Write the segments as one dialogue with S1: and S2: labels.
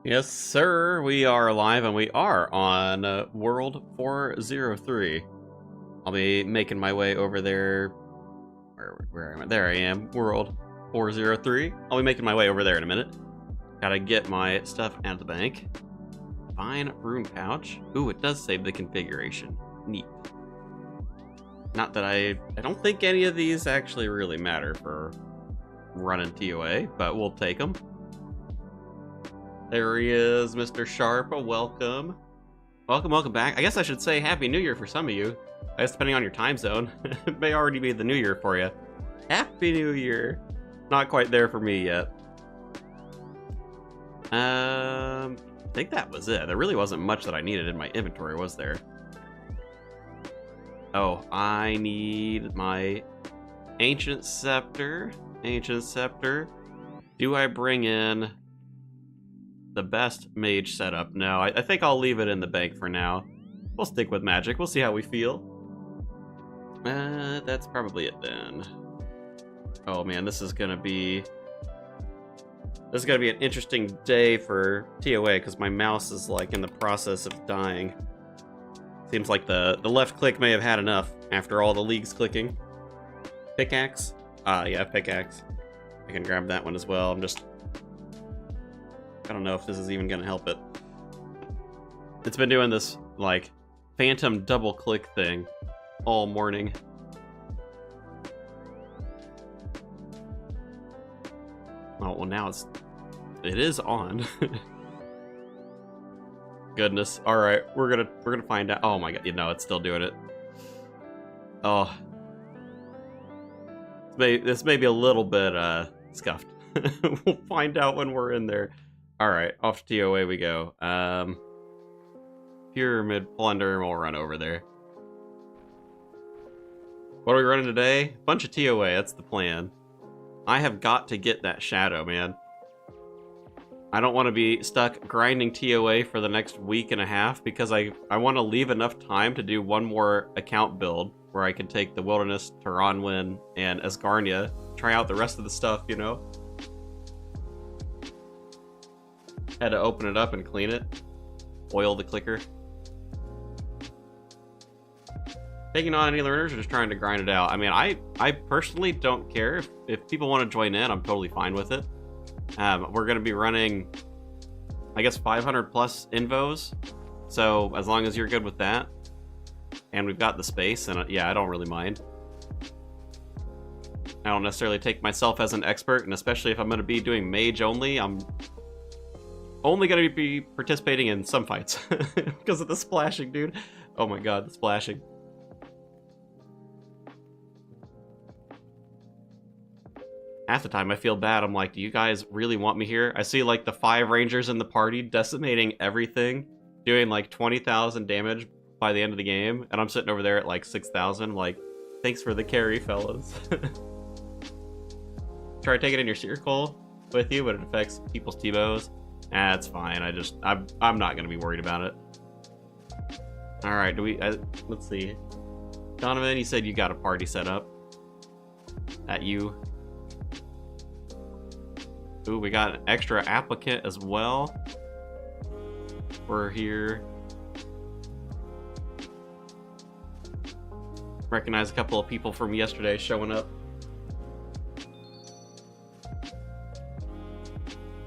S1: Yes, sir. We are live and we are on World 403. I'll be making my way over there. Where am I? There I am. World 403. I'll be making my way over there in a minute. Gotta get my stuff out of the bank. Fine rune pouch. Ooh, it does save the configuration. Neat. Not that I don't think any of these actually really matter for running TOA, but we'll take them. There he is, Mr. Sharp. Welcome. Welcome back. I guess I should say Happy New Year for some of you. I guess depending on your time zone, it may already be the New Year for you. Happy New Year. Not quite there for me yet. I think that was it. There really wasn't much that I needed in my inventory, was there? Oh, I need my Ancient Scepter. Ancient Scepter. Do I bring in the best mage setup? No, I think I'll leave it in the bank for now. We'll stick with magic. We'll see how we feel. That's probably it then. Oh man, this is gonna be an interesting day for TOA because my mouse is like in the process of dying. Seems like the left click may have had enough after all the leagues clicking. Pickaxe? Yeah, pickaxe. I can grab that one as well. I don't know if this is even gonna help it. It's been doing this, like, phantom double click thing all morning. Oh, well now it is on. Goodness. Alright, we're gonna find out. Oh my god, you know, it's still doing it. Oh. This may be a little bit, scuffed. We'll find out when we're in there. Alright, off to TOA we go. Pyramid Plunder, and we'll run over there. What are we running today? Bunch of TOA, that's the plan. I have got to get that shadow, man. I don't want to be stuck grinding TOA for the next week and a half because I want to leave enough time to do one more account build where I can take the Wilderness, Taranwin, and Asgarnia, try out the rest of the stuff, you know? Had to open it up and clean it. Oil the clicker. Taking on any learners or just trying to grind it out? I mean, I personally don't care. If people want to join in, I'm totally fine with it. We're going to be running, I guess, 500 plus invos. So as long as you're good with that, and we've got the space, and yeah, I don't really mind. I don't necessarily take myself as an expert, and especially if I'm going to be doing mage only, I'm only going to be participating in some fights because of the splashing, dude. Oh my god, the splashing. Half the time I feel bad. I'm like, do you guys really want me here? I see like the 5 rangers in the party decimating everything, doing like 20,000 damage by the end of the game, and I'm sitting over there at like 6,000. Like, thanks for the carry, fellas. Try taking in your circle with you, but it affects people's T-bows. That's fine. I'm not gonna be worried about it. All right, let's see. Donovan, you said you got a party set up. At you. Ooh, we got an extra applicant as well. We're here. Recognize a couple of people from yesterday showing up.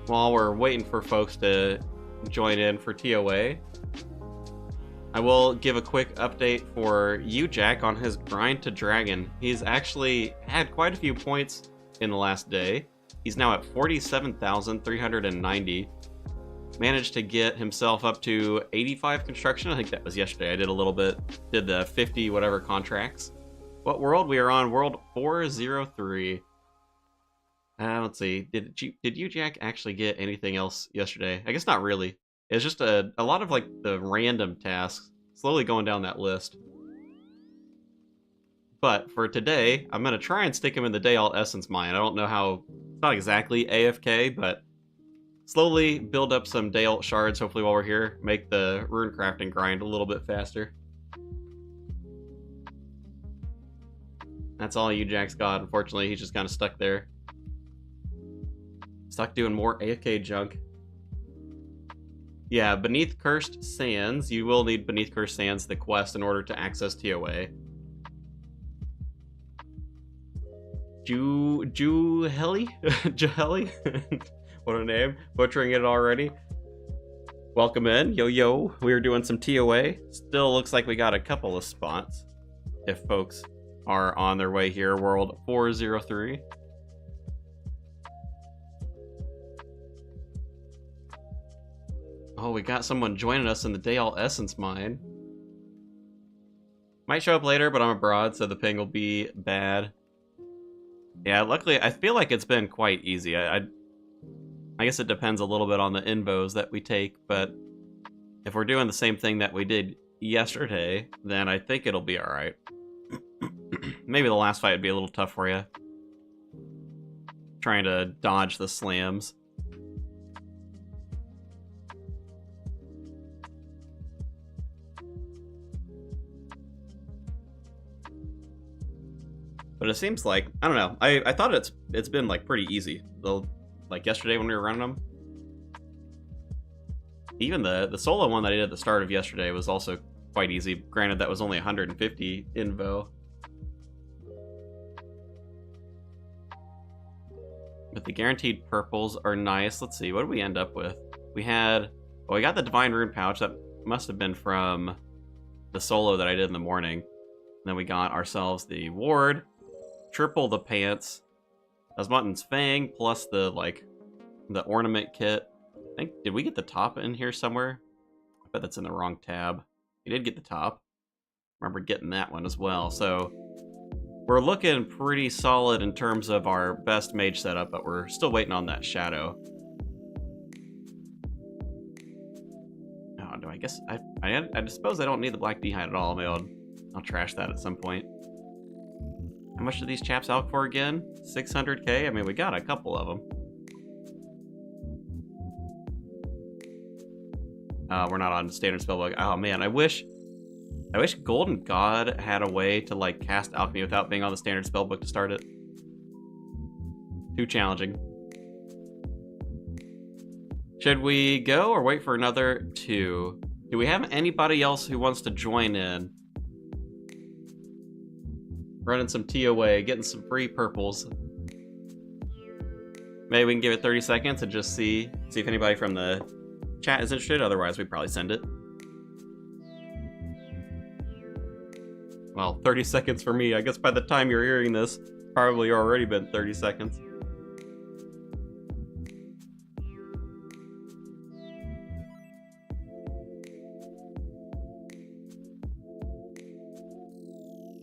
S1: While we're waiting for folks to join in for TOA, I will give a quick update for you, Jack, on his grind to dragon. He's actually had quite a few points in the last day. He's now at 47,390. Managed to get himself up to 85 construction. I think that was yesterday. I did a little bit. Did the 50 whatever contracts. What world? We are on world 403. Let's see. Did you, Jack, actually get anything else yesterday? I guess not really. It's just a lot of like the random tasks. Slowly going down that list. But for today, I'm going to try and stick him in the Day Alt Essence mine. I don't know how... It's not exactly AFK, but slowly build up some Day Alt shards, hopefully while we're here. Make the rune crafting grind a little bit faster. That's all you Jack's got. Unfortunately, he's just kind of stuck there. Stuck doing more AFK junk. Yeah, Beneath Cursed Sands. You will need Beneath Cursed Sands, the quest, in order to access TOA. Juheli? Juheli? What a name. Butchering it already. Welcome in. Yo, yo. We are doing some TOA. Still looks like we got a couple of spots. If folks are on their way here. World 403. Oh, we got someone joining us in the Dale Essence mine. Might show up later, but I'm abroad, so the ping will be bad. Yeah, luckily, I feel like it's been quite easy. I guess it depends a little bit on the invos that we take, but if we're doing the same thing that we did yesterday, then I think it'll be alright. Maybe the last fight would be a little tough for you. Trying to dodge the slams. But it seems like, I don't know, I thought it's been like pretty easy. Like yesterday when we were running them. Even the solo one that I did at the start of yesterday was also quite easy. Granted, that was only 150 invo. But the guaranteed purples are nice. Let's see, what did we end up with? We had, well, we got the Divine Rune pouch. That must have been from the solo that I did in the morning. And then we got ourselves the ward, triple the pants, Asmutton's Fang, plus the, like, the ornament kit. I think, did we get the top in here somewhere? I bet that's in the wrong tab. We did get the top. Remember getting that one as well. So we're looking pretty solid in terms of our best mage setup, but we're still waiting on that shadow. Oh, no, I guess I suppose I don't need the black d'hide at all. Maybe I'll trash that at some point. How much do these chaps out for again? 600k? I mean, we got a couple of them. We're not on standard spellbook. Oh man, I wish Golden God had a way to like cast alchemy without being on the standard spellbook to start it. Too challenging. Should we go or wait for another 2? Do we have anybody else who wants to join in? Running some TOA, getting some free purples. Maybe we can give it 30 seconds and just see if anybody from the chat is interested. Otherwise, we'd probably send it. Well, 30 seconds for me. I guess by the time you're hearing this, probably already been 30 seconds.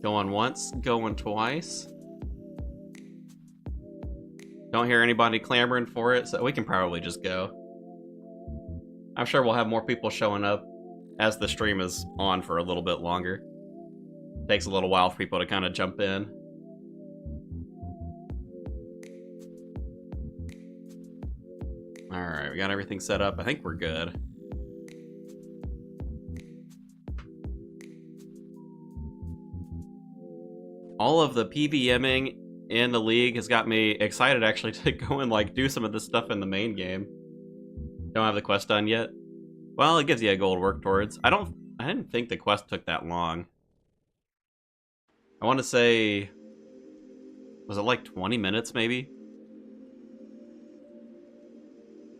S1: Going once, going twice. Don't hear anybody clamoring for it, so we can probably just go. I'm sure we'll have more people showing up as the stream is on for a little bit longer. Takes a little while for people to kind of jump in. Alright, we got everything set up. I think we're good. All of the PVMing in the league has got me excited actually to go and like do some of this stuff in the main game. Don't have the quest done yet. Well, it gives you a goal to work towards. I didn't think the quest took that long. I want to say, was it like 20 minutes maybe?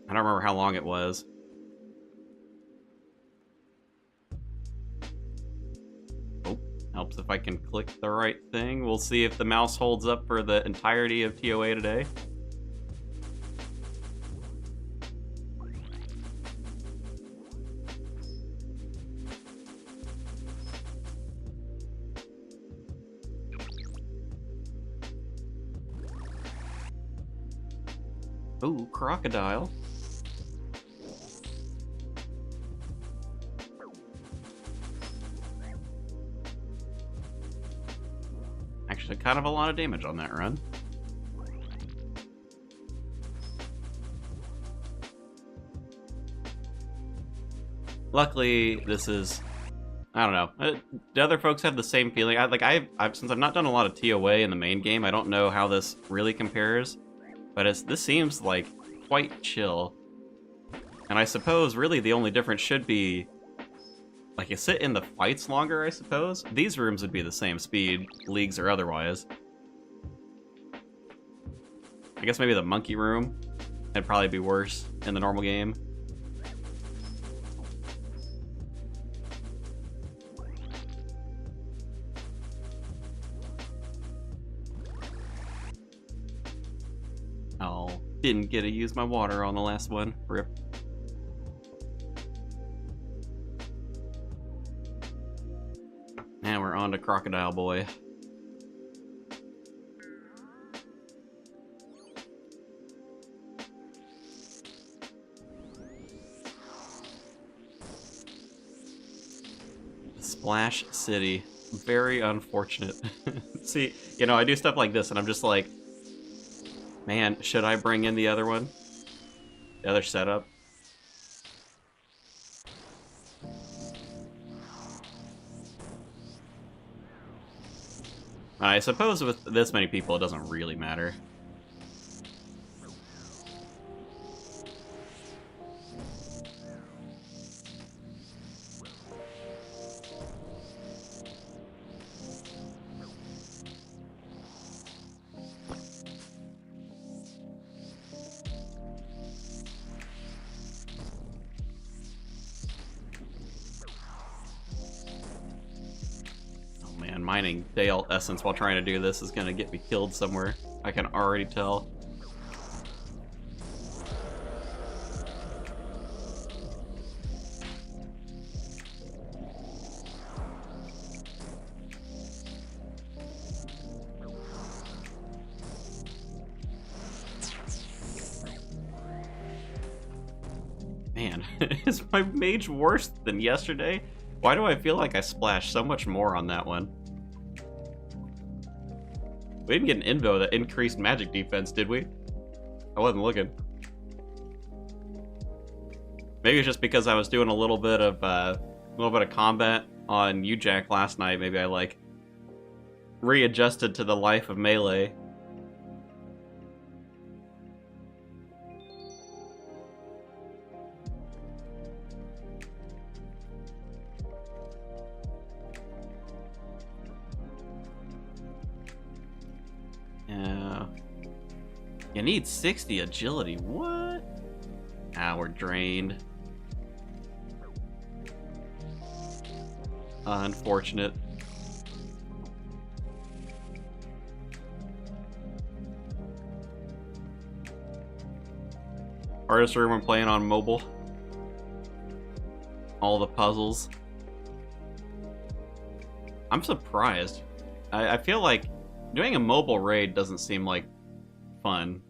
S1: I don't remember how long it was. Oh, helps if I can click the right thing. We'll see if the mouse holds up for the entirety of TOA today. Ooh, crocodile. Actually, kind of a lot of damage on that run. Luckily, this is, I don't know. Do other folks have the same feeling? Since I've not done a lot of TOA in the main game, I don't know how this really compares. But this seems like quite chill. And I suppose really the only difference should be, like, you sit in the fights longer, I suppose. These rooms would be the same speed, leagues or otherwise. I guess maybe the monkey room would probably be worse in the normal game. Oh, didn't get to use my water on the last one. Rip. Now we're on to Crocodile Boy. Splash City. Very unfortunate. See, you know, I do stuff like this and I'm just like, man, should I bring in the other one? The other setup? I suppose with this many people, it doesn't really matter. Mining Dale Essence while trying to do this is gonna get me killed somewhere. I can already tell. Man, is my mage worse than yesterday? Why do I feel like I splashed so much more on that one? We didn't get an invo that increased magic defense, did we? I wasn't looking. Maybe it's just because I was doing a little bit of combat on UJack last night. Maybe I like readjusted to the life of melee. You need 60 agility. What? Ah, we're drained. Unfortunate. Hardest room when playing on mobile. All the puzzles. I'm surprised. I feel like doing a mobile raid doesn't seem like fun.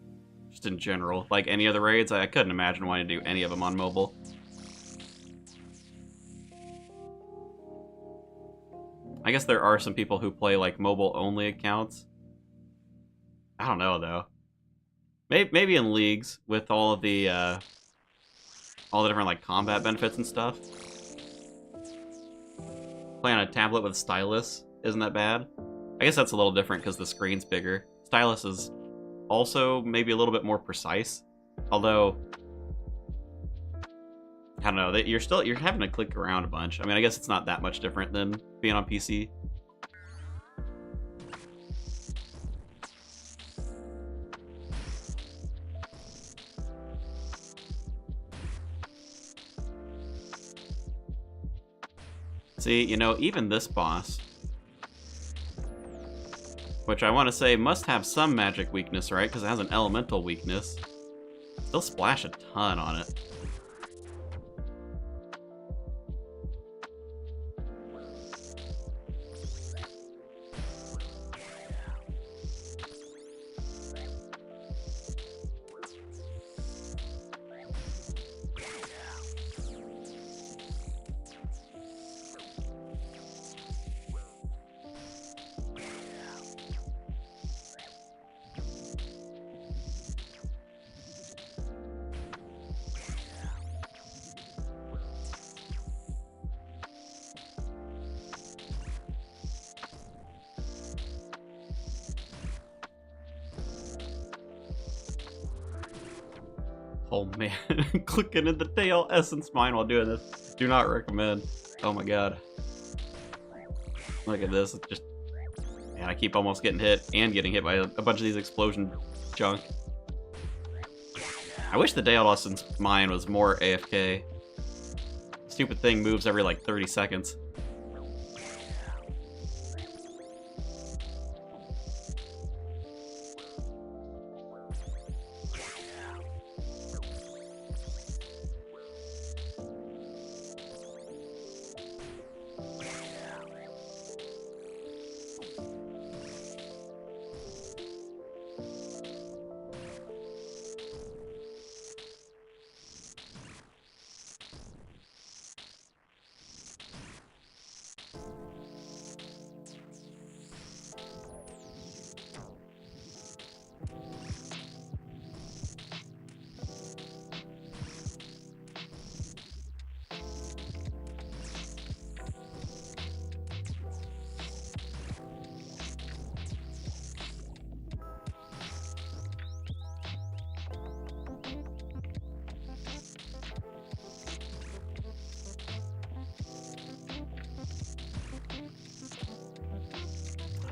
S1: Just in general. Like any other raids, I couldn't imagine wanting to do any of them on mobile. I guess there are some people who play like mobile-only accounts. I don't know though. Maybe in leagues with all the different like combat benefits and stuff. Play on a tablet with stylus isn't that bad. I guess that's a little different because the screen's bigger. Stylus is also maybe a little bit more precise, although I don't know, that you're having to click around a bunch. I mean, I guess it's not that much different than being on PC. See, you know, even this boss, which I want to say must have some magic weakness, right? Because it has an elemental weakness. Still splash a ton on it. Oh man, clicking in the tail essence mine while doing this. Do not recommend. Oh my god. Look at this. It's just, man, I keep almost getting hit and getting hit by a bunch of these explosion junk. I wish the Dale Essence mine was more AFK. Stupid thing moves every like 30 seconds.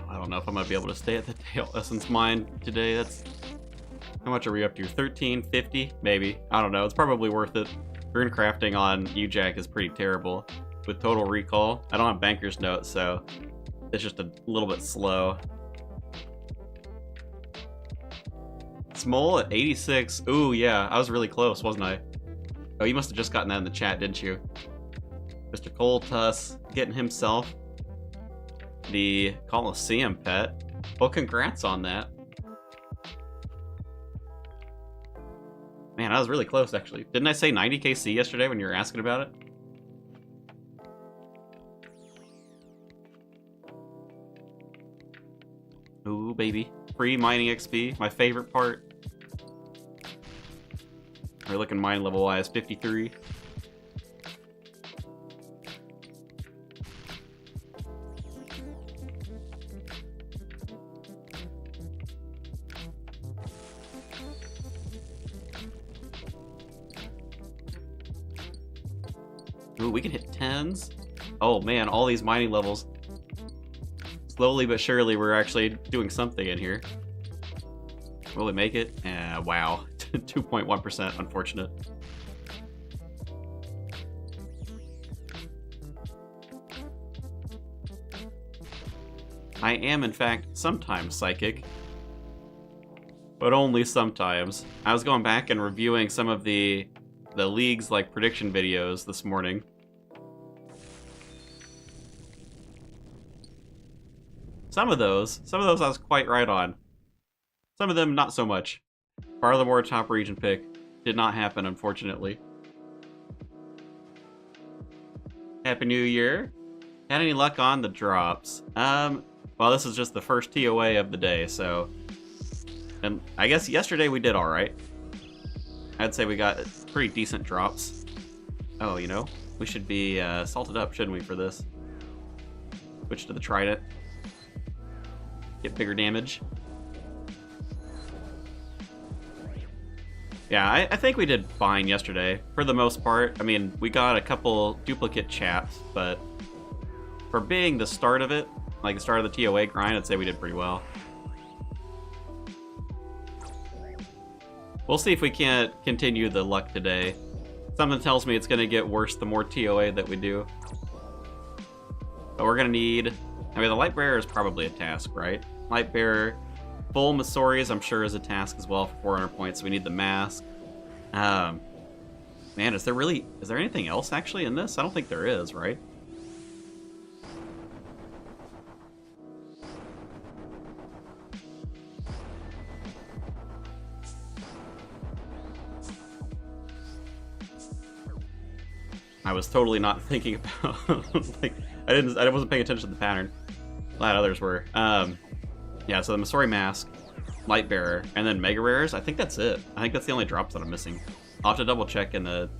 S1: I don't know if I'm gonna be able to stay at the Tail Essence mine today. That's, how much are we up to? 1350? Maybe. I don't know. It's probably worth it. Rune crafting on UJack is pretty terrible. With Total Recall, I don't have Banker's Note, so it's just a little bit slow. Smole at 86. Ooh, yeah. I was really close, wasn't I? Oh, you must have just gotten that in the chat, didn't you? Mr. Coltus getting himself the Coliseum pet. Well, congrats on that. Man, I was really close, actually. Didn't I say 90 KC yesterday when you were asking about it? Ooh, baby. Free mining XP, my favorite part. We're looking mine level-wise, 53. Ooh, we can hit 10s. Oh man, all these mining levels. Slowly but surely, we're actually doing something in here. Will we make it? Wow. 2.1%, unfortunate. I am, in fact, sometimes psychic. But only sometimes. I was going back and reviewing some of the league's like prediction videos this morning. Some of those I was quite right on. Some of them not so much. Farthermore top region pick did not happen, unfortunately. Happy New Year. Had any luck on the drops? Well, this is just the first TOA of the day, so, and I guess yesterday we did all right. I'd say we got pretty decent drops. Oh, you know, we should be salted up, shouldn't we, for this? Switch to the Trident. Get bigger damage. Yeah, I think we did fine yesterday, for the most part. I mean, we got a couple duplicate chaps, but for being the start of it, like the start of the TOA grind, I'd say we did pretty well. We'll see if we can't continue the luck today. Something tells me it's going to get worse the more TOA that we do. But we're going to need... I mean, the Light Bearer is probably a task, right? Light Bearer. Full Masori's, I'm sure, is a task as well for 400 points, so we need the mask. Man, is there anything else actually in this? I don't think there is, right? I was totally not thinking about, like, I wasn't paying attention to the pattern. Glad others were. Yeah, so the Masori Mask, Light Bearer, and then Mega Rares. I think that's it. I think that's the only drops that I'm missing. I'll have to double check in the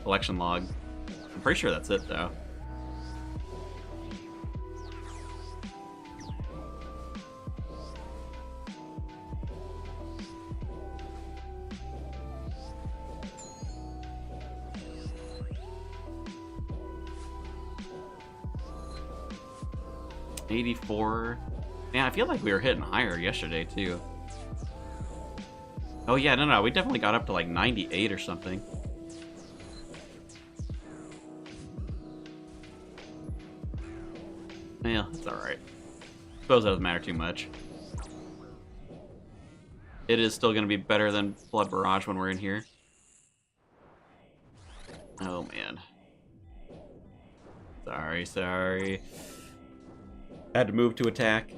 S1: collection log. I'm pretty sure that's it, though. 84. Man, I feel like we were hitting higher yesterday, too. Oh, yeah, no, we definitely got up to like 98 or something. Yeah, it's alright. Suppose that doesn't matter too much. It is still going to be better than Flood Barrage when we're in here. Oh, man. Sorry. Had to move to attack.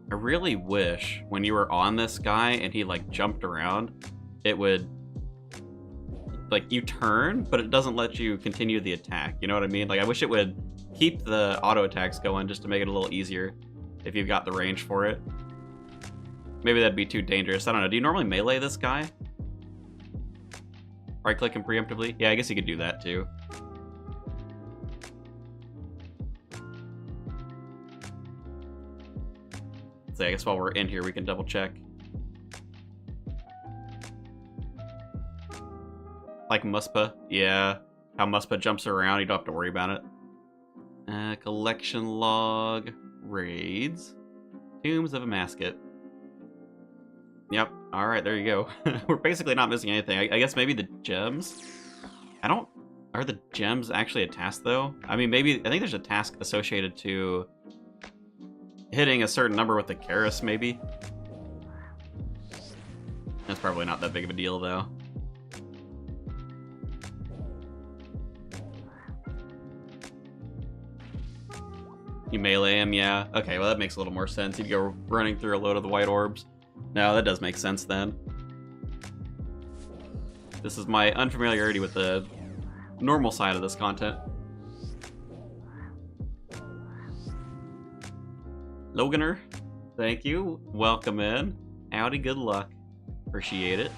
S1: I really wish when you were on this guy and he like jumped around, it would like you turn, but it doesn't let you continue the attack. You know what I mean? Like I wish it would keep the auto attacks going just to make it a little easier if you've got the range for it. Maybe that'd be too dangerous. I don't know. Do you normally melee this guy? Right click him preemptively? Yeah, I guess you could do that too. So I guess while we're in here, we can double check. Like Muspa, yeah. How Muspa jumps around, you don't have to worry about it. Collection log, raids, Tombs of a Masket. Yep, alright, there you go. We're basically not missing anything. I guess maybe the gems? Are the gems actually a task, though? I mean, maybe, I think there's a task associated to hitting a certain number with the Karis, maybe? That's probably not that big of a deal, though. You melee him, yeah. Okay, well that makes a little more sense. You'd go running through a load of the white orbs. No, that does make sense then. This is my unfamiliarity with the normal side of this content. Loganer, thank you. Welcome in. Howdy, good luck. Appreciate it.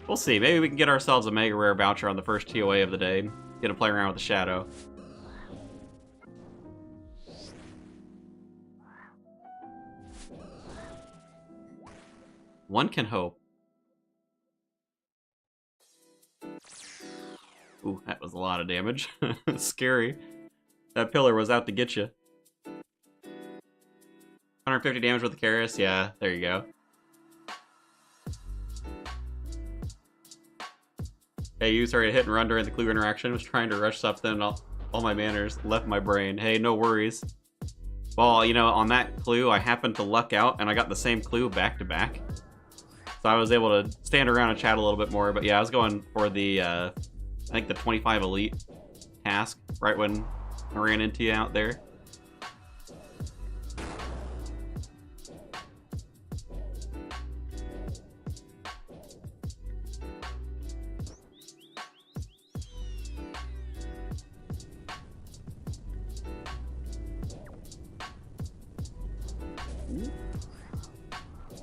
S1: We'll see. Maybe we can get ourselves a mega rare voucher on the first TOA of the day. Get to play around with the shadow. One can hope. Ooh, that was a lot of damage. Scary. That pillar was out to get you. 150 damage with the Karis. Yeah, there you go. Hey, you started hit and run during the clue interaction. Was trying to rush something. All my manners left my brain. Hey, no worries. Well, you know, on that clue, I happened to luck out, and I got the same clue back to back. So I was able to stand around and chat a little bit more. But yeah, I was going for the, I think the 25 Elite task right when I ran into you out there.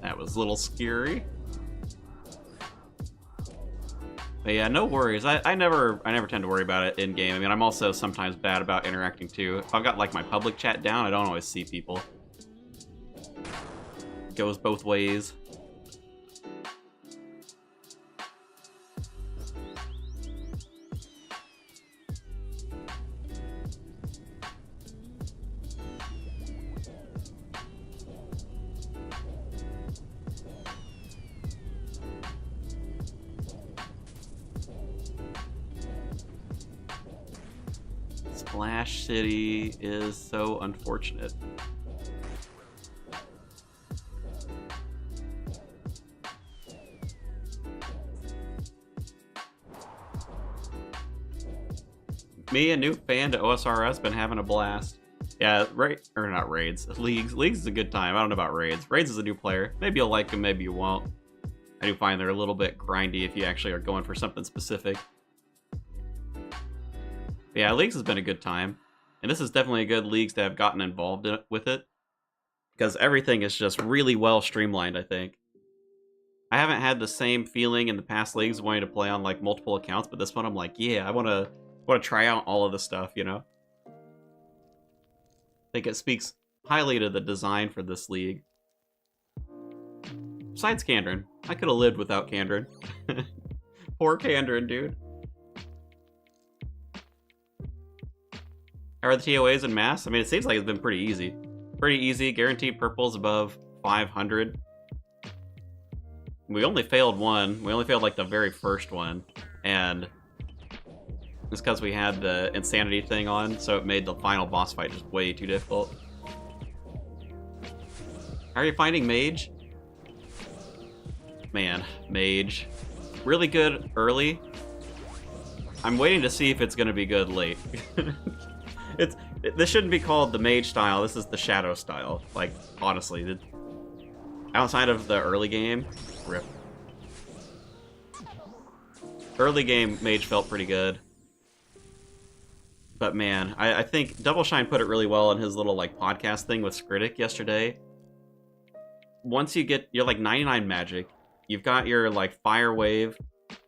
S1: That was a little scary. But yeah, no worries. I never tend to worry about it in game. I mean, I'm also sometimes bad about interacting too. If I've got like my public chat down, I don't always see people. It goes both ways. Splash City is so unfortunate. Me, a new fan to OSRS, been having a blast. Yeah, or not raids, leagues. Leagues is a good time. I don't know about raids. Raids is a new player. Maybe you'll like them, maybe you won't. I do find they're a little bit grindy if you actually are going for something specific. Yeah, Leagues has been a good time. And this is definitely a good Leagues to have gotten involved with it. Because everything is just really well streamlined, I think. I haven't had the same feeling in the past Leagues wanting to play on like multiple accounts, but this one I'm like, yeah, I want to try out all of the stuff, you know? think it speaks highly to the design for this league. Besides Kandrin. I could have lived without Kandrin. Poor Kandrin, dude. How are the TOAs in Mass? I mean, it seems like it's been pretty easy. Pretty easy, guaranteed purples above 500. We only failed one. We only failed like the very first one. And it's because we had the insanity thing on, so it made the final boss fight just way too difficult. How are you finding Mage? Man, Mage. Really good early. I'm waiting to see if it's going to be good late. This shouldn't be called the Mage style, this is the Shadow style. Like, honestly. Outside of the early game, rip. Early game, Mage felt pretty good. But man, I think Double Shine put it really well in his little like podcast thing with Skritic yesterday. Once you get, you're like 99 magic, you've got your like fire wave,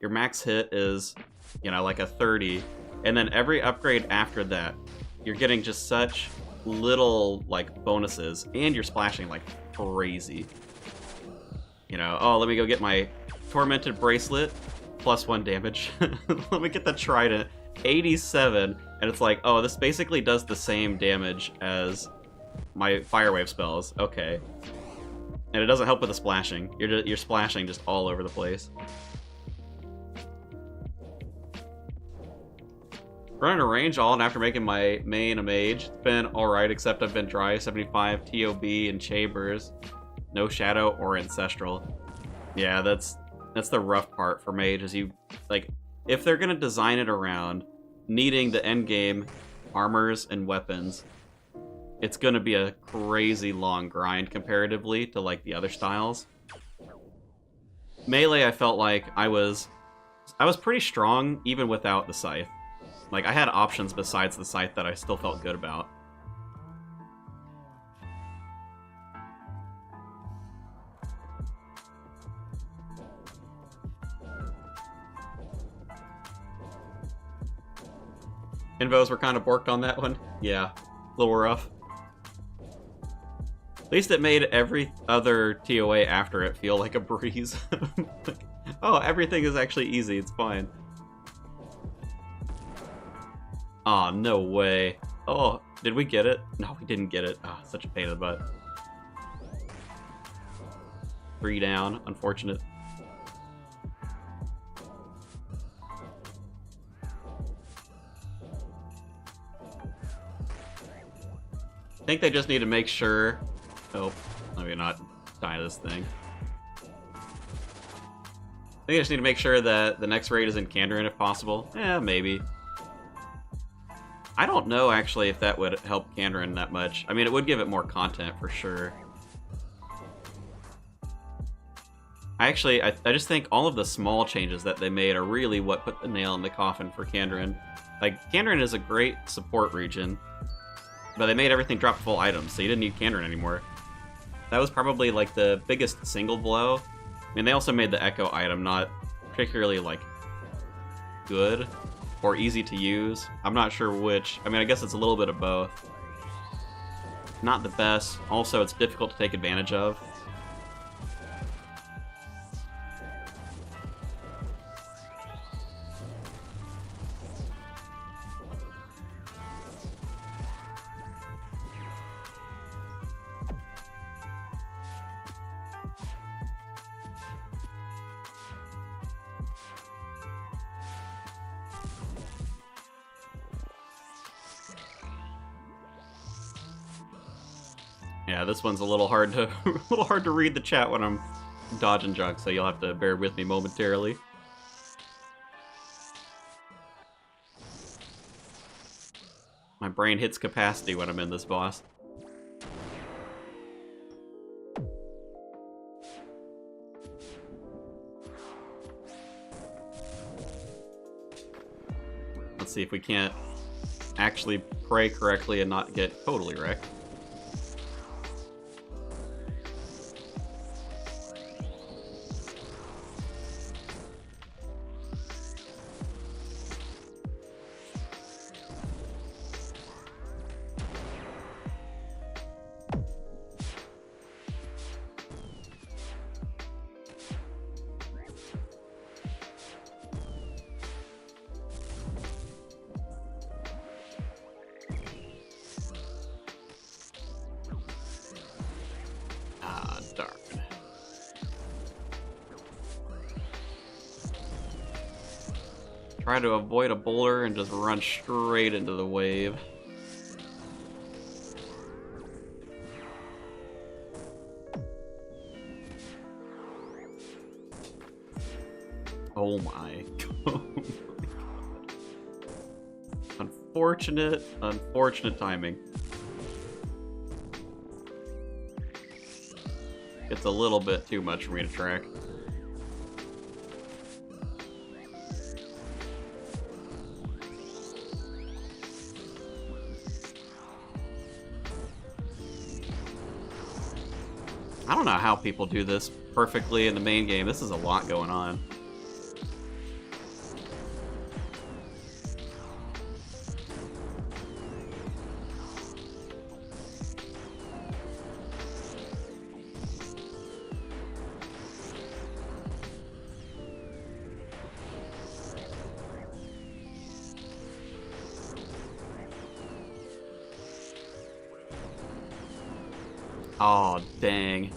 S1: your max hit is, you know, like a 30, and then every upgrade after that, you're getting just such little like bonuses, and you're splashing like crazy. You know, oh, let me go get my Tormented Bracelet, +1 damage. Let me get the Trident, 87, and it's like, oh, this basically does the same damage as my Fire Wave spells. Okay. And it doesn't help with the splashing. You're splashing just all over the place. Running a range all, and after making my main a mage, it's been alright, except I've been dry, 75 TOB and Chambers. No Shadow or Ancestral. Yeah, that's the rough part for mage, is you, like, if they're gonna design it around needing the endgame armors and weapons, it's gonna be a crazy long grind comparatively to, like, the other styles. Melee, I felt like I was pretty strong even without the Scythe. Like, I had options besides the Scythe that I still felt good about. Invos were kind of borked on that one. Yeah, a little rough. At least it made every other TOA after it feel like a breeze. Like, oh, everything is actually easy, it's fine. Aw, oh, no way. Oh, did we get it? No, we didn't get it. Ah, oh, such a pain in the butt. 3 down, unfortunate. I think they just need to make sure... Oh, let me not die to this thing. I think they just need to make sure that the next raid is in Kandrin if possible. Yeah, maybe. I don't know, actually, if that would help Kandrin that much. I mean, it would give it more content, for sure. I just think all of the small changes that they made are really what put the nail in the coffin for Kandrin. Like, Kandrin is a great support region, but they made everything drop full items, so you didn't need Kandrin anymore. That was probably, like, the biggest single blow. I mean, they also made the Echo item not particularly, like, good or easy to use. I'm not sure which. I mean, I guess it's a little bit of both. Not the best. Also, it's difficult to take advantage of. Yeah, this one's a little hard to read the chat when I'm dodging junk, so you'll have to bear with me momentarily. My brain hits capacity when I'm in this boss. Let's see if we can't actually pray correctly and not get totally wrecked. Try to avoid a boulder and just run straight into the wave. Oh my god. Unfortunate timing. It's a little bit too much for me to track. I don't know how people do this perfectly in the main game. This is a lot going on. Oh, dang.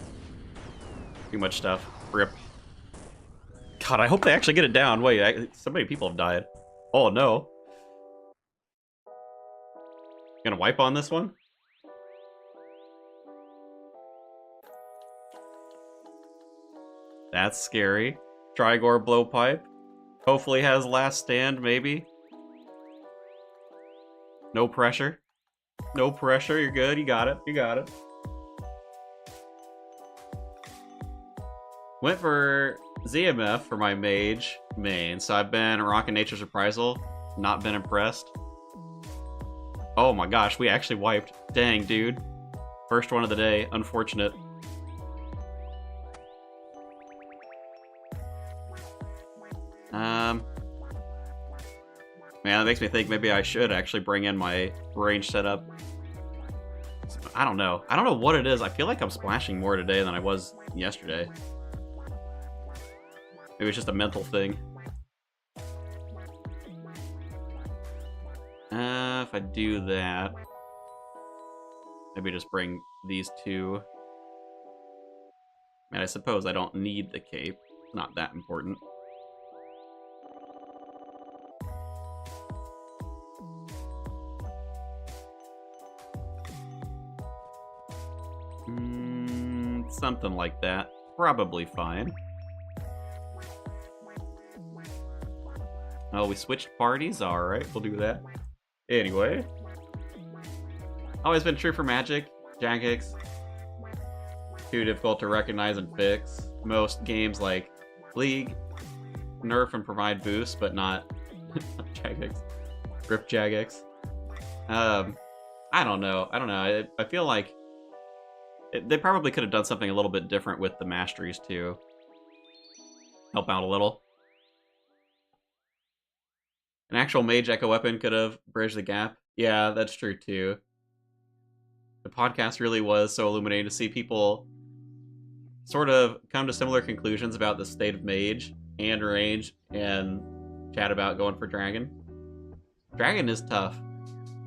S1: Too much stuff. Rip. God, I hope they actually get it down. Wait, so many people have died. Oh, no. Gonna wipe on this one? That's scary. Trigor blowpipe. Hopefully has last stand, maybe. No pressure. No pressure, you're good, you got it, you got it. Went for ZMF for my mage main, so I've been rocking Nature's Reprisal. Not been impressed. Oh my gosh, we actually wiped. Dang, dude. First one of the day. Unfortunate. Man, that makes me think maybe I should actually bring in my range setup. I don't know. I don't know what it is. I feel like I'm splashing more today than I was yesterday. Maybe it's just a mental thing. If I do that, maybe just bring these two. And I suppose I don't need the cape. It's not that important. Something like that. Probably fine. Oh, we switched parties? Alright, we'll do that. Anyway. Always been true for Magic. Jagex. Too difficult to recognize and fix. Most games like League nerf and provide boosts, but not Jagex. Grip Jagex. I don't know. I feel like they probably could have done something a little bit different with the masteries too. Help out a little. An actual mage echo weapon could have bridged the gap. Yeah, that's true too. The podcast really was so illuminating to see people sort of come to similar conclusions about the state of mage and range and chat about going for dragon. Dragon is tough.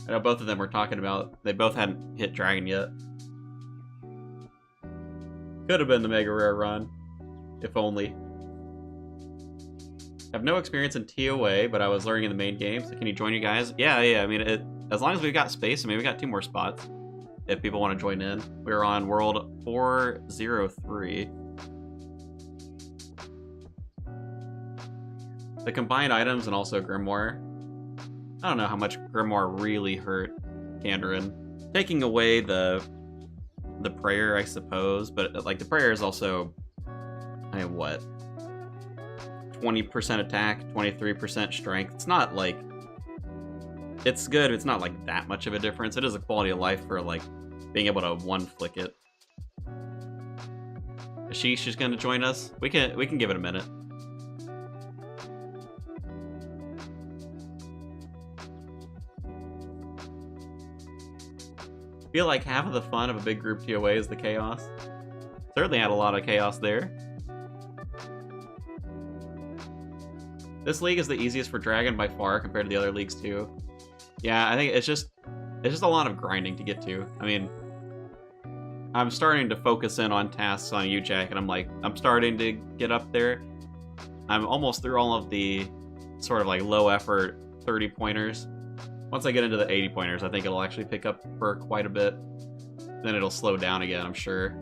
S1: I know both of them were talking about, they both hadn't hit dragon yet. Could have been the mega rare run, if only. I have no experience in TOA, but I was learning in the main game, so can you join you guys? Yeah, I mean, as long as we've got space, I mean, we got 2 more spots if people want to join in. We're on World 403. The combined items and also Grimoire. I don't know how much Grimoire really hurt Kandarin. Taking away the prayer, I suppose, but like the prayer is also, I mean, what? 20% attack, 23% strength. It's not like, it's good. It's not like that much of a difference. It is a quality of life for like being able to one flick it. Is she's gonna join us? We can give it a minute. I feel like half of the fun of a big group TOA is the chaos. Certainly had a lot of chaos there. This league is the easiest for Dragon by far compared to the other leagues too. Yeah, I think it's just a lot of grinding to get to. I mean, I'm starting to focus in on tasks on UJack, and I'm starting to get up there. I'm almost through all of the sort of like low effort 30 pointers. Once I get into the 80 pointers, I think it'll actually pick up for quite a bit. Then it'll slow down again, I'm sure.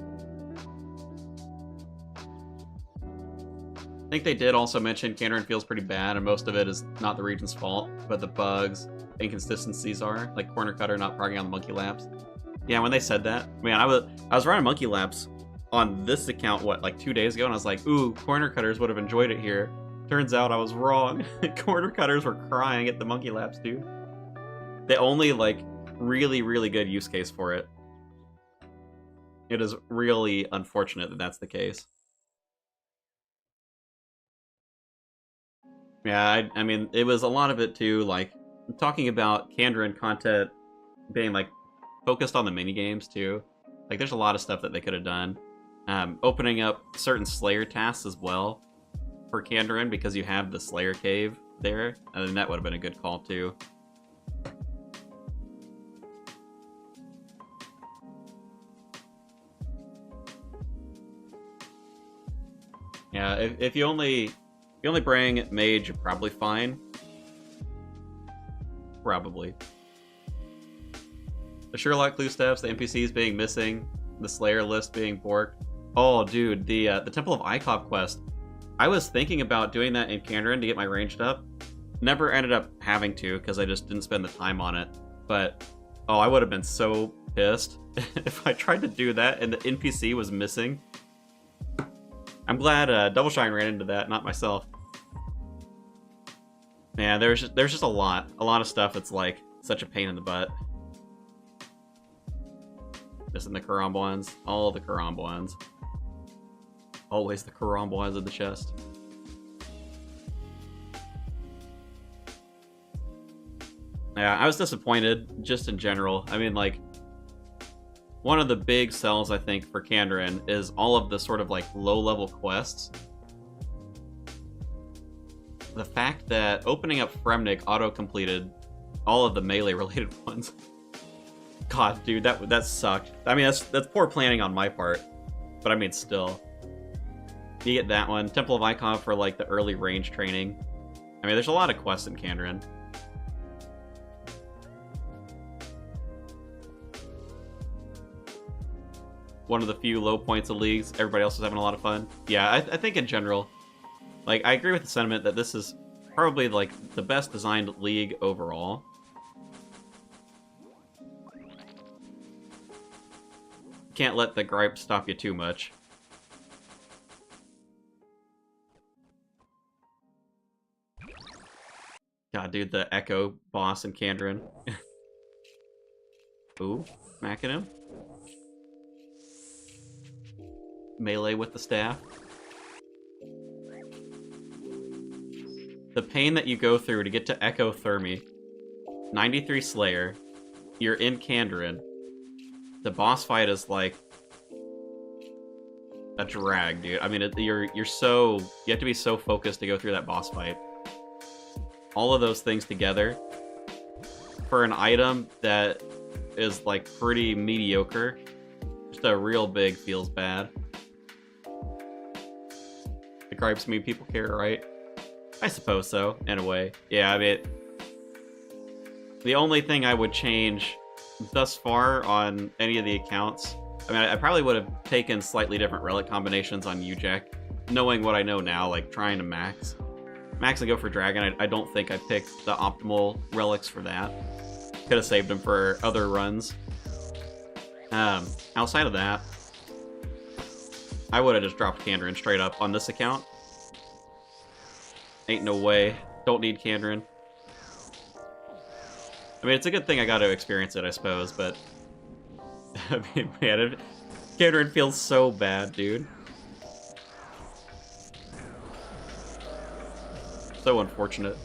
S1: I think they did also mention Kandarin feels pretty bad, and most of it is not the region's fault, but the bugs, inconsistencies are, like Corner Cutter not progging on the monkey laps. Yeah, when they said that, man, I was running monkey laps on this account, what, like 2 days ago, and I was like, ooh, Corner Cutters would have enjoyed it here. Turns out I was wrong. Corner Cutters were crying at the monkey laps, dude. The only, like, really, really good use case for it. It is really unfortunate that that's the case. Yeah, I mean, it was a lot of it too, like, talking about Kandarin content being, like, focused on the minigames too. Like, there's a lot of stuff that they could have done. Opening up certain Slayer tasks as well for Kandarin, because you have the Slayer Cave there, and that would have been a good call too. Yeah, if you only bring Mage, you're probably fine. Probably. The Sherlock clue steps, the NPCs being missing, the Slayer list being borked. Oh, dude, the Temple of Icop quest. I was thinking about doing that in Kandarin to get my ranged up. Never ended up having to, because I just didn't spend the time on it. But, oh, I would have been so pissed if I tried to do that and the NPC was missing. I'm glad Double Shine ran into that, not myself. Man, there's just a lot of stuff that's like such a pain in the butt. Missing the Karamba ones, all the Karamba ones. Always the Karamba ones in the chest. Yeah, I was disappointed just in general. I mean, like, one of the big sells, I think, for Kandarin is all of the sort of, like, low-level quests. The fact that opening up Fremnik auto-completed all of the melee-related ones. God, dude, that sucked. I mean, that's poor planning on my part. But I mean, still. You get that one. Temple of Icon for, like, the early range training. I mean, there's a lot of quests in Kandarin. One of the few low points of leagues. Everybody else is having a lot of fun. Yeah, I think in general, like, I agree with the sentiment that this is probably, like, the best designed league overall. Can't let the gripe stop you too much. God, dude, the Echo boss in Kandarin. Ooh, smacking him. Melee with the staff. The pain that you go through to get to Echo Thermi. 93 Slayer. You're in Kandarin. The boss fight is like a drag, dude. I mean, you have to be so focused to go through that boss fight. All of those things together for an item that is like pretty mediocre. Just a real big feels bad. The gripes mean people care, right? I suppose so, in a way. Yeah, I mean, the only thing I would change thus far on any of the accounts, I mean, I probably would have taken slightly different relic combinations on UJack, knowing what I know now, like trying to max and go for Dragon. I don't think I picked the optimal relics for that. Could have saved them for other runs. Outside of that, I would have just dropped Kandarin straight up on this account. Ain't no way. Don't need Kandarin. I mean, it's a good thing I got to experience it, I suppose, but... I mean, man, Kandarin feels so bad, dude. So unfortunate.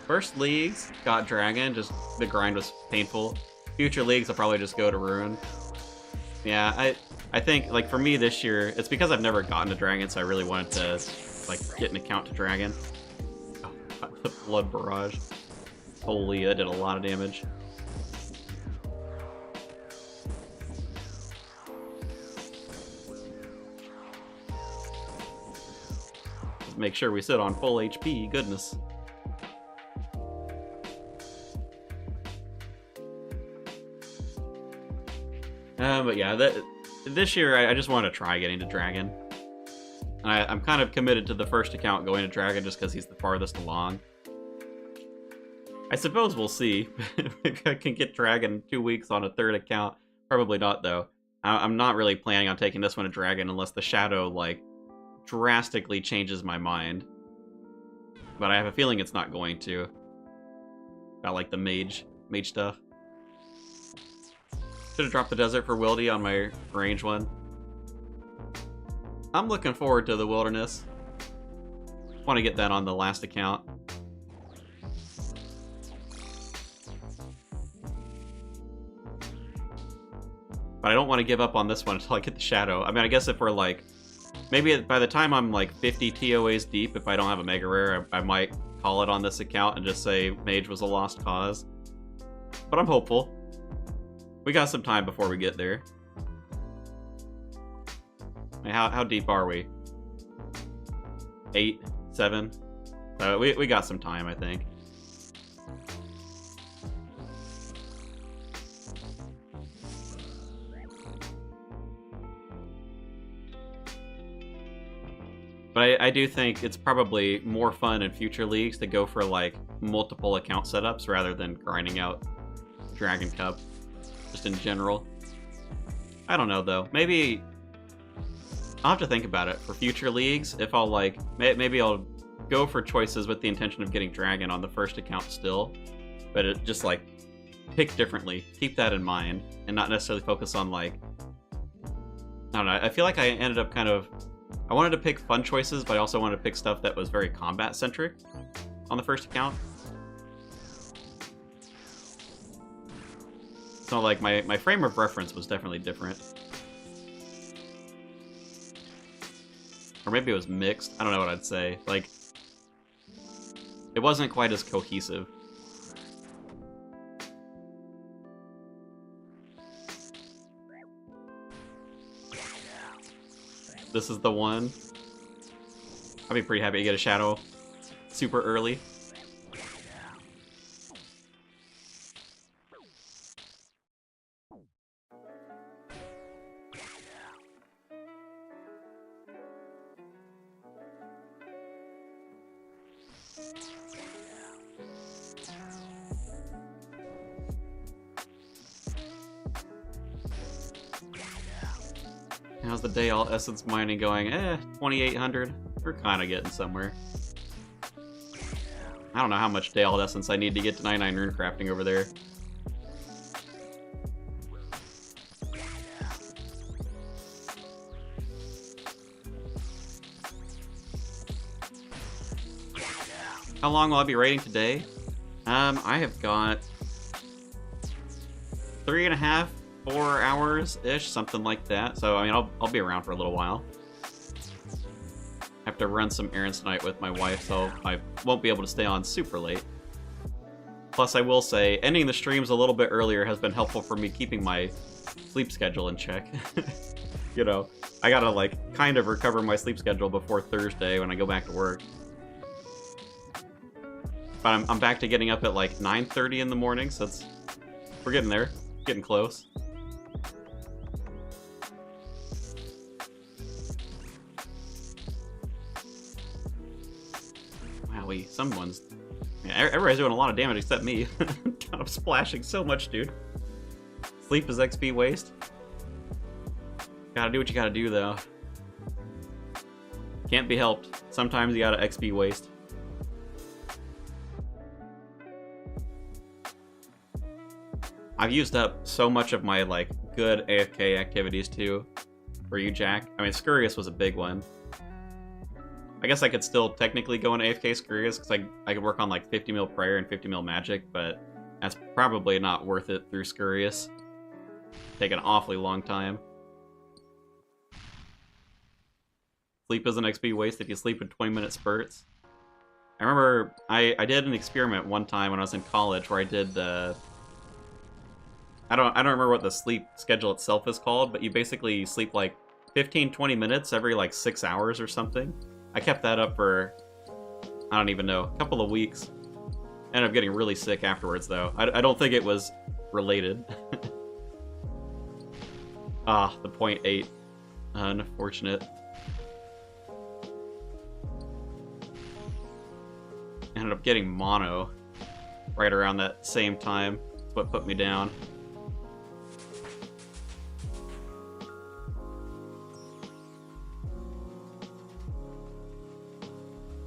S1: First leagues, got Dragon, just the grind was painful. Future leagues, I'll probably just go to Ruin. Yeah, I think, like, for me this year, it's because I've never gotten to Dragon, so I really wanted to, like, get an account to Dragon. Oh, God, the Blood Barrage. Holy, that did a lot of damage. make sure we sit on full HP. Goodness. But yeah, this year I just want to try getting to Dragon. I'm kind of committed to the first account going to Dragon just because he's the farthest along. I suppose we'll see if I can get Dragon in 2 weeks on a third account. Probably not, though. I'm not really planning on taking this one to Dragon unless the Shadow, like, drastically changes my mind. But I have a feeling it's not going to. Got, like, the mage stuff. Should have dropped the desert for Wildy on my range one. I'm looking forward to the wilderness. Want to get that on the last account. But I don't want to give up on this one until I get the Shadow. I mean, I guess if we're like... Maybe by the time I'm like 50 TOAs deep, if I don't have a Mega Rare, I might call it on this account and just say Mage was a lost cause. But I'm hopeful. We got some time before we get there. I mean, how deep are we? 8? 7? We got some time, I think. But I do think it's probably more fun in future leagues to go for like multiple account setups rather than grinding out Dragon Cup. Just in general. I don't know though. Maybe I'll have to think about it for future leagues. If I'll like, maybe I'll go for choices with the intention of getting Dragon on the first account still, but it just like pick differently. Keep that in mind and not necessarily focus on like, I don't know. I feel like I ended up kind of, I wanted to pick fun choices, but I also wanted to pick stuff that was very combat centric on the first account. So like my frame of reference was definitely different. Or maybe it was mixed. I don't know what I'd say. Like, it wasn't quite as cohesive. This is the one. I'd be pretty happy to get a Shadow super early. How's the day all essence mining going? 2,800. We're kind of getting somewhere. I don't know how much day all essence I need to get to 99 rune crafting over there. How long will I be raiding today? I have got 3.5, 4 hours-ish, something like that. So, I mean, I'll be around for a little while. I have to run some errands tonight with my wife, so I won't be able to stay on super late. Plus, I will say, ending the streams a little bit earlier has been helpful for me keeping my sleep schedule in check. You know, I gotta, like, kind of recover my sleep schedule before Thursday when I go back to work. But I'm back to getting up at, like, 9:30 in the morning, so we're getting there. Getting close. Wowie, someone's... Yeah, everybody's doing a lot of damage except me. God, I'm splashing so much, dude. Sleep is XP waste. Gotta do what you gotta do, though. Can't be helped. Sometimes you gotta XP waste. I've used up so much of my, like, good AFK activities, too. For you, Jack. I mean, Scurious was a big one. I guess I could still technically go in AFK Scurious, because I could work on, like, 50 mil Prayer and 50 mil Magic, but that's probably not worth it through Scurious. Take an awfully long time. Sleep is an XP waste if you sleep in 20-minute spurts. I remember I did an experiment one time when I was in college where I did the... I don't remember what the sleep schedule itself is called, but you basically sleep like 15-20 minutes every like 6 hours or something. I kept that up for, I don't even know, a couple of weeks. Ended up getting really sick afterwards, though. I don't think it was related. Ah, the .8. Unfortunate. Ended up getting mono right around that same time. That's what put me down.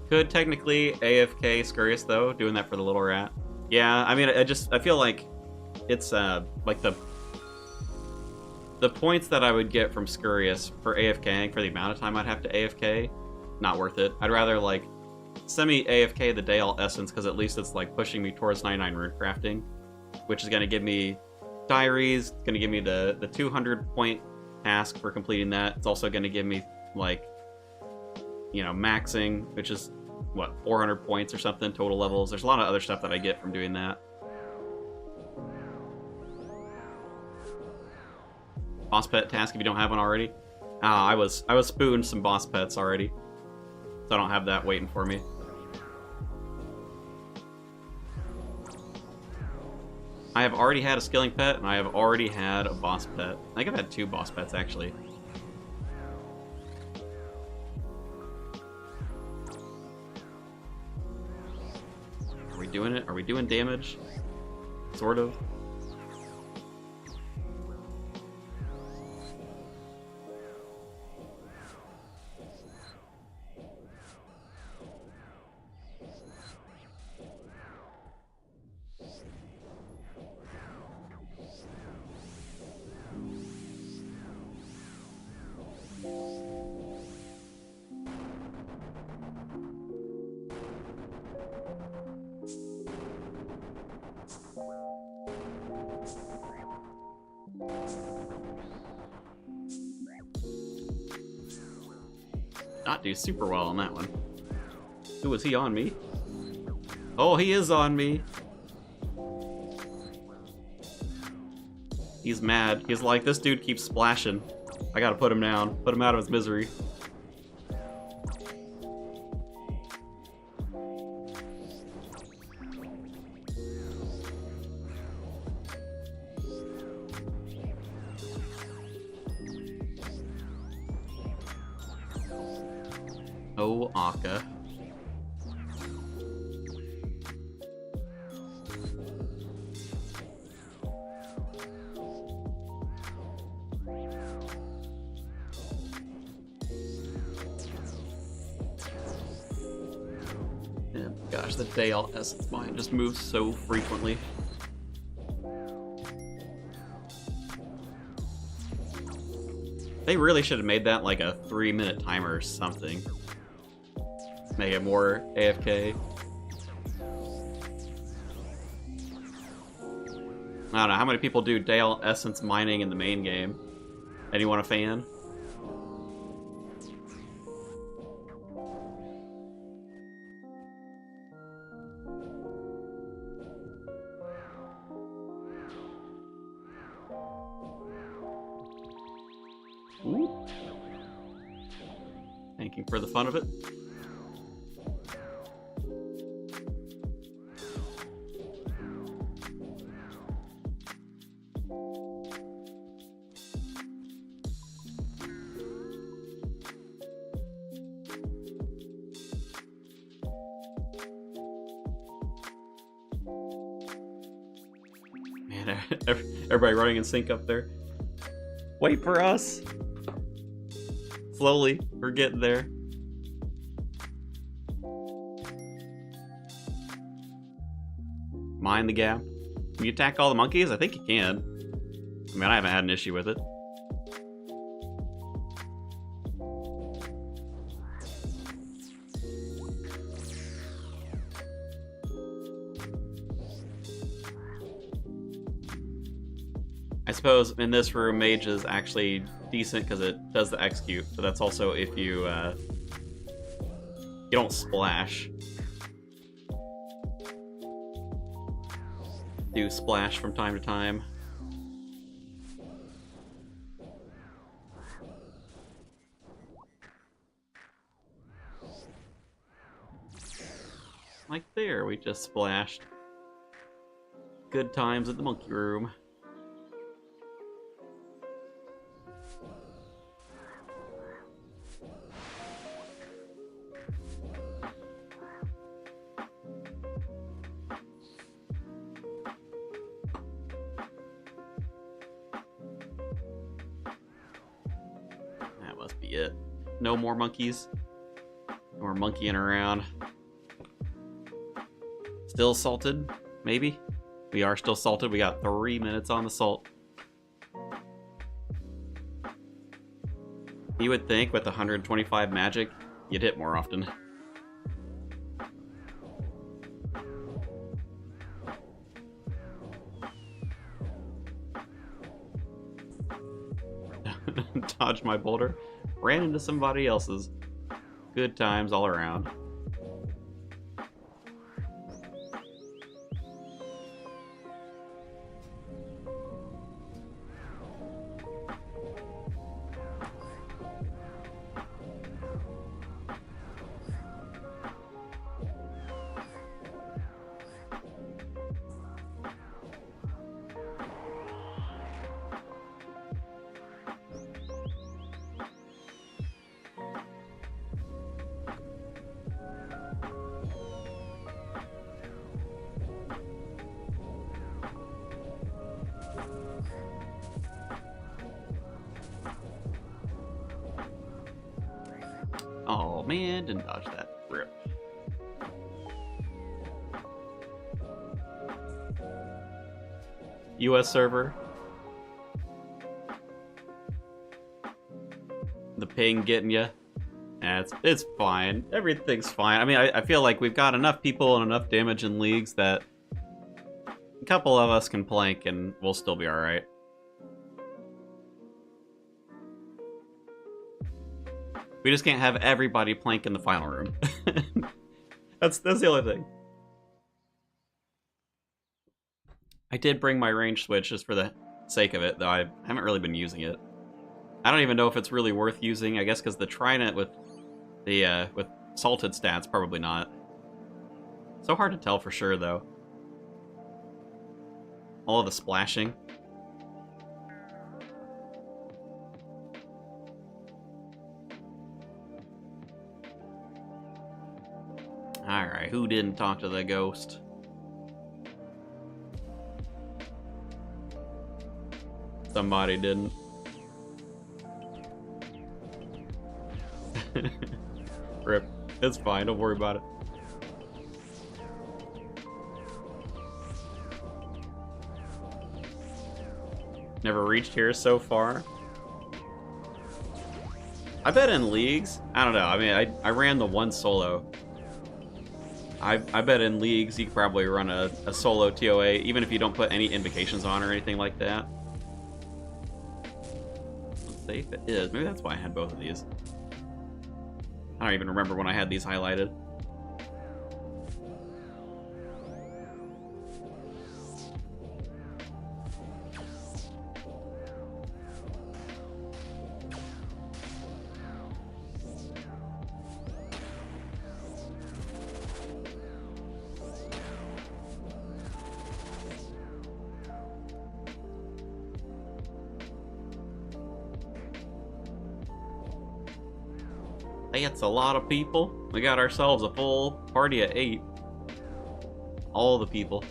S1: Could technically AFK Scurrius, though, doing that for the little rat. Yeah, I mean, I feel like it's, like the points that I would get from Scurrius for AFKing for the amount of time I'd have to AFK, not worth it. I'd rather, like, semi-AFK the Dale Essence, because at least it's, like, pushing me towards 99 rune crafting, which is going to give me diaries, it's going to give me the 200-point task for completing that. It's also going to give me, like, you know, maxing, which is, what, 400 points or something, total levels. There's a lot of other stuff that I get from doing that. Boss pet task if you don't have one already. I was spooned some boss pets already, so I don't have that waiting for me. I have already had a skilling pet, and I have already had a boss pet. I think I've had 2 boss pets, actually. Are we doing it? Are we doing damage? Sort of. Not do super well on that one. Who was he on me? Oh, he is on me. He's mad. He's like, this dude keeps splashing. I gotta put him down. Put him out of his misery. Oh, Akka. Yeah, gosh, the Dale Essence mine just moves so frequently. They really should have made that like a 3-minute timer or something. Make it more AFK. I don't know, how many people do Dale Essence mining in the main game? Anyone a fan? Ooh. Thanking for the fun of it. Man, everybody running in sync up there. Wait for us! Slowly, we're getting there. Mine the gap. Can you attack all the monkeys? I think you can. I mean, I haven't had an issue with it. I suppose in this room, mage is actually decent because it does the execute, but that's also if you you don't splash. Do splash from time to time. there, we just splashed. Good times at the monkey room. That must be it. No more monkeys. No more monkeying around. Still salted? Maybe? We are still salted. We got 3 minutes on the salt. You would think with 125 magic, you'd hit more often. Dodged my boulder. Ran into somebody else's. Good times all around. Oh man, didn't dodge that. Rip. US server. The ping getting ya. Yeah, it's fine. Everything's fine. I mean, I feel like we've got enough people and enough damage in leagues that a couple of us can plank and we'll still be alright. We just can't have everybody plank in the final room. That's the only thing. I did bring my range switch just for the sake of it, though I haven't really been using it. I don't even know if it's really worth using, I guess because the Trident with the with salted stats, probably not. So hard to tell for sure, though. All of the splashing. Alright, who didn't talk to the ghost? Somebody didn't. Rip. It's fine, don't worry about it. Never reached here so far. I bet in leagues, I don't know, I mean, I ran the one solo. I bet in leagues you could probably run a solo TOA, even if you don't put any invocations on or anything like that. Let's see if it is. Maybe that's why I had both of these. I don't even remember when I had these highlighted. Hey, it's a lot of people. We got ourselves a full party of 8. All the people.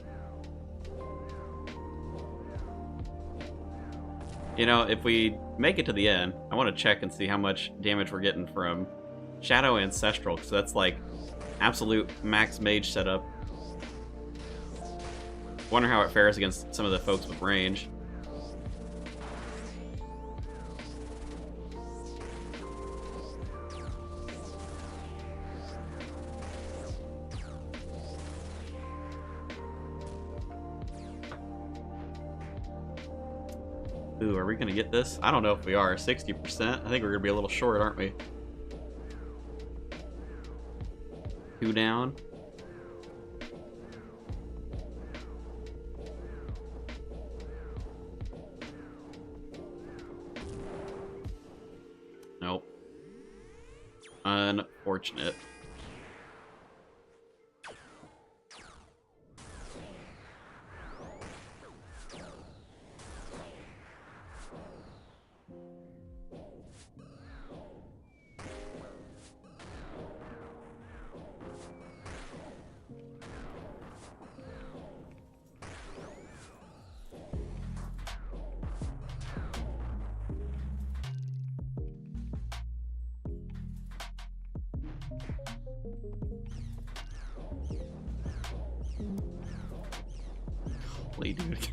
S1: You know, if we make it to the end, I want to check and see how much damage we're getting from Shadow Ancestral, because that's like absolute max mage setup. Wonder how it fares against some of the folks with range. Ooh, are we gonna get this? I don't know if we are. 60%? I think we're gonna be a little short, aren't we? 2 down. Nope. Unfortunate. Holy dude.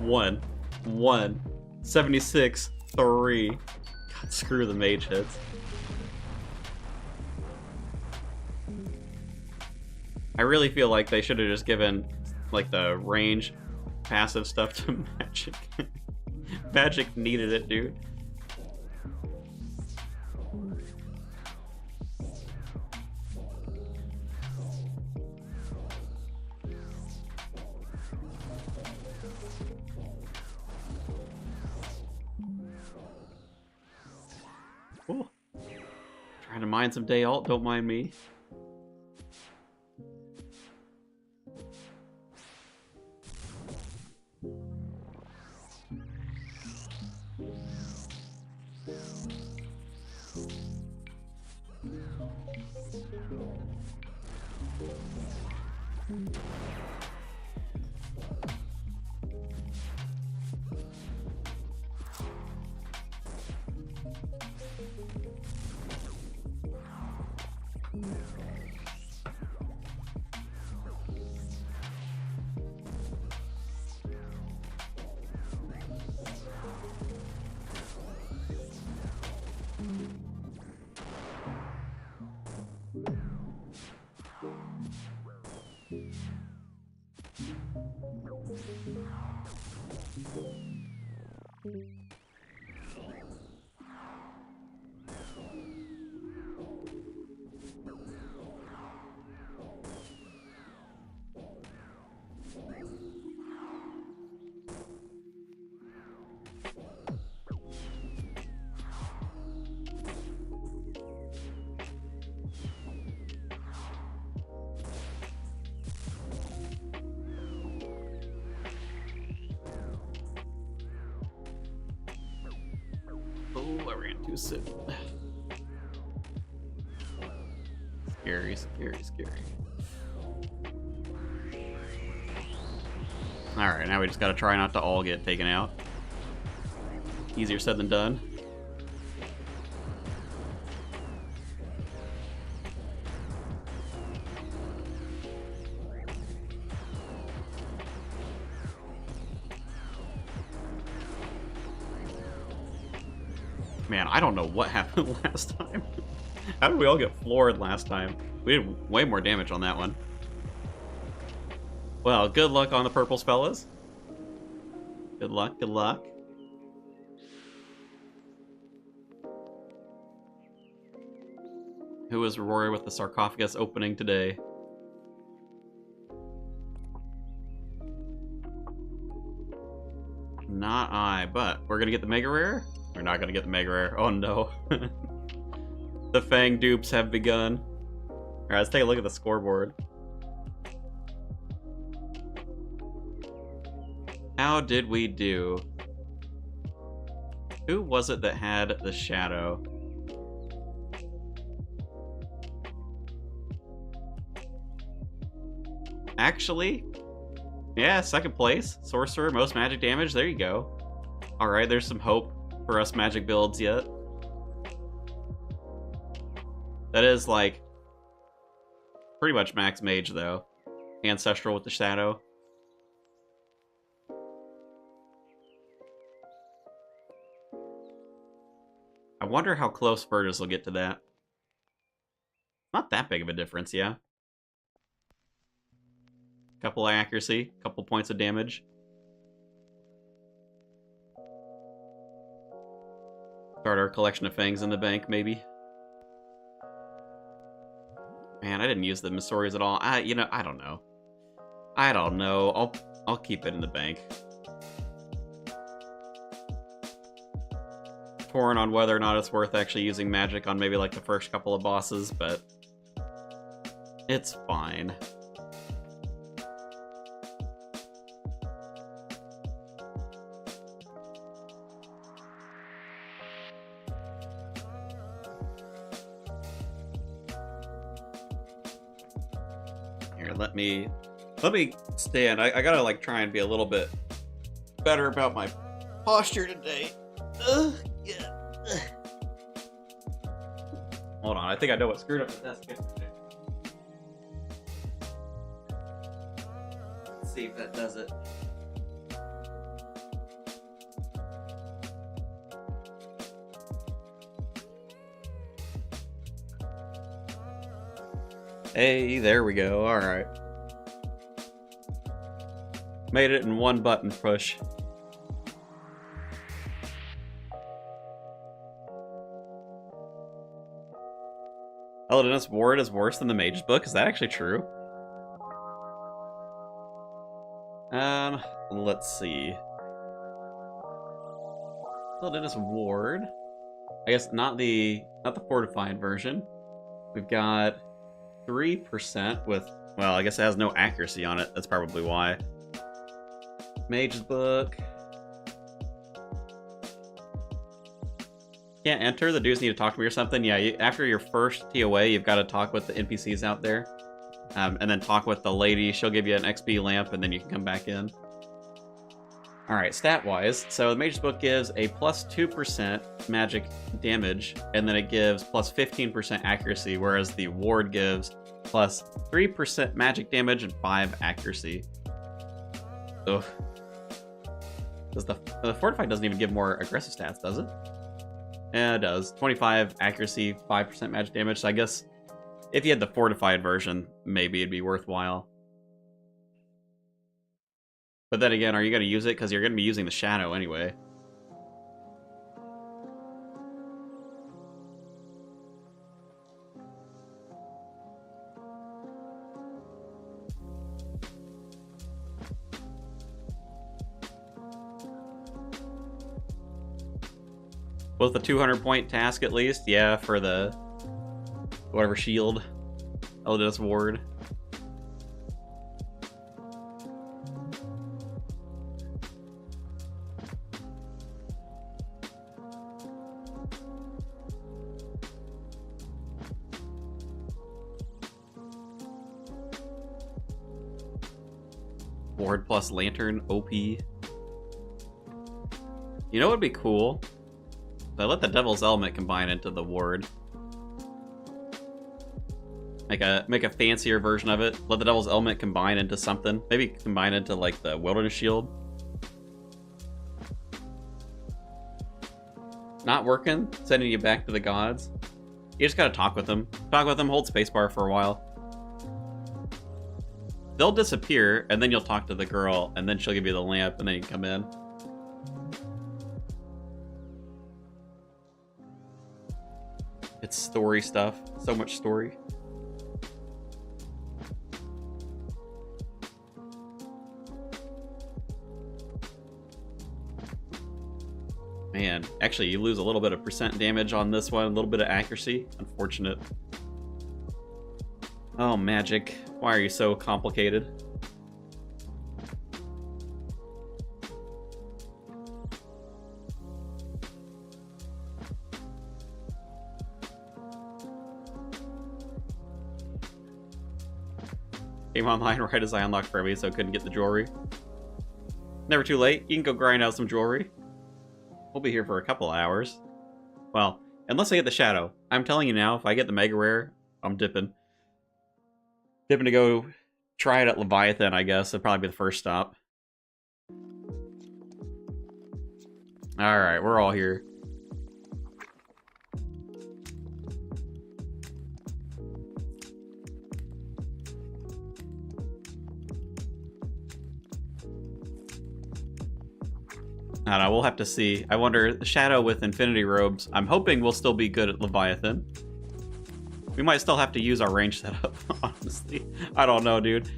S1: 1. 1. 76. 3. God, screw the mage hits. I really feel like they should have just given, like, the range passive stuff to Magic. Magic needed it, dude. Cool. Trying to mine some day alt, don't mind me. Oh, I ran too soon. Scary, scary, scary. Alright, now we just gotta try not to all get taken out. Easier said than done. Man, I don't know what happened last time. How did we all get floored last time? We did way more damage on that one. Well, good luck on the purples, fellas. Good luck, good luck. Who was rewarded with the sarcophagus opening today? Not I, but we're gonna get the mega rare? We're not gonna get the mega rare. Oh no. The Fang dupes have begun. Alright, let's take a look at the scoreboard. How did we do? Who was it that had the shadow? Actually, yeah, second place. Sorcerer, most magic damage. There you go. Alright, there's some hope for us magic builds yet. That is, like, pretty much max mage, though. Ancestral with the shadow. I wonder how close Burgess will get to that. Not that big of a difference, yeah. Couple of accuracy, couple points of damage. Start our collection of fangs in the bank, maybe. Man, I didn't use the Missouri's at all. You know, I don't know. I don't know. I'll keep it in the bank. Torn on whether or not it's worth actually using magic on maybe like the first couple of bosses, but it's fine. Here, let me stand. I gotta like try and be a little bit better about my posture today. Ugh. Yeah. Hold on, I think I know what screwed up the desk yesterday. Let's see if that does it. Hey, there we go. Alright. Made it in one button push. Eldonus Ward is worse than the Mage's Book? Is that actually true? Let's see. Eldonus Ward. I guess not the fortified version. We've got 3% with, well, I guess it has no accuracy on it. That's probably why. Mage's Book. Can't enter? The dudes need to talk to me or something? Yeah, after your first TOA, you've got to talk with the NPCs out there. And then talk with the lady. She'll give you an XP lamp, and then you can come back in. Alright, stat-wise, so the Mage's Book gives a plus 2% magic damage, and then it gives plus 15% accuracy, whereas the Ward gives plus 3% magic damage and 5 accuracy. Ugh. The Fortified doesn't even give more aggressive stats, does it? Yeah, it does. 25 accuracy, 5% magic damage, so I guess if you had the Fortified version, maybe it'd be worthwhile. But then again, are you going to use it? Because you're going to be using the Shadow anyway. Was the 200-point task at least? Yeah, for the whatever shield. Eldonus Ward. Ward plus Lantern, OP. You know what would be cool? I let the Devil's Element combine into the Ward. Make a fancier version of it. Let the Devil's Element combine into something. Maybe combine into like the Wilderness Shield. Not working? Sending you back to the gods? You just gotta talk with them. Talk with them, hold spacebar for a while. They'll disappear, and then you'll talk to the girl, and then she'll give you the lamp, and then you can come in. It's story stuff. So much story. Man, actually, you lose a little bit of percent damage on this one, a little bit of accuracy. Unfortunate. Oh, magic. Why are you so complicated? Came online right as I unlocked Furby, so I couldn't get the jewelry. Never too late. You can go grind out some jewelry. We'll be here for a couple of hours. Well, unless I get the Shadow. I'm telling you now, if I get the Mega Rare, I'm dipping. Dipping to go try it at Leviathan, I guess. It'd probably be the first stop. Alright, we're all here. I don't know, we'll have to see. I wonder, the Shadow with Infinity Robes, I'm hoping we'll still be good at Leviathan. We might still have to use our range setup, honestly. I don't know, dude.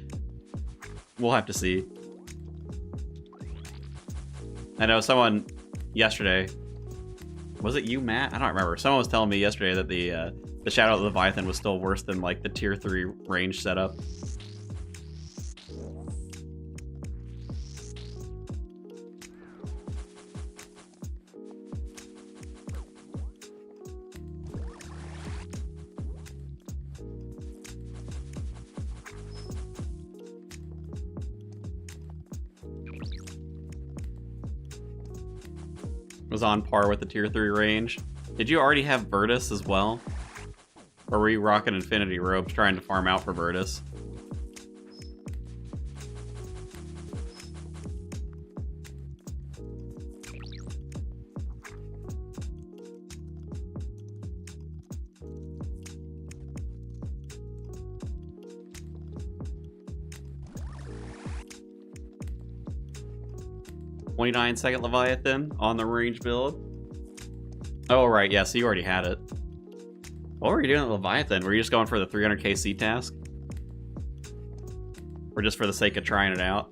S1: We'll have to see. I know someone yesterday... Was it you, Matt? I don't remember. Someone was telling me yesterday that the Shadow of Leviathan was still worse than, like, the Tier 3 range setup. Was on par with the Tier 3 range. Did you already have Virtus as well? Or were you rocking Infinity Robes trying to farm out for Virtus? 29-second Leviathan on the range build. Oh, right, yeah, so you already had it. What were you doing at Leviathan? Were you just going for the 300k C task? Or just for the sake of trying it out?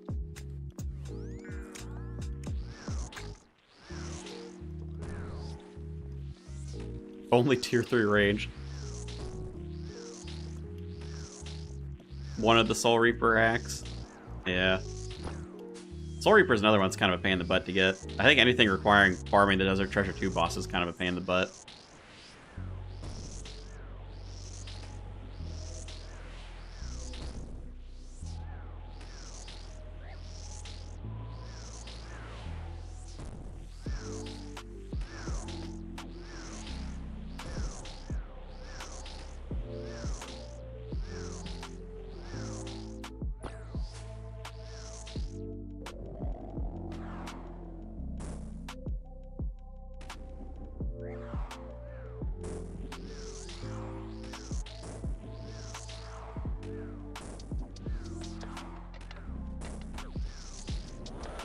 S1: Only tier 3 range. One of the Soul Reaper axe. Yeah. Soul Reaper is another one that's kind of a pain in the butt to get. I think anything requiring farming the Desert Treasure 2 boss is kind of a pain in the butt.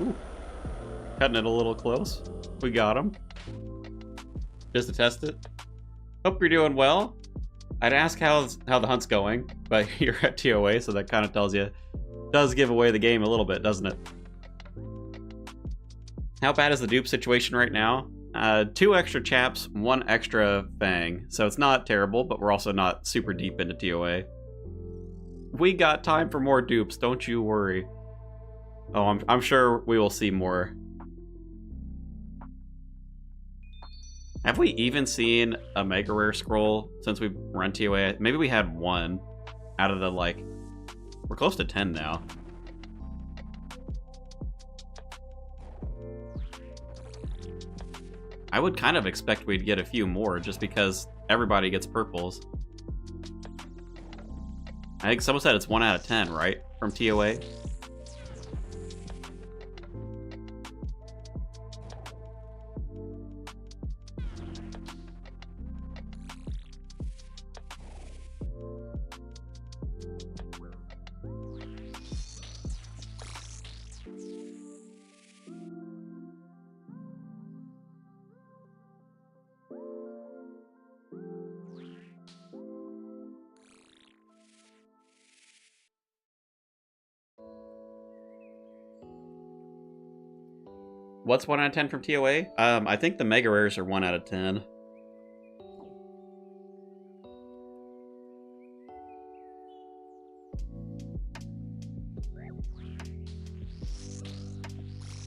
S1: Ooh. Cutting it a little close. We got him. Just to test it. Hope you're doing well. I'd ask how the hunt's going, but you're at TOA, so that kind of tells you. Does give away the game a little bit, doesn't it? How bad is the dupe situation right now? 2 extra chaps, 1 extra fang. So it's not terrible, but we're also not super deep into TOA. We got time for more dupes, don't you worry. Oh, I'm sure we will see more. Have we even seen a mega rare scroll since we've run TOA? Maybe we had 1 out of the, like... We're close to 10 now. I would kind of expect we'd get a few more just because everybody gets purples. I think someone said it's 1 out of 10, right? From TOA? What's 1 out of 10 from TOA? I think the mega rares are 1 out of 10.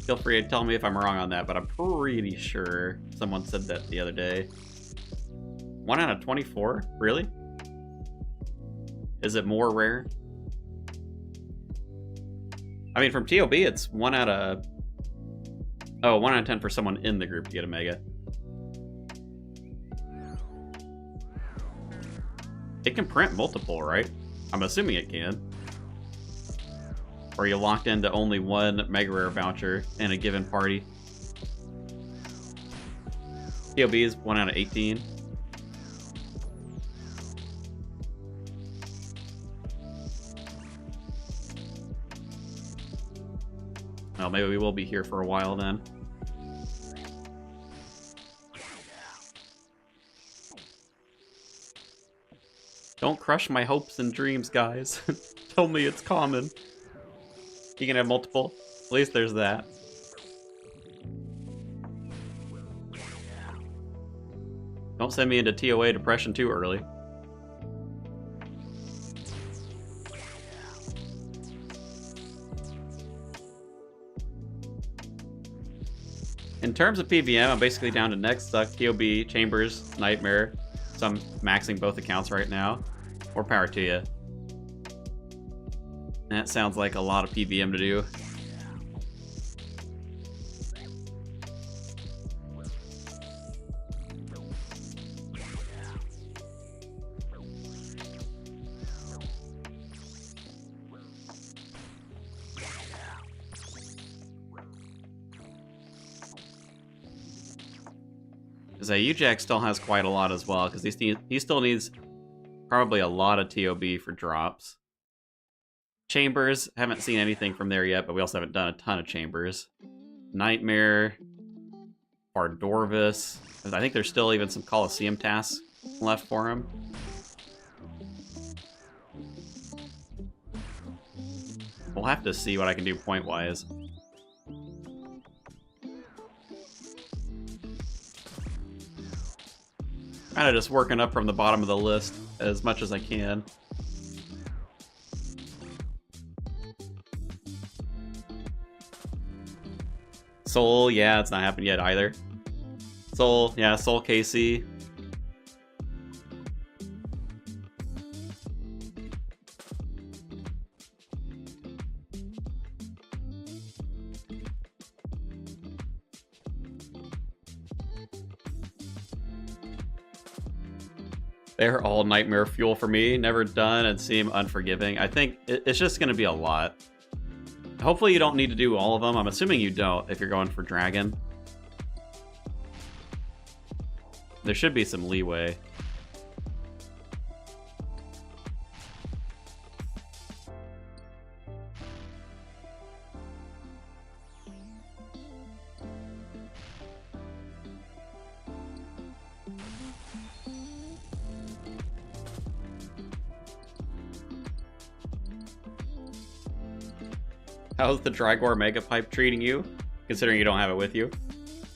S1: Feel free to tell me if I'm wrong on that, but I'm pretty sure someone said that the other day. 1 out of 24? Really? Is it more rare? I mean, from TOB, it's 1 out of... Oh, 1 out of 10 for someone in the group to get a mega. It can print multiple, right? I'm assuming it can. Or are you locked into only 1 mega rare voucher in a given party? TOB is 1 out of 18. Well, maybe we will be here for a while then. Don't crush my hopes and dreams, guys. Tell me it's common. You can have multiple. At least there's that. Don't send me into TOA depression too early. In terms of PVM, I'm basically down to Next, Suck, TOB, Chambers, Nightmare. So I'm maxing both accounts right now. More power to you. That sounds like a lot of PVM to do. Ujack still has quite a lot as well, because he still needs probably a lot of TOB for drops. Chambers, haven't seen anything from there yet, but we also haven't done a ton of Chambers. Nightmare, Bardorvis. I think there's still even some Coliseum tasks left for him. We'll have to see what I can do point-wise. Kind of just working up from the bottom of the list as much as I can. Soul, yeah, it's not happened yet either. Soul, yeah, Soul KC. They're all nightmare fuel for me. Never done and seem unforgiving. I think it's just going to be a lot. Hopefully you don't need to do all of them. I'm assuming you don't if you're going for Dragon. There should be some leeway. How's the Drygor Mega Pipe treating you, considering you don't have it with you?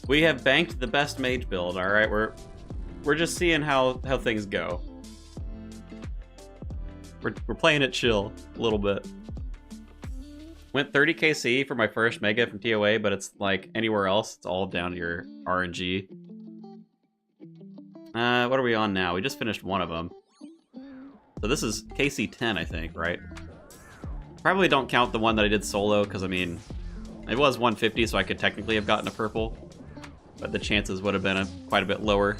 S1: We have banked the best mage build, alright? We're just seeing how things go. We're playing it chill a little bit. Went 30 KC for my first Mega from TOA, but it's like anywhere else, it's all down to your RNG. What are we on now? We just finished one of them. So this is KC 10, I think, right? Probably don't count the one that I did solo, because, I mean, it was 150, so I could technically have gotten a purple. But the chances would have been quite a bit lower.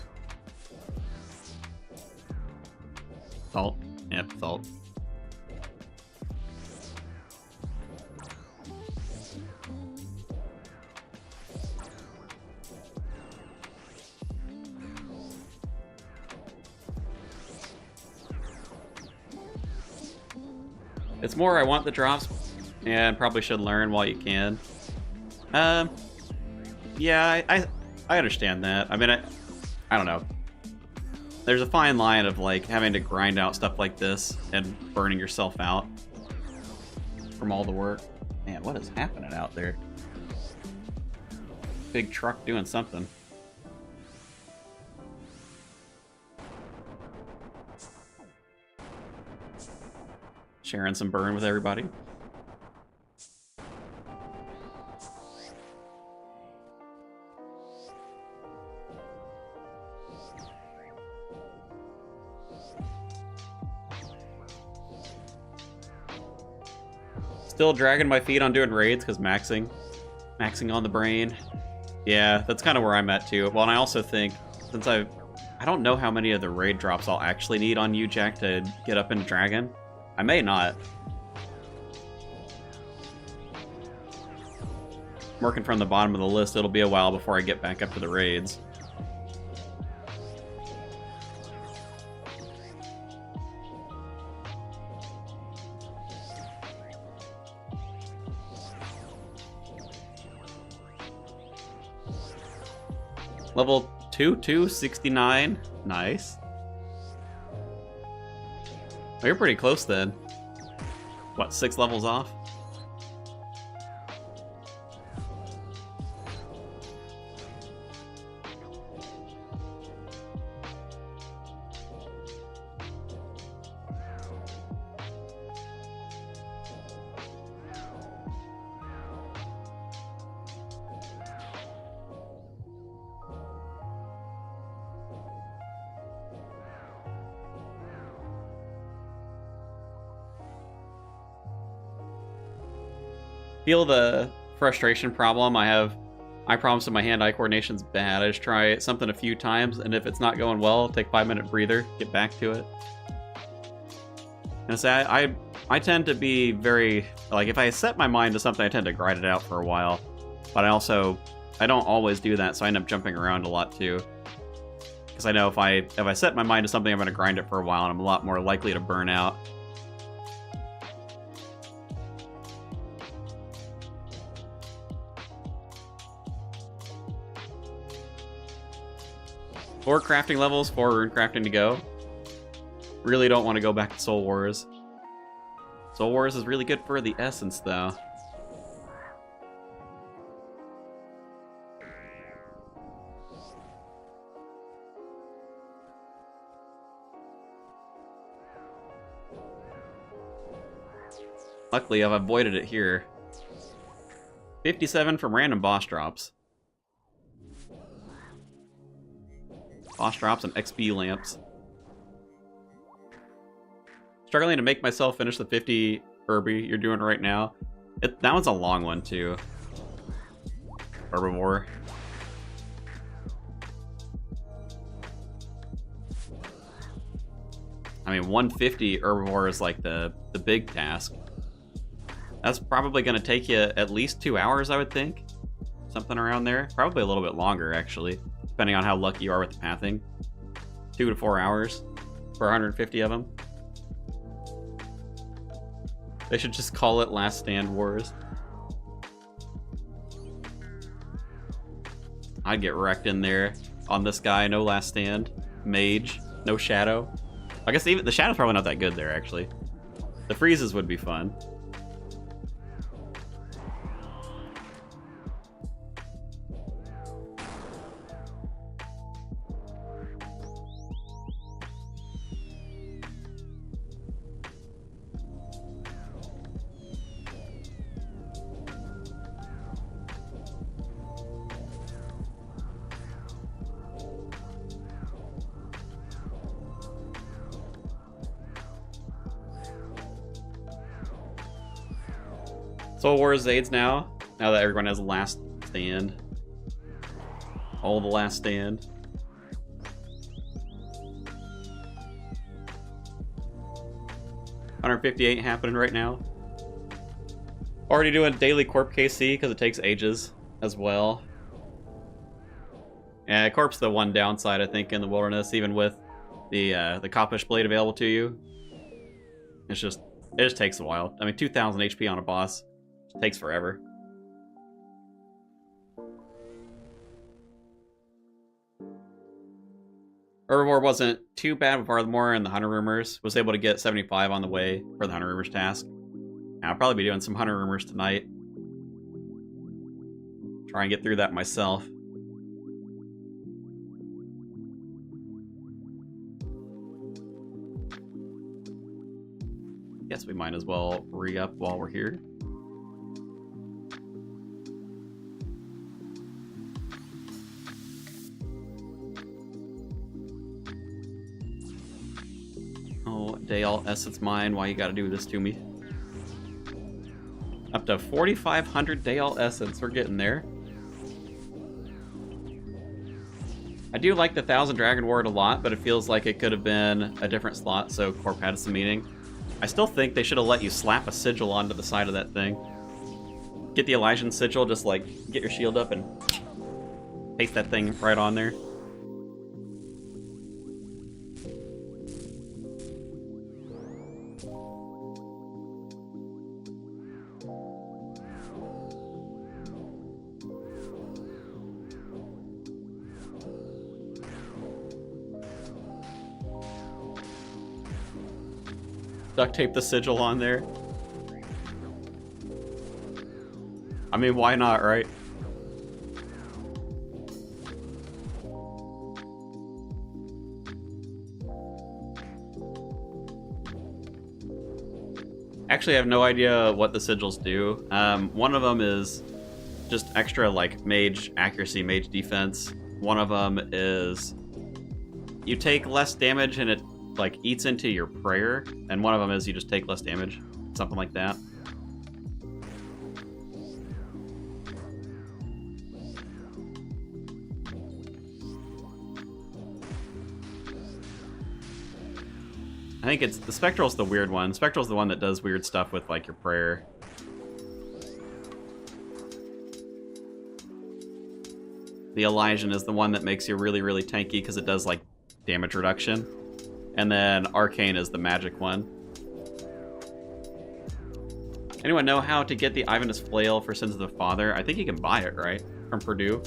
S1: Salt. Yep, salt. It's more I want the drops, and probably should learn while you can. Yeah, I understand that. I mean, I don't know. There's a fine line of, like, having to grind out stuff like this and burning yourself out from all the work. Man, what is happening out there? Big truck doing something. Sharing some burn with everybody. Still dragging my feet on doing raids because maxing on the brain. Yeah, that's kind of where I'm at too. Well, and I also think, since I don't know how many of the raid drops I'll actually need on you, Jack, to get up into Dragon. I may not. Working from the bottom of the list, it'll be a while before I get back up to the raids. Level 269. Nice. Oh, you're pretty close then. What, 6 levels off? Feel the frustration problem. I have eye problems with my hand-eye coordination's bad. I just try something a few times, and if it's not going well, take a 5-minute breather, get back to it. And say I tend to be very, like, if I set my mind to something, I tend to grind it out for a while. But I don't always do that, so I end up jumping around a lot too. Because I know if I set my mind to something, I'm going to grind it for a while, and I'm a lot more likely to burn out. 4 crafting levels, 4 rune crafting to go. Really don't want to go back to Soul Wars. Soul Wars is really good for the essence, though. Luckily, I've avoided it here. 57 from random boss drops. Boss drops and XP lamps. Struggling to make myself finish the 50 Herbie you're doing right now. That one's a long one, too. Herbivore. I mean, 150 Herbivore is like the big task. That's probably going to take you at least 2 hours, I would think. Something around there. Probably a little bit longer, actually. Depending on how lucky you are with the pathing. 2 to 4 hours for 150 of them. They should just call it Last Stand Wars. I'd get wrecked in there on this guy. No Last Stand. Mage. No Shadow. I guess even the Shadow's probably not that good there, actually. The freezes would be fun. Soul Wars Zaids now that everyone has Last Stand. All the Last Stand. $158 happening right now. Already doing daily Corp KC because it takes ages as well. Yeah, Corp's the one downside I think in the wilderness, even with the Coppish Blade available to you. It just takes a while. I mean, 2,000 HP on a boss. It takes forever. Herbivore wasn't too bad with Farthmore and the Hunter Rumors. Was able to get 75 on the way for the Hunter Rumors task. I'll probably be doing some Hunter Rumors tonight. Try and get through that myself. Guess we might as well re-up while we're here. Oh, Dale Essence Mine, why you gotta do this to me? Up to 4,500 Dale Essence, we're getting there. I do like the 1,000 Dragon Ward a lot, but it feels like it could have been a different slot, so Corp had some meaning. I still think they should have let you slap a sigil onto the side of that thing. Get the Elysian sigil, just like get your shield up and paste that thing right on there. Duct tape the sigil on there. I mean, why not, right? Actually, I have no idea what the sigils do. One of them is just extra, like, mage accuracy, mage defense. One of them is you take less damage and it like eats into your prayer, and one of them is you just take less damage, something like that. I think it's the Spectral's the weird one. Spectral's the one that does weird stuff with like your prayer. The Elysian is the one that makes you really, really tanky because it does like damage reduction. And then Arcane is the magic one. Anyone know how to get the Ivanus Flail for Sins of the Father? I think you can buy it, right? From Purdue.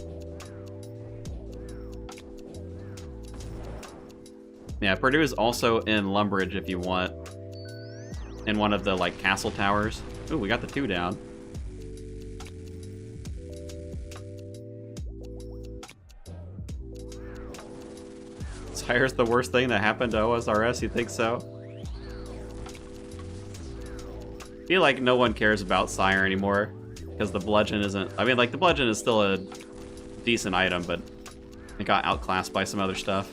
S1: Yeah, Purdue's also in Lumbridge if you want. In one of the, like, castle towers. Ooh, we got the 2 down. Sire's the worst thing that happened to OSRS, you think so? I feel like no one cares about Sire anymore. Because the bludgeon isn't... I mean, like, the bludgeon is still a decent item, but it got outclassed by some other stuff.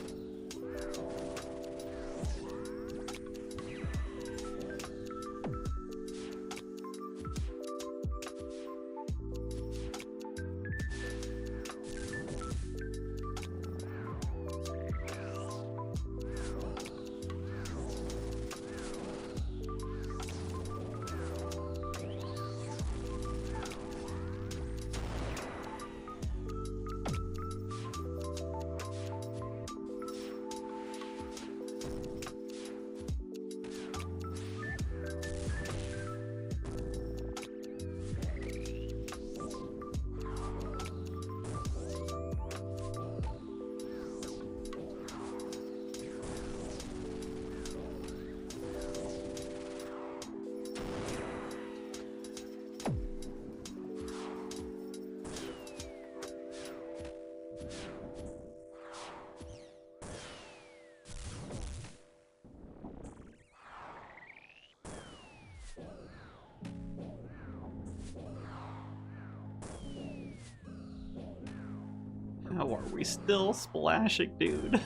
S1: How are we still splashing, dude?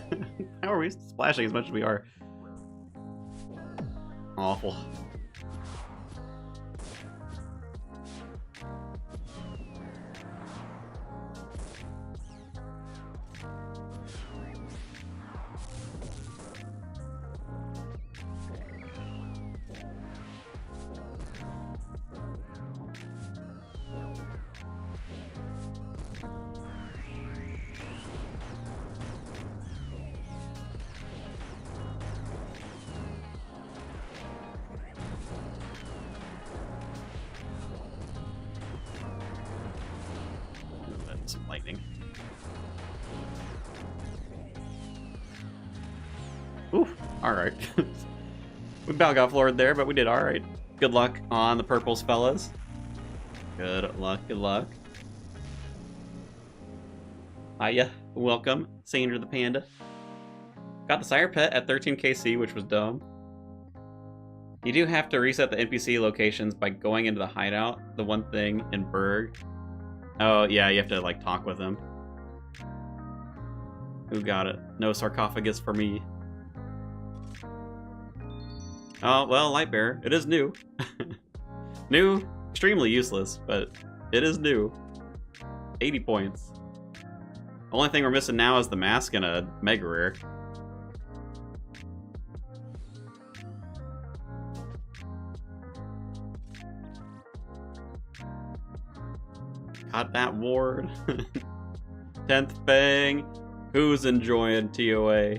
S1: How are we splashing as much as we are? Awful. Some lightning. Ooh, alright. We about got floored there, but we did alright. Good luck on the purples, fellas. Good luck, good luck. Hiya, welcome, Sander the Panda. Got the Sire Pet at 13 KC, which was dumb. You do have to reset the NPC locations by going into the hideout, the one thing in Berg. Oh, yeah, you have to, like, talk with him. Who got it? No sarcophagus for me. Oh, well, Lightbearer. It is new. New, extremely useless, but it is new. 80 points. The only thing we're missing now is the mask and a megarare. Got that ward. 10th Fang. Who's enjoying TOA?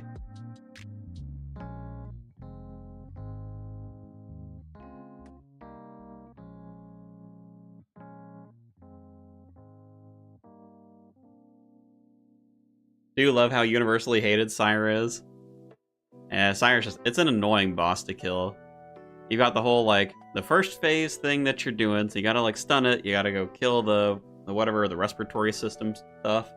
S1: Do you love how universally hated Sire is? Sire's just, it's an annoying boss to kill. You got the whole, like, the first phase thing that you're doing, so you gotta, like, stun it, you gotta go kill the whatever, the respiratory system stuff.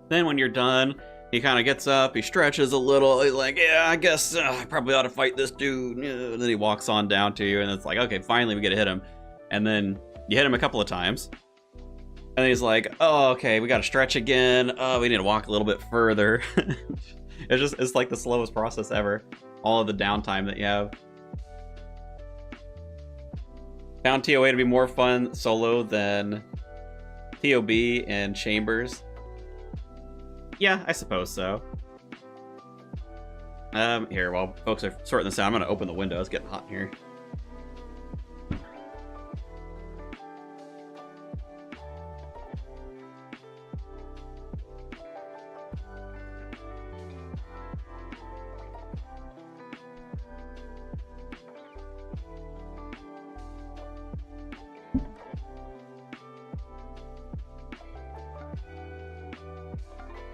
S1: Then when you're done, he kind of gets up, he stretches a little, he's like, yeah, I guess I probably ought to fight this dude. And then he walks on down to you, and it's like, okay, finally we get to hit him. And then you hit him a couple of times. And he's like, oh, okay, we gotta stretch again. Oh, we need to walk a little bit further. It's like the slowest process ever. All of the downtime that you have. Found TOA to be more fun solo than TOB and Chambers. Yeah, I suppose so. Here, while folks are sorting this out, I'm gonna open the window. It's getting hot in here.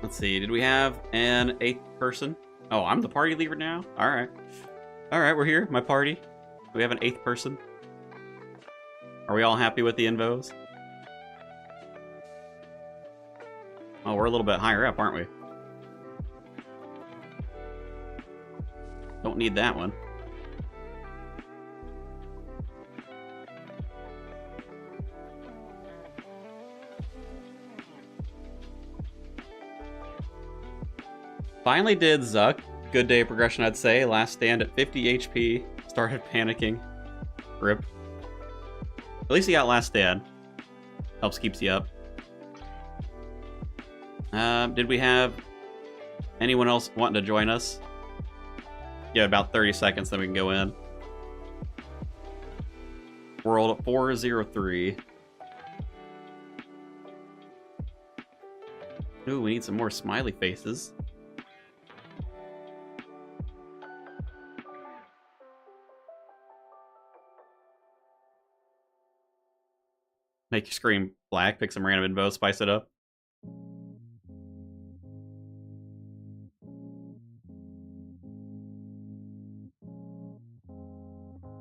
S1: Let's see, did we have an 8th person? Oh, I'm the party leader now? Alright. Alright, we're here, my party. We have an 8th person. Are we all happy with the invos? Oh, we're a little bit higher up, aren't we? Don't need that one. Finally did Zuck. Good day progression, I'd say. Last stand at 50 HP. Started panicking. Rip. At least he got last stand. Helps keeps you up. Did we have anyone else wanting to join us? Yeah, about 30 seconds, then we can go in. World 403. Ooh, we need some more smiley faces. Make your screen black, pick some random info, spice it up.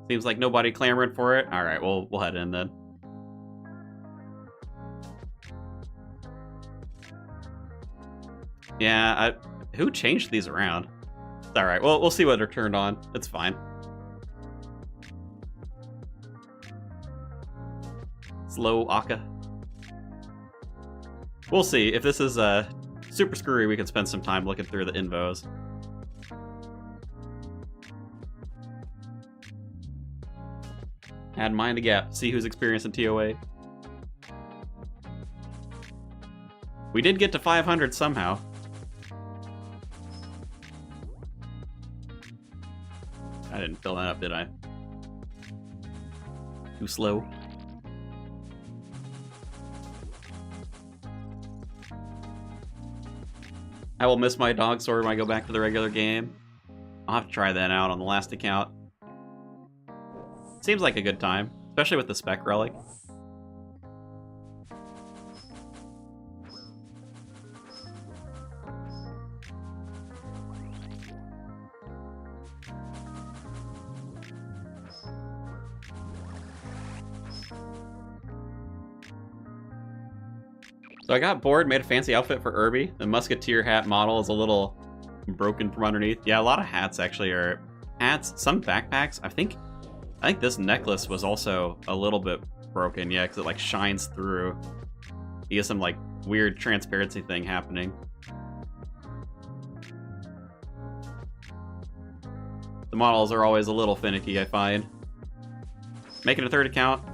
S1: Seems like nobody clamoring for it. Alright, we'll head in then. Yeah, who changed these around? Alright, well, we'll see what are turned on. It's fine. Slow Aka. We'll see. If this is super screwy, we can spend some time looking through the invos. Add Mind the Gap. See who's experiencing TOA. We did get to 500 somehow. I didn't fill that up, did I? Too slow. I will miss my dog sword when I go back to the regular game. I'll have to try that out on the last account. Seems like a good time, especially with the spec relic. So I got bored, made a fancy outfit for Irby. The musketeer hat model is a little broken from underneath. Yeah, a lot of hats actually are hats. Some backpacks. I think this necklace was also a little bit broken. Yeah, because it like shines through. You get some like weird transparency thing happening. The models are always a little finicky, I find. Making a 3rd account.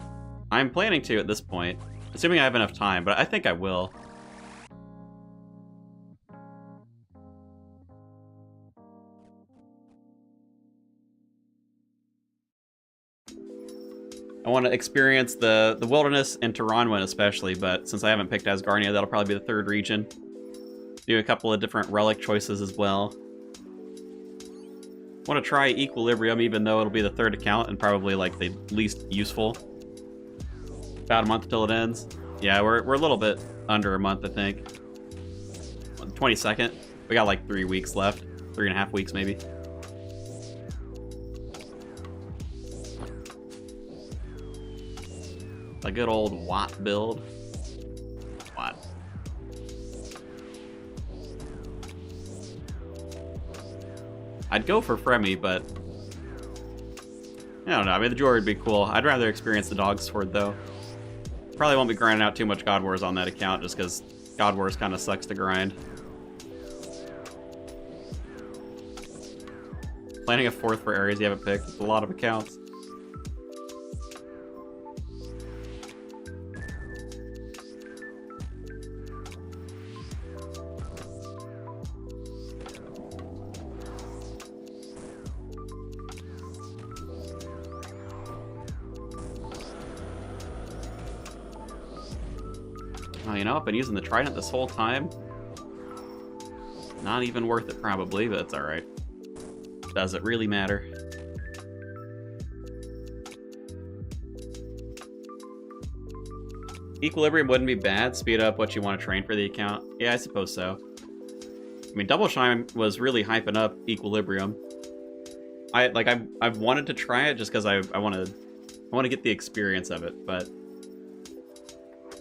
S1: I'm planning to at this point. Assuming I have enough time, but I think I will. I want to experience the wilderness and Tehranwen especially, but since I haven't picked Asgarnia, that'll probably be the 3rd region. Do a couple of different relic choices as well. Want to try Equilibrium, even though it'll be the 3rd account and probably like the least useful. About a month till it ends. Yeah, we're a little bit under a month, I think. 22nd. We got like 3 weeks left. 3.5 weeks, maybe. A good old Watt build. Watt. I'd go for Fremy, but I don't know. I mean, the Joy would be cool. I'd rather experience the dog sword, though. Probably won't be grinding out too much God Wars on that account, just because God Wars kind of sucks to grind. Planning a 4th for areas you haven't picked. It's a lot of accounts. Oh, you know, I've been using the trident this whole time. Not even worth it, probably, but it's alright. Does it really matter? Equilibrium wouldn't be bad. Speed up what you want to train for the account. Yeah, I suppose so. I mean, Double Shine was really hyping up Equilibrium. I've wanted to try it just because I want to get the experience of it, but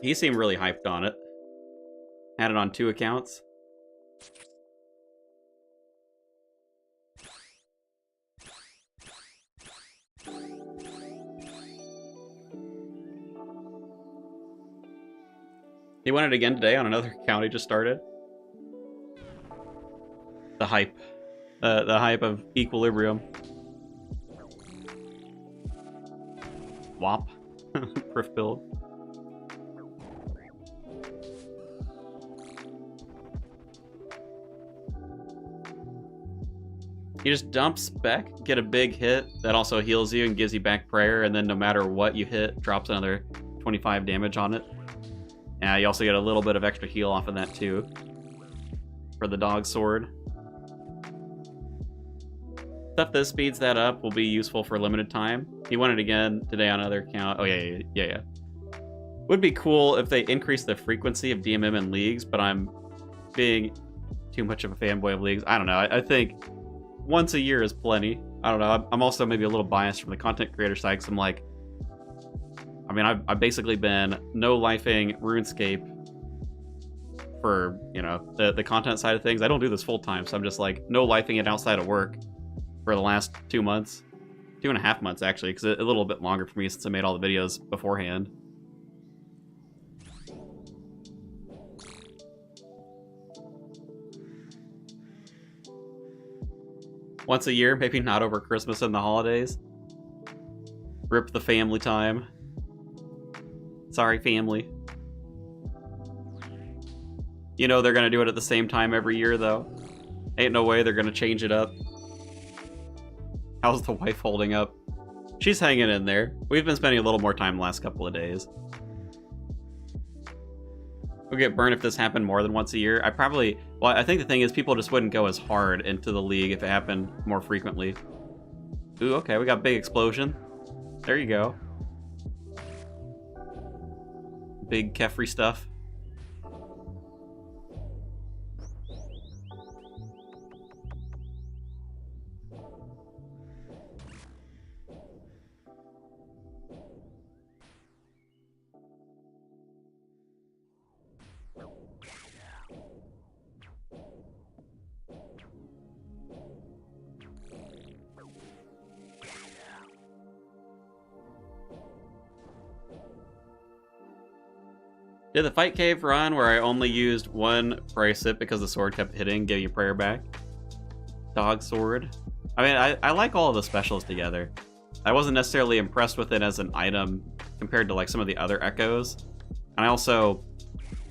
S1: he seemed really hyped on it. Had it on 2 accounts. He won it again today on another account he just started. The hype. The hype of Equilibrium. WAP. Proof build. You just dump spec, get a big hit that also heals you and gives you back prayer, and then no matter what you hit, drops another 25 damage on it. Yeah, you also get a little bit of extra heal off of that too. For the dog sword. Stuff that speeds that up will be useful for limited time. He won it again today on another account. Oh yeah. Would be cool if they increased the frequency of DMM in leagues, but I'm being too much of a fanboy of leagues. I don't know. I think once a year is plenty. I don't know. I'm also maybe a little biased from the content creator side, because I'm like, I mean, I've basically been no-lifing RuneScape for, you know, the content side of things. I don't do this full-time, so I'm just like no-lifing it outside of work for the last 2 months. 2.5 months, actually, because a little bit longer for me since I made all the videos beforehand. Once a year, maybe not over Christmas and the holidays. Rip the family time. Sorry, family. You know they're gonna do it at the same time every year, though. Ain't no way they're gonna change it up. How's the wife holding up? She's hanging in there. We've been spending a little more time the last couple of days. We'll get burned if this happened more than once a year. Well, I think the thing is people just wouldn't go as hard into the league if it happened more frequently. Ooh, okay, we got big explosion. There you go. Big Kefri stuff. Did the fight cave run where I only used one prayer sip because the sword kept hitting, giving you prayer back? Dog sword. I mean, I like all of the specials together. I wasn't necessarily impressed with it as an item compared to like some of the other echoes. And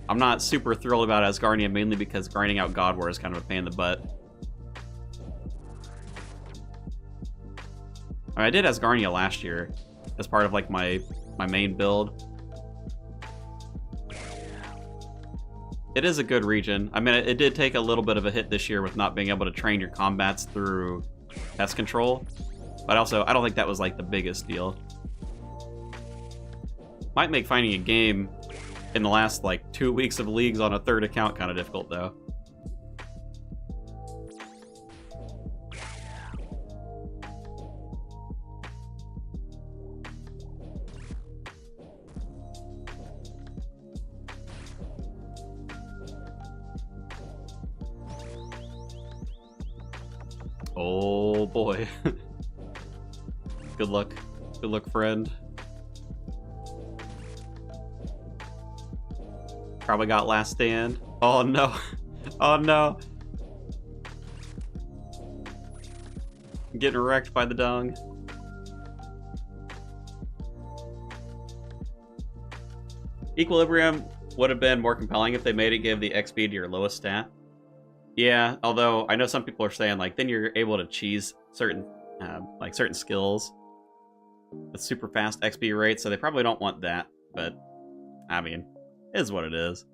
S1: I'm not super thrilled about Asgarnia, mainly because grinding out God War is kind of a pain in the butt. I mean, I did Asgarnia last year as part of like my main build. It is a good region. I mean, it did take a little bit of a hit this year with not being able to train your combats through pest control. But also, I don't think that was like the biggest deal. Might make finding a game in the last like 2 weeks of leagues on a third account kind of difficult though. Oh boy. Good luck. Good luck, friend. Probably got last stand. Oh no. Oh no. I'm getting wrecked by the dung. Equilibrium would have been more compelling if they made it give the XP to your lowest stat. Yeah, although I know some people are saying like then you're able to cheese certain certain skills with super fast XP rates, so they probably don't want that. But I mean, it is what it is.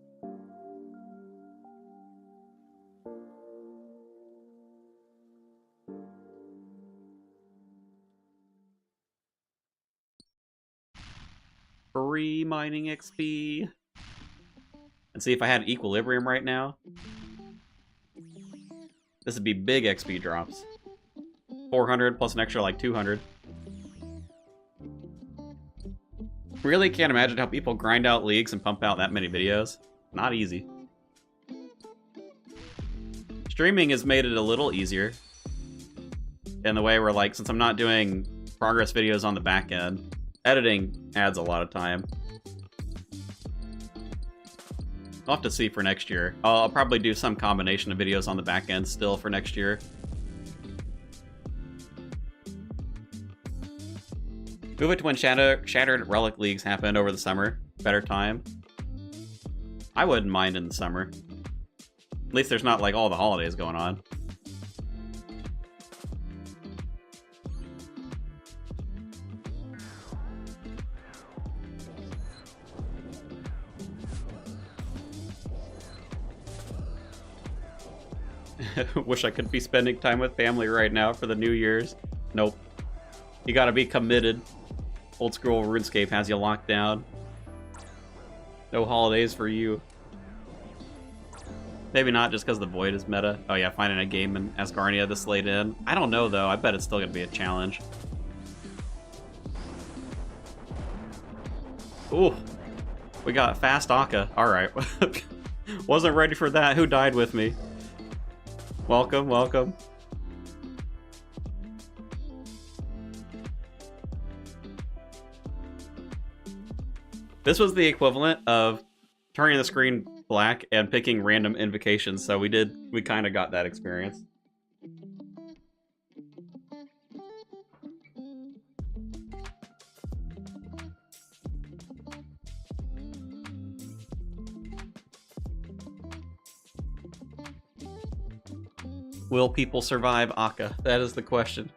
S1: Free mining XP. And see if I had Equilibrium right now. This would be big XP drops. 400 plus an extra like 200. Really can't imagine how people grind out leagues and pump out that many videos. Not easy. Streaming has made it a little easier. In the way where, like, since I'm not doing progress videos on the back end, editing adds a lot of time. I'll have to see for next year. I'll probably do some combination of videos on the back end still for next year. Move it to when Shattered Relic Leagues happen over the summer. Better time. I wouldn't mind in the summer. At least there's not, like, all the holidays going on. Wish I could be spending time with family right now for the New Year's. Nope. You gotta be committed. Old School RuneScape has you locked down. No holidays for you. Maybe not just because the Void is meta. Oh yeah, finding a game in Asgarnia this late in. I don't know though, I bet it's still gonna be a challenge. Ooh. We got fast Akka. Alright. Wasn't ready for that. Who died with me? Welcome, welcome. This was the equivalent of turning the screen black and picking random invocations, so we kind of got that experience. Will people survive Akka? That is the question.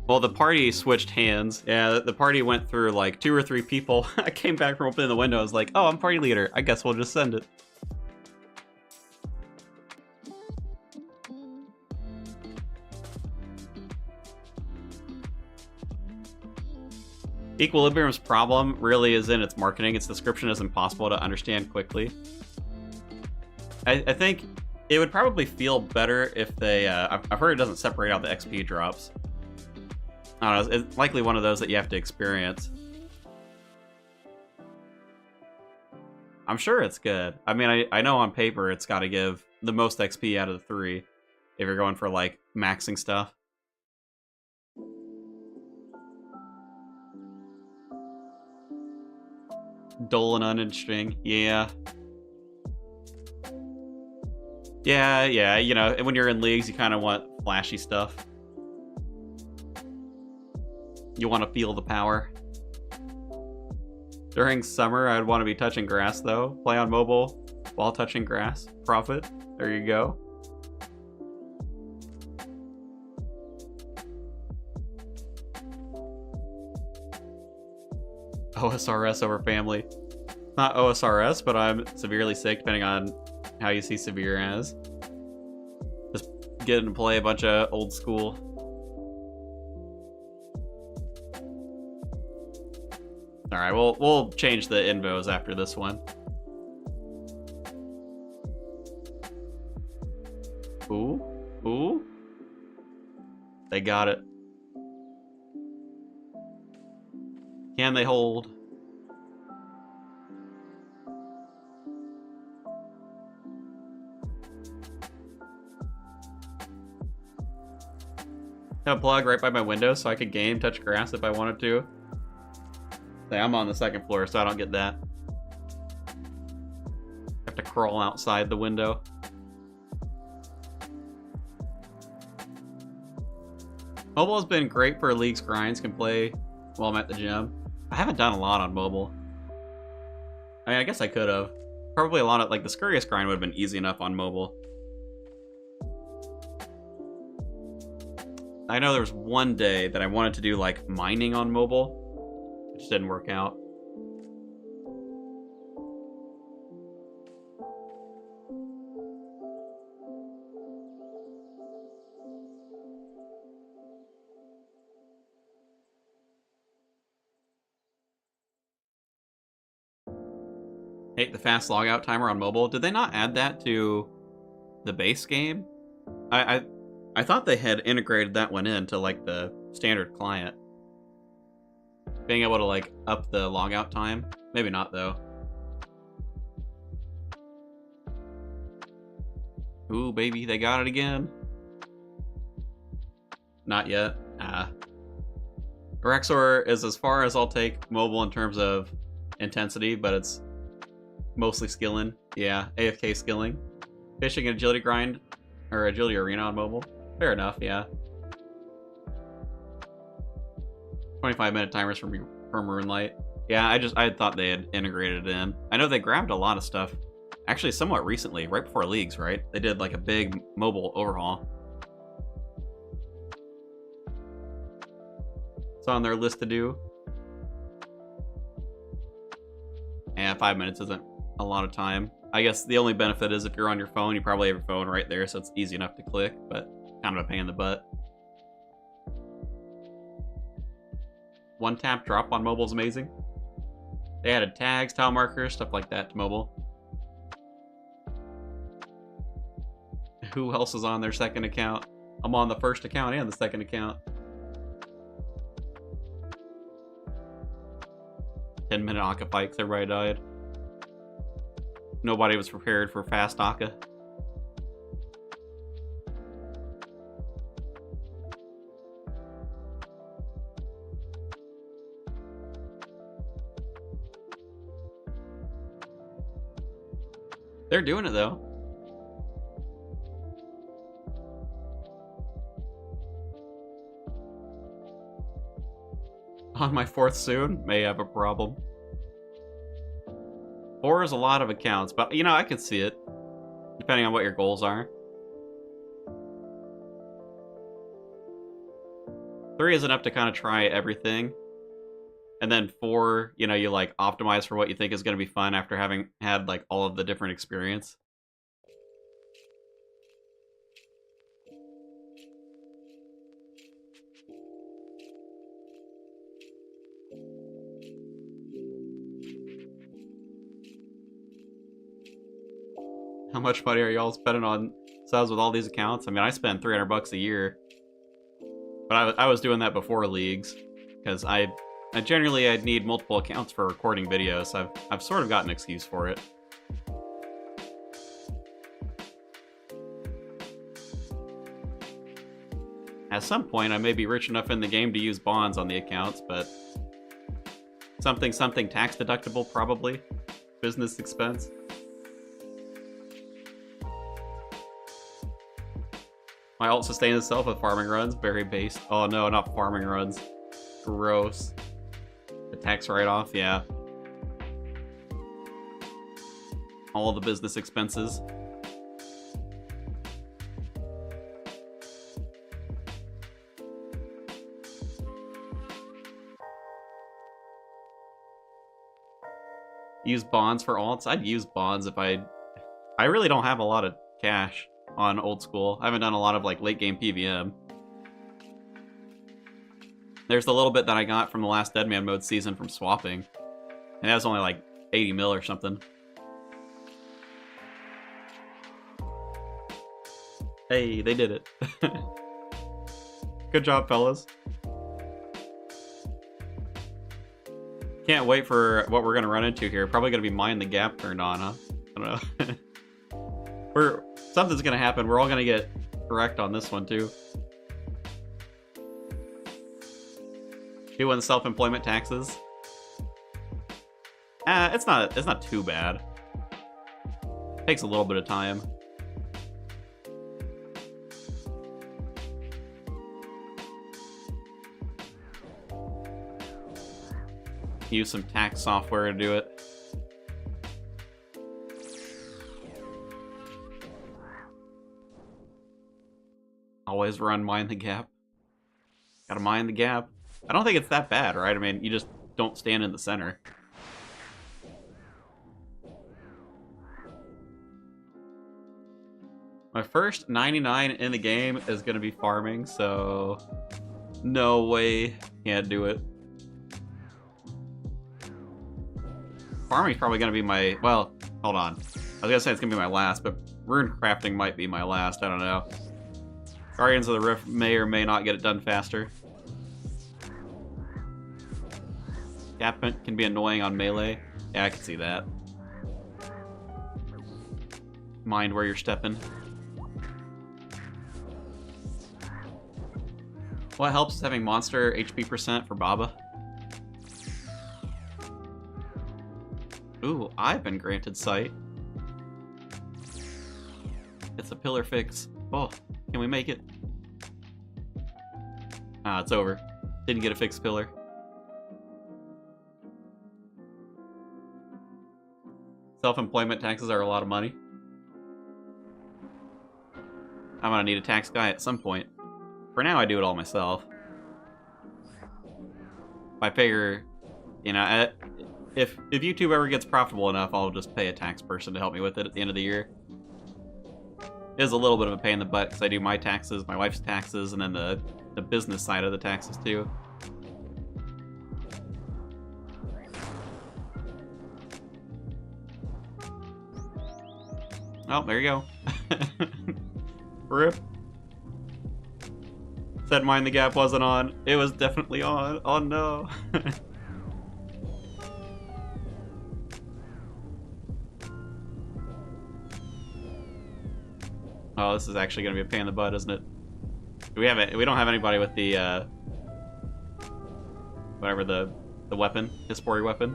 S1: Well, the party switched hands. Yeah, the party went through like 2 or 3 people. I came back from opening the window. I was like, oh, I'm party leader. I guess we'll just send it. Equilibrium's problem really is in its marketing. Its description is impossible to understand quickly. I think it would probably feel better if they... I've heard it doesn't separate out the XP drops. I don't know, it's likely one of those that you have to experience. I'm sure it's good. I mean, I know on paper it's got to give the most XP out of the 3 if you're going for, like, maxing stuff. Dull and uninteresting, yeah. Yeah, you know, when you're in leagues, you kind of want flashy stuff. You want to feel the power. During summer, I'd want to be touching grass, though. Play on mobile while touching grass. Profit. There you go. OSRS over family. Not OSRS, but I'm severely sick, depending on how you see severe as. Just getting to play a bunch of old school. Alright, we'll change the invos after this one. Ooh. They got it. Can they hold? Have a plug right by my window so I could game, touch grass if I wanted to. Say, I'm on the 2nd floor, so I don't get that. Have to crawl outside the window. Mobile has been great for leagues grinds, can play while I'm at the gym. I haven't done a lot on mobile. I mean, I guess I could have. Probably a lot of, like, the Scurrious grind would have been easy enough on mobile. I know there was one day that I wanted to do, like, mining on mobile. It just didn't work out. Hate the fast logout timer on mobile. Did they not add that to the base game? I thought they had integrated that one into like the standard client. Being able to like up the logout time. Maybe not though. Ooh, baby, they got it again. Not yet. Rexor is as far as I'll take mobile in terms of intensity, but it's mostly skilling. Yeah, AFK skilling. Fishing and agility grind, or agility arena on mobile. Fair enough, yeah. 25-minute timers from Moonlight. Yeah, I thought they had integrated it in. I know they grabbed a lot of stuff. Actually, somewhat recently, right before Leagues, right? They did like a big mobile overhaul. It's on their list to do. Yeah, 5 minutes isn't a lot of time. I guess the only benefit is if you're on your phone, you probably have your phone right there, so it's easy enough to click, but kind of a pain in the butt. One tap drop on mobile is amazing. They added tags, tile markers, stuff like that to mobile. Who else is on their second account? I'm on the first account and the second account. 10-minute Akka fight because everybody died. Nobody was prepared for fast Akka. They're doing it though. On my 4th soon, may have a problem. 4 is a lot of accounts, but you know, I could see it. Depending on what your goals are. 3 is enough to kind of try everything. And then 4, you know, you like optimize for what you think is going to be fun after having had like all of the different experience. How much money are y'all spending on subs with all these accounts? I mean, I spend $300 a year. But I was doing that before Leagues. Because I generally I'd need multiple accounts for recording videos. So I've sort of got an excuse for it. At some point, I may be rich enough in the game to use bonds on the accounts, but something tax deductible, probably. Business expense. My alt sustains itself with farming runs, very based. Oh no, not farming runs. Gross. The tax write-off, yeah. All the business expenses. Use bonds for alts? I'd use bonds if I really don't have a lot of cash on Old School. I haven't done a lot of like late game PVM. There's the little bit that I got from the last Deadman mode season from swapping. And that was only like 80 mil or something. Hey, they did it. Good job, fellas. Can't wait for what we're gonna run into here. Probably gonna be Mind the Gap turned on, huh? I don't know. Something's gonna happen. We're all gonna get correct on this one too. Doing self-employment taxes. It's not too bad. Takes a little bit of time. Use some tax software to do it. Always run Mind the Gap. Gotta mind the gap. I don't think it's that bad, right? I mean, you just don't stand in the center. My first 99 in the game is gonna be farming, so no way can't do it. farming's probably gonna be my... Well, hold on. I was gonna say it's gonna be my last, but rune crafting might be my last. I don't know. Guardians of the Rift may or may not get it done faster. Gap can be annoying on melee. Yeah, I can see that. Mind where you're stepping. What helps is having monster HP % for Baba. Ooh, I've been granted sight. It's a pillar fix. Oh, can we make it? Ah, it's over. Didn't get a fixed pillar. Self-employment taxes are a lot of money. I'm gonna need a tax guy at some point. For now, I do it all myself. I figure, you know, if YouTube ever gets profitable enough, I'll just pay a tax person to help me with it at the end of the year. It is a little bit of a pain in the butt because I do my taxes, my wife's taxes, and then the business side of the taxes too. Oh, there you go. RIP. Said Mind the Gap wasn't on. It was definitely on. Oh no. Oh, this is actually gonna be a pain in the butt, isn't it? We don't have anybody with the whatever the weapon, his sporty weapon.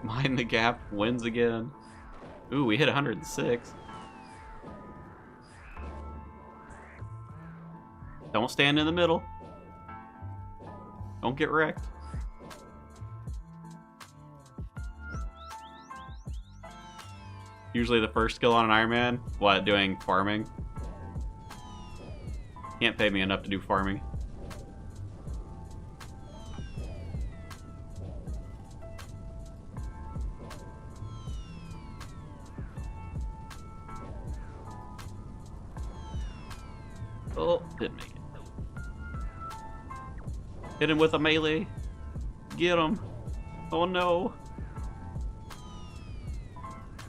S1: Mind the Gap wins again. Ooh, we hit 106. Don't stand in the middle. Don't get wrecked. Usually the first skill on an Iron Man, what, doing farming? Can't pay me enough to do farming. Oh, didn't make it. Hit him with a melee. Get him. Oh no.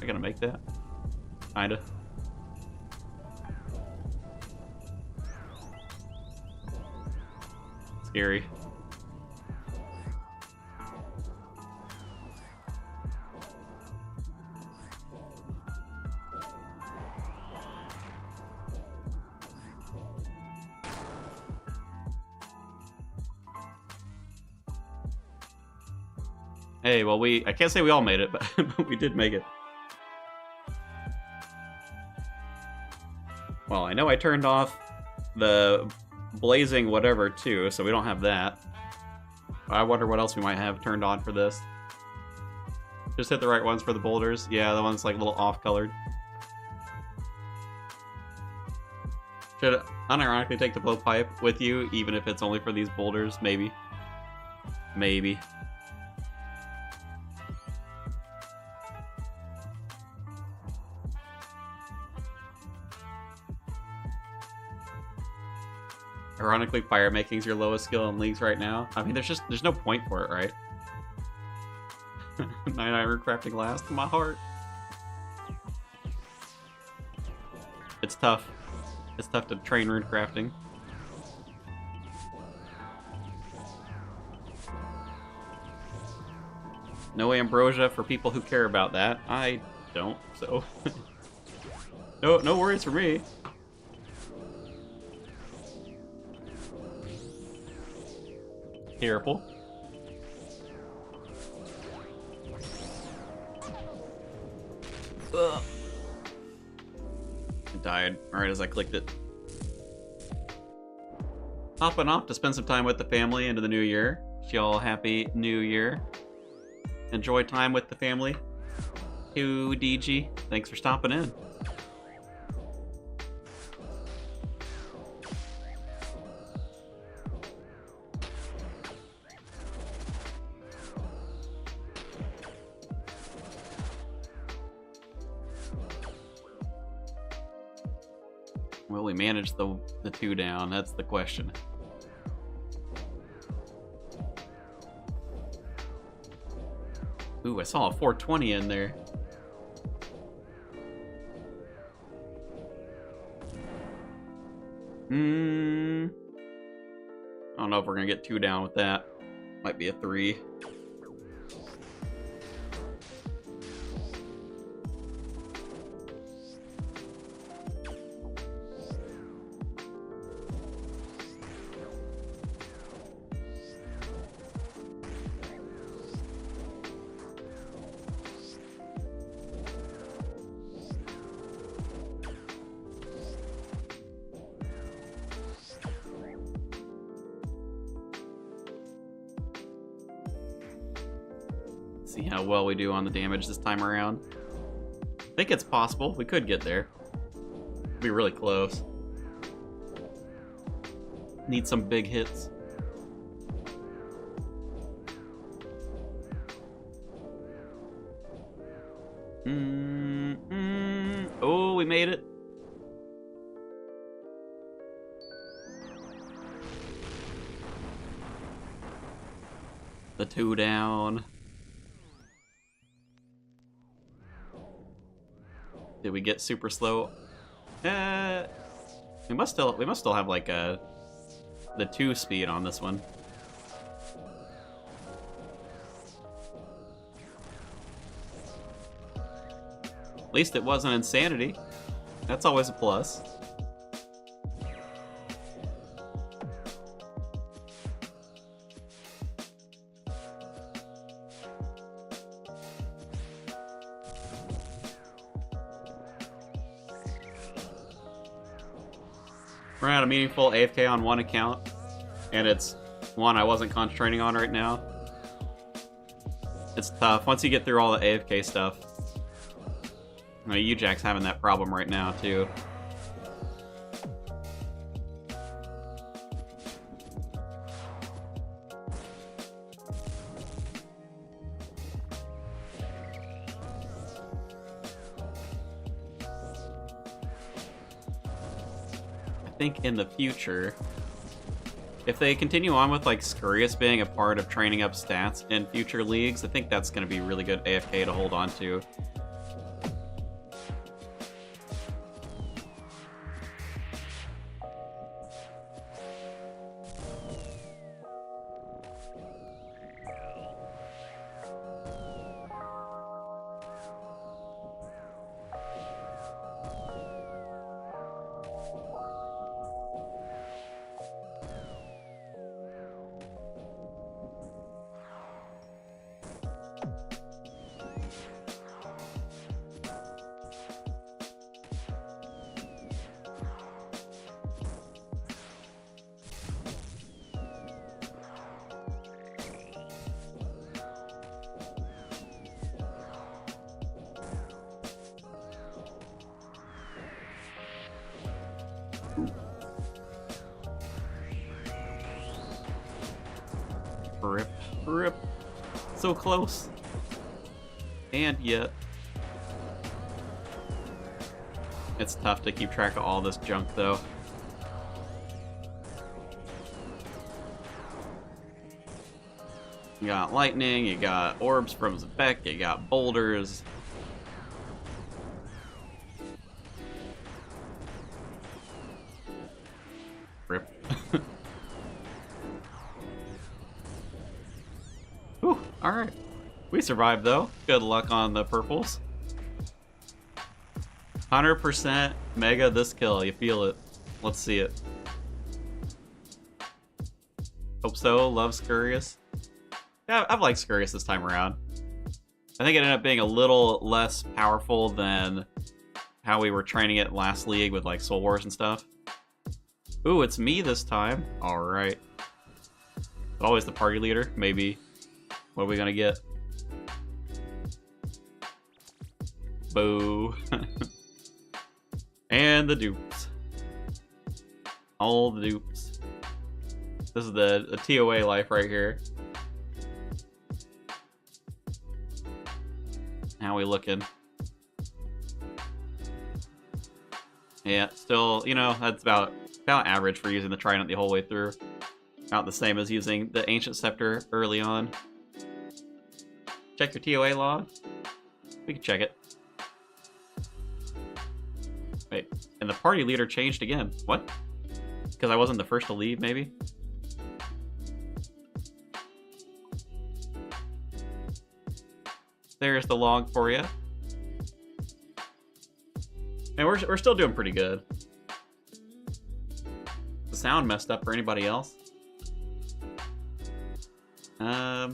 S1: I gonna make that? Kinda. Scary. Hey, well, I can't say we all made it, but we did make it. Well, I know I turned off the blazing whatever too, so we don't have that. I wonder what else we might have turned on for this. Just hit the right ones for the boulders. Yeah, the ones like a little off-colored. Should unironically take the blowpipe with you, even if it's only for these boulders, maybe. Maybe. Ironically, fire making's your lowest skill in leagues right now. I mean, there's no point for it, right? 9 iron crafting last in my heart. It's tough. It's tough to train rune crafting. No ambrosia for people who care about that. I don't, so no worries for me. Careful. Ugh. I died right as I clicked it. Hopping off to spend some time with the family into the new year. Wish y'all happy new year. Enjoy time with the family. To DG, thanks for stopping in. Will we manage the 2 down? That's the question. Ooh, I saw a 420 in there. I don't know if we're gonna get 2 down with that. Might be a 3. See how well we do on the damage this time around. I think it's possible. We could get there. Be really close. Need some big hits. Oh, we made it. The 2 down. Did we get super slow? We must still have like the 2 speed on this one. At least it wasn't insanity. That's always a plus. Ran out a meaningful AFK on one account, and it's one I wasn't concentrating on right now. It's tough. Once you get through all the AFK stuff. You know, Ujack's having that problem right now, too. I think in the future, if they continue on with like Scurious being a part of training up stats in future leagues, I think that's going to be really good AFK to hold on to. Rip, rip. So close. And yet. It's tough to keep track of all this junk, though. You got lightning, you got orbs from Zebek, you got boulders. Rip. Whew, alright. We survived, though. Good luck on the purples. 100% mega this kill. You feel it. Let's see it. Hope so. Love Scurious. Yeah, I've liked Scurious this time around. I think it ended up being a little less powerful than how we were training it last league with like Soul Wars and stuff. Ooh, it's me this time. Alright. Always the party leader. Maybe. What are we gonna get? Boo. And the dupes. All the dupes. This is the TOA life right here. How we looking? Yeah, still, you know, that's about average for using the Trident the whole way through. Not the same as using the Ancient Scepter early on. Check your TOA log. We can check it. Wait, and the party leader changed again. What? Because I wasn't the first to leave, maybe? There's the log for you. And we're still doing pretty good. The sound messed up for anybody else? I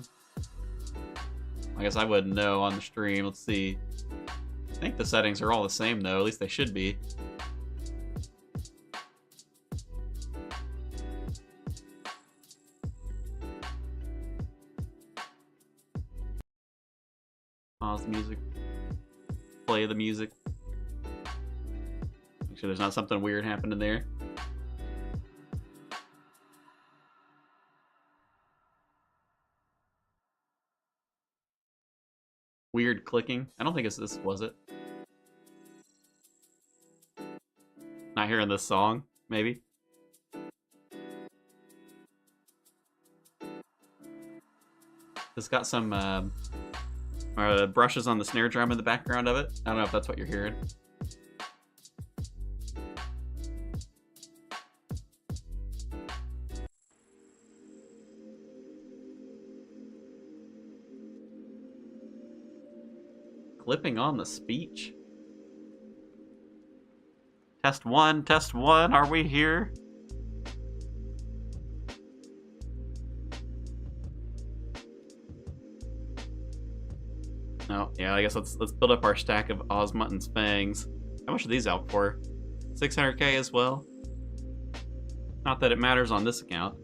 S1: guess I wouldn't know on the stream. Let's see. I think the settings are all the same, though. At least they should be. Pause the music. Play the music. Make sure there's not something weird happening there. Weird clicking. I don't think it's this, was it? Not hearing this song, maybe? It's got some brushes on the snare drum in the background of it. I don't know if that's what you're hearing. Clipping on the speech. Test one, are we here? No, yeah, I guess let's build up our stack of Osmutton's fangs. How much are these out for? 600k as well? Not that it matters on this account.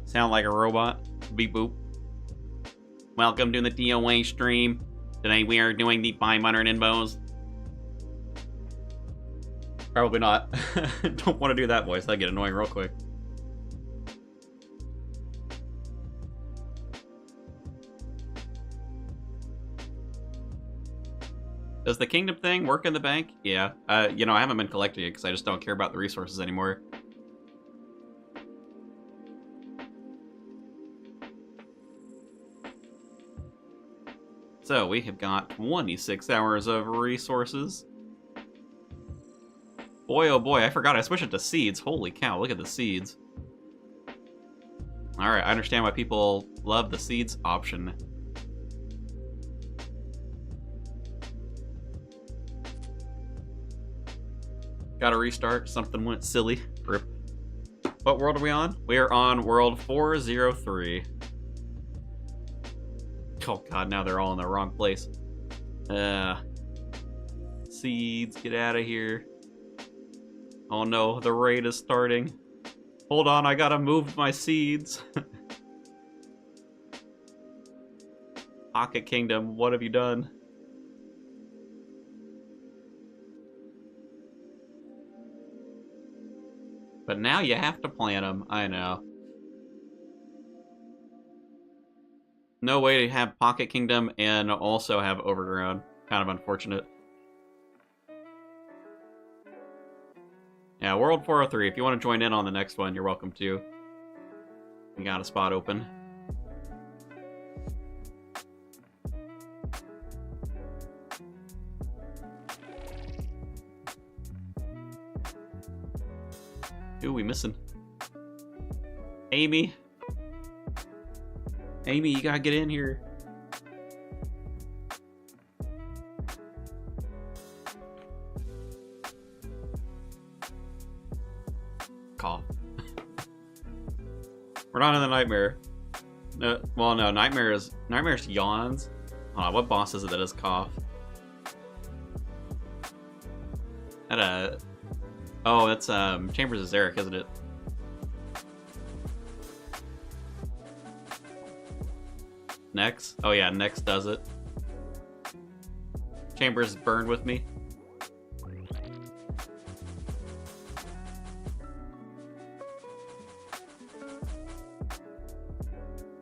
S1: Sound like a robot. Beep boop. Welcome to the TOA stream. Today we are doing the 500 inbos. Probably not. Don't want to do that voice. That'd get annoying real quick. Does the kingdom thing work in the bank? Yeah. You know, I haven't been collecting it because I just don't care about the resources anymore. So we have got 26 hours of resources. Boy, oh boy, I forgot I switched it to seeds. Holy cow, look at the seeds. Alright, I understand why people love the seeds option. Gotta restart, something went silly. Rip. What world are we on? We are on world 403. Oh god, now they're all in the wrong place. Seeds, get out of here. Oh no, the raid is starting. Hold on, I gotta move my seeds. Pocket Kingdom, what have you done? But now you have to plant them, I know. No way to have Pocket Kingdom and also have Overgrown. Kind of unfortunate. Yeah, World 403. If you want to join in on the next one, you're welcome to. We got a spot open. Who are we missing? Amy. Amy, you gotta get in here. Cough. We're not in the nightmare. No, well, no, nightmare's yawns. Hold on, what boss is it that does cough? Oh, that's Chambers of Zarek, isn't it? Next? Oh yeah, Next does it. Chambers burned with me.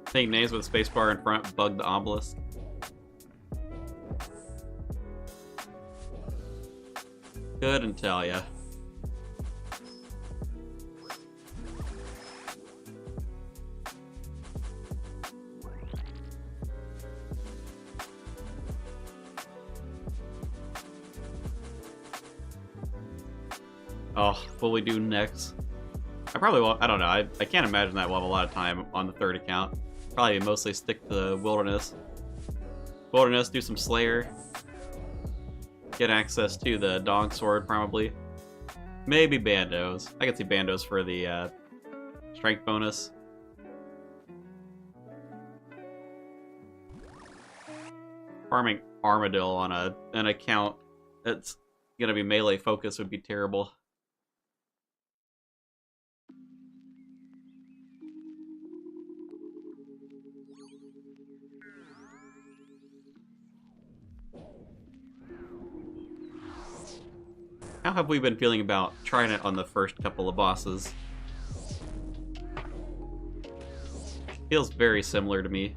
S1: Take names with spacebar in front, bug the obelisk. Couldn't tell ya. Oh, what we do next? I probably won't. I don't know. I can't imagine that we'll have a lot of time on the third account. Probably mostly stick to the wilderness. Wilderness, do some Slayer. Get access to the Dog Sword, probably. Maybe Bandos. I could see Bandos for the strength bonus. Farming Armadillo on an account that's gonna be melee focus would be terrible. How have we been feeling about trying it on the first couple of bosses? Feels very similar to me.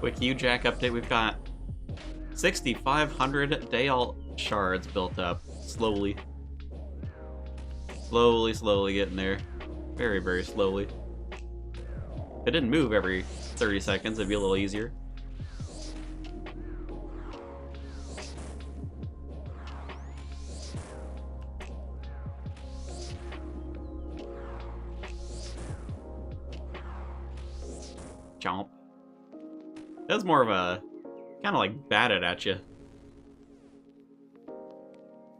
S1: Quick U-Jack update, we've got 6,500 Dale shards built up. Slowly. Slowly getting there. Very, very slowly. If it didn't move every 30 seconds, it'd be a little easier. Chomp. That's more of a kind of like batted at you.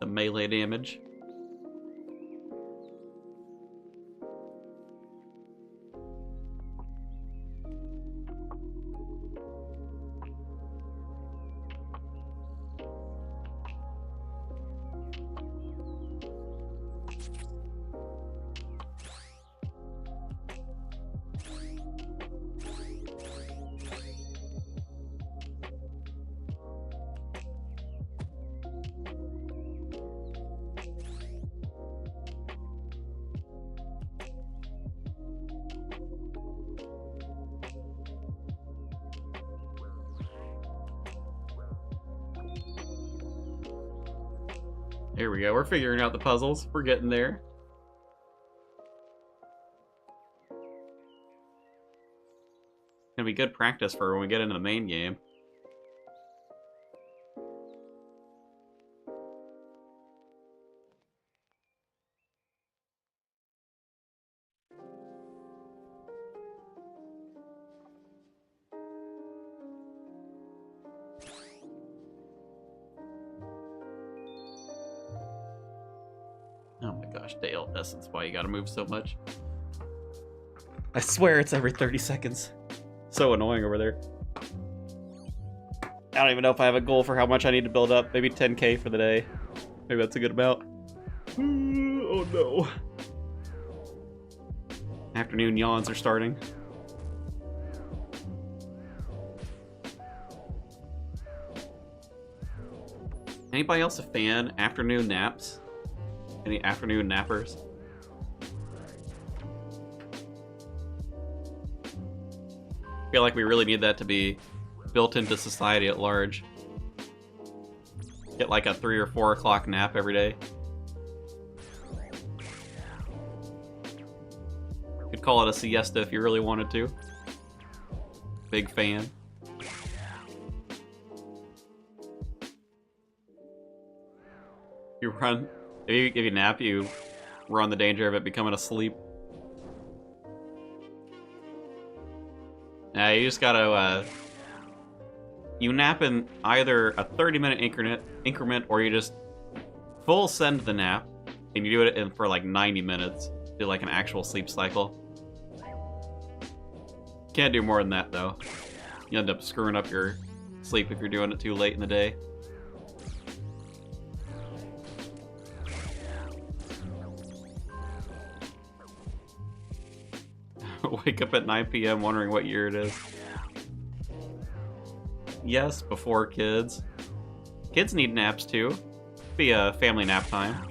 S1: The melee damage. Here we go, we're figuring out the puzzles. We're getting there. Gonna be good practice for when we get into the main game. Oh my gosh, Dale, that's why you gotta move so much. I swear it's every 30 seconds. So annoying over there. I don't even know if I have a goal for how much I need to build up. Maybe 10k for the day. Maybe that's a good amount. Oh no. Afternoon yawns are starting. Anybody else a fan? Afternoon naps? Any afternoon nappers? I feel like we really need that to be built into society at large. Get like a 3 or 4 o'clock nap every day. Could call it a siesta if you really wanted to. Big fan. You run, if you nap, you run the danger of it becoming a sleep. Now you just gotta, you nap in either a 30-minute increment, or you just full send the nap, and you do it in for like 90 minutes. Do like an actual sleep cycle. Can't do more than that though. You end up screwing up your sleep if you're doing it too late in the day. Wake up at 9 p.m. wondering what year it is. yes, before kids. Kids need naps too. Be a family nap time.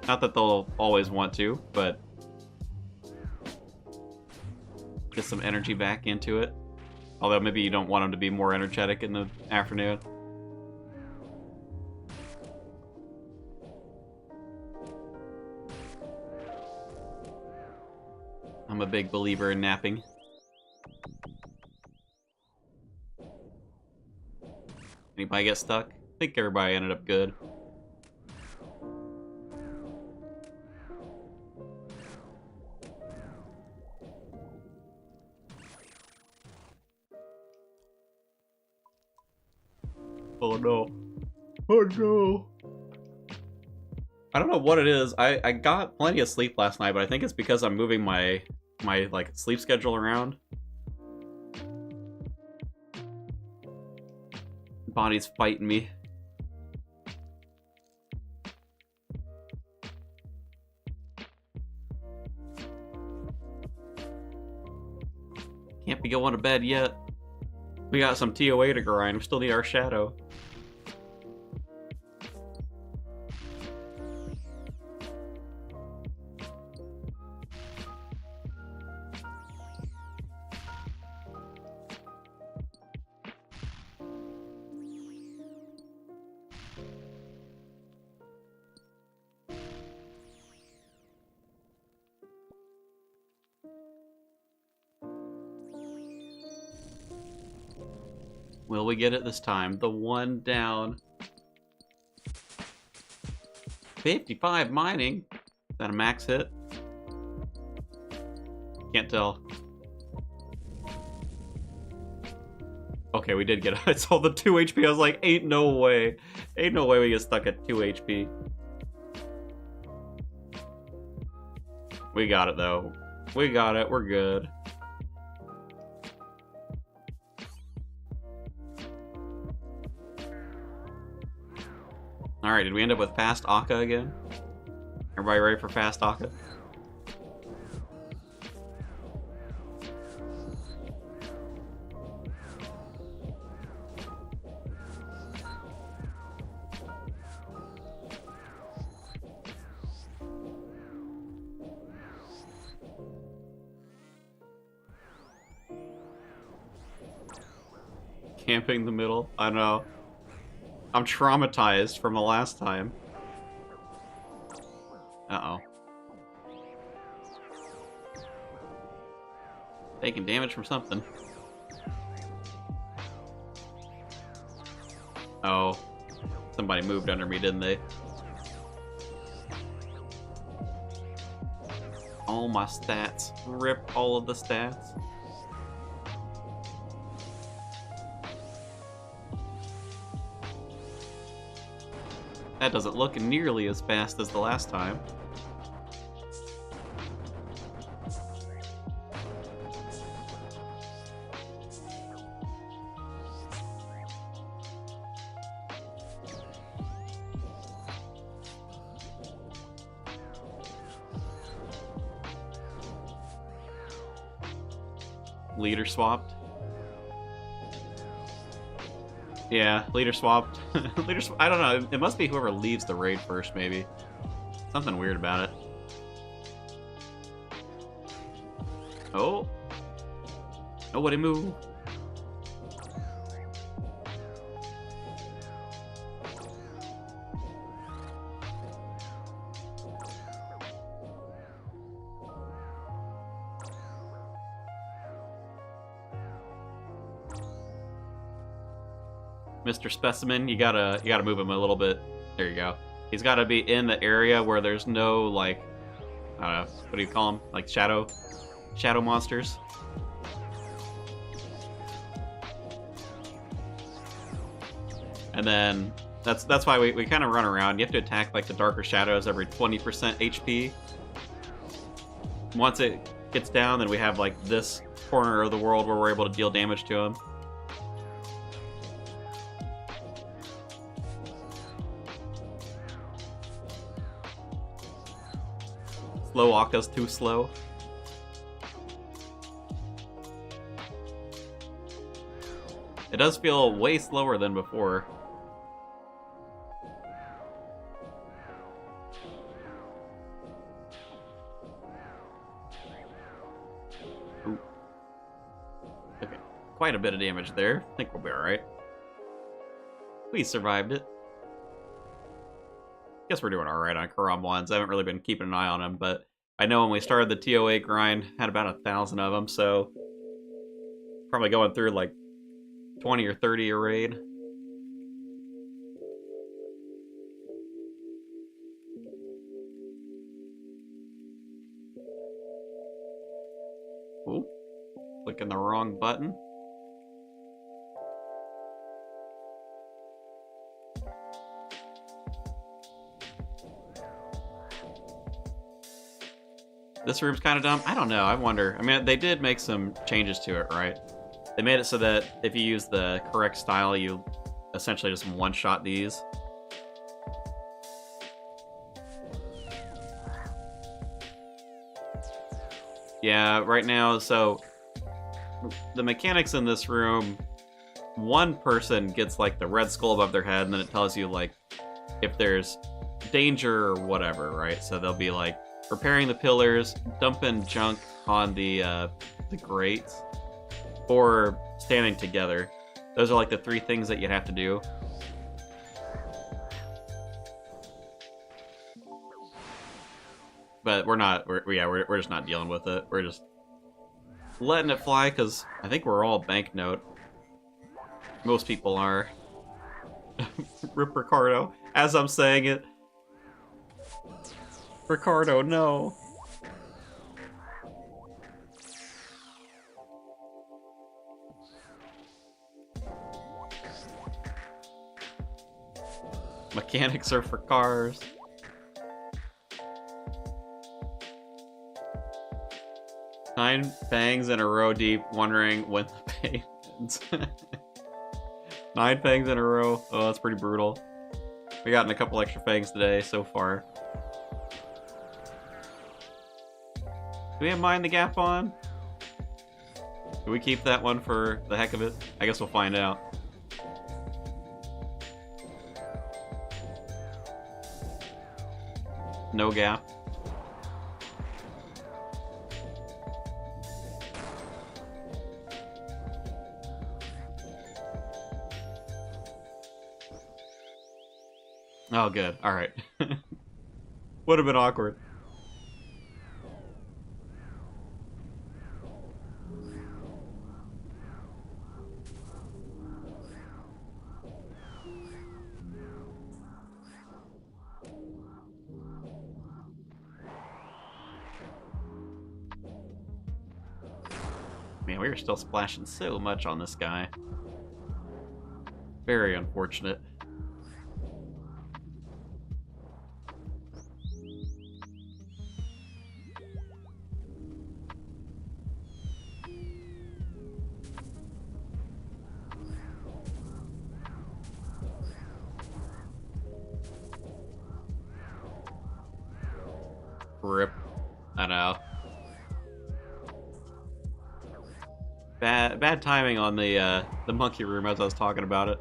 S1: Not that they'll always want to, but get some energy back into it. Although maybe you don't want them to be more energetic in the afternoon. I'm a big believer in napping. Anybody get stuck? I think everybody ended up good. Oh no. Oh no. I don't know what it is. I got plenty of sleep last night, but I think it's because I'm moving my like sleep schedule around. Body's fighting me. Can't be going to bed yet. We got some TOA to grind. We still need our shadow. Will we get it this time? The one down. 55 mining. Is that a max hit? Can't tell. Okay, we did get it. I saw the 2 HP. I was like, ain't no way. Ain't no way we get stuck at 2 HP. We got it, though. We got it. We're good. Alright, did we end up with fast Akka again? Everybody ready for fast Akka? Camping the middle? I know. I'm traumatized from the last time. Uh-oh. Taking damage from something. Oh. Somebody moved under me, didn't they? All my stats. Rip all of the stats. That doesn't look nearly as fast as the last time. Leader swapped. Yeah, leader swapped. I don't know. It must be whoever leaves the raid first, maybe. Something weird about it. Oh. Nobody move. Mr. Specimen, you gotta move him a little bit. There you go. He's gotta be in the area where there's no, like, I don't know, what do you call them? Like shadow monsters. And then that's why we kind of run around. You have to attack like the darker shadows every 20% HP. Once it gets down, then we have like this corner of the world where we're able to deal damage to him. Slow Akka's too slow. It does feel way slower than before. Ooh. Okay, quite a bit of damage there. I think we'll be alright. We survived it. Guess we're doing alright on Karam 1s. I haven't really been keeping an eye on them, but I know when we started the TOA grind, had about 1,000 of them, so probably going through like 20 or 30 a raid. Ooh, clicking the wrong button. This room's kind of dumb. I don't know. I wonder. I mean, they did make some changes to it, right? They made it so that if you use the correct style, you essentially just one-shot these. Yeah, right now, so the mechanics in this room, one person gets like the red skull above their head, and then it tells you like if there's danger or whatever, right? So they'll be like repairing the pillars, dumping junk on the grates, or standing together. Those are like the three things that you have to do. But we're just not dealing with it. We're just letting it fly because I think we're all banknote. Most people are. Rip Ricardo. As I'm saying it. Ricardo, no. Mechanics are for cars. Nine fangs in a row deep, wondering when the pain ends. 9 fangs in a row. Oh, that's pretty brutal. We gotten a couple extra fangs today so far. Do we have Mind the Gap on? Do we keep that one for the heck of it? I guess we'll find out. No gap. Oh, good. Alright. Would have been awkward. Man, we were still splashing so much on this guy. Very unfortunate. Rip. I know. Bad timing on the monkey room as I was talking about it.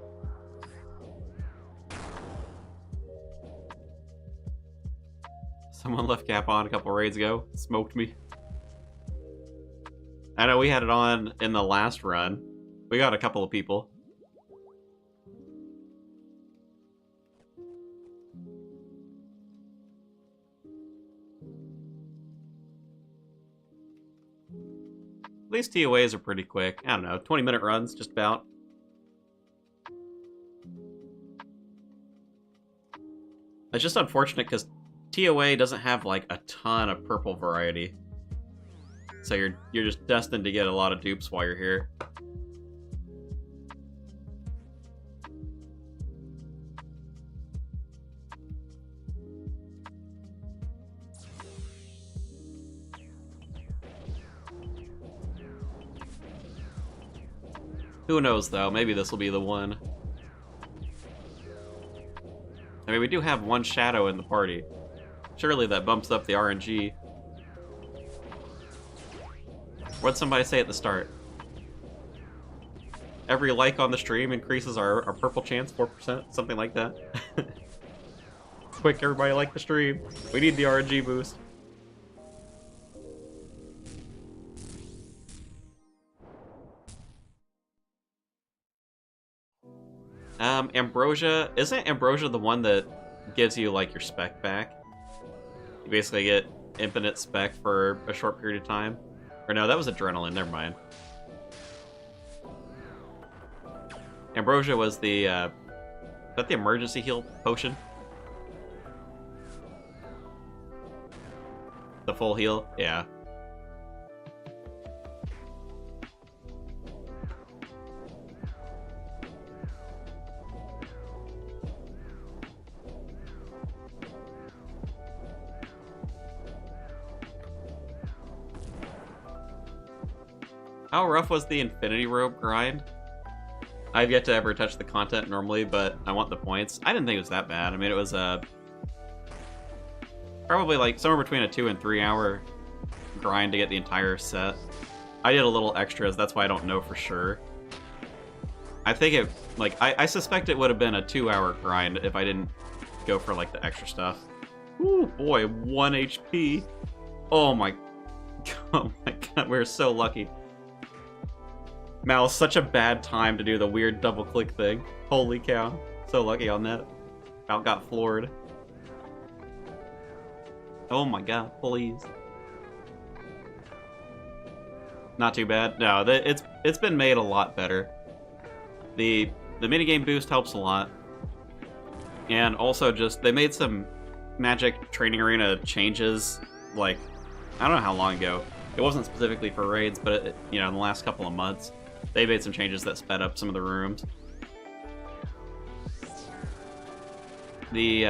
S1: Someone left Cap on a couple raids ago. Smoked me. I know we had it on in the last run. We got a couple of people. These TOAs are pretty quick. I don't know, 20-minute runs, just about. It's just unfortunate because TOA doesn't have like a ton of purple variety. So you're just destined to get a lot of dupes while you're here. Who knows, though? Maybe this will be the one. I mean, we do have one shadow in the party. Surely that bumps up the RNG. What'd somebody say at the start? every like on the stream increases our purple chance 4%, something like that. Quick, everybody like the stream. We need the RNG boost. Ambrosia, isn't Ambrosia the one that gives you like your spec back? You basically get infinite spec for a short period of time. Or no, that was adrenaline, never mind. Ambrosia was the, is that the emergency heal potion? The full heal? Yeah. How rough was the Infinity Robe grind? I've yet to ever touch the content normally, but I want the points. I didn't think it was that bad. I mean, it was probably like somewhere between a 2 and 3 hour grind to get the entire set. I did a little extras, that's why I don't know for sure. I think it, like, I suspect it would have been a 2-hour grind if I didn't go for like the extra stuff. Ooh, boy, 1 HP. Oh my god, we're so lucky. Mal, such a bad time to do the weird double-click thing. Holy cow. So lucky on that. Mal got floored. Oh my god, please. Not too bad. No, it's been made a lot better. The minigame boost helps a lot. And also just, they made some Magic Training Arena changes, like, I don't know how long ago. It wasn't specifically for raids, but, you know, in the last couple of months. They made some changes that sped up some of the rooms. The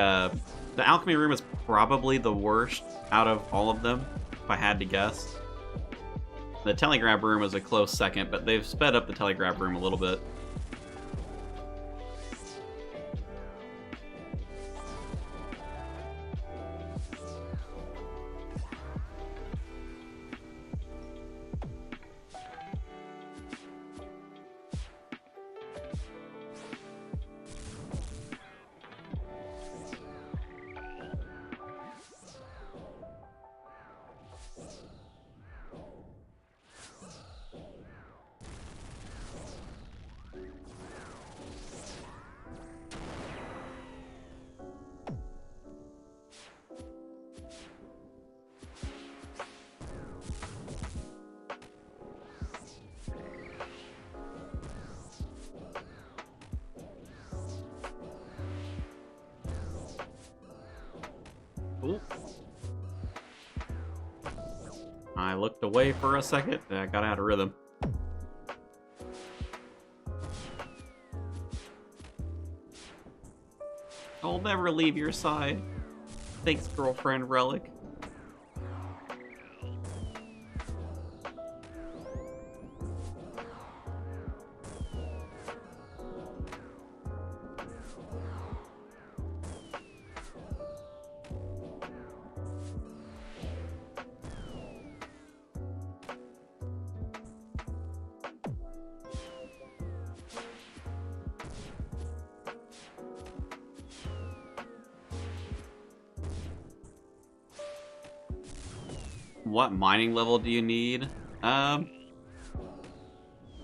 S1: alchemy room is probably the worst out of all of them, if I had to guess. The telegraph room is a close second, but they've sped up the telegraph room a little bit. Ooh. I looked away for a second. I got out of rhythm. I'll never leave your side. Thanks, girlfriend Relic. What mining level do you need? I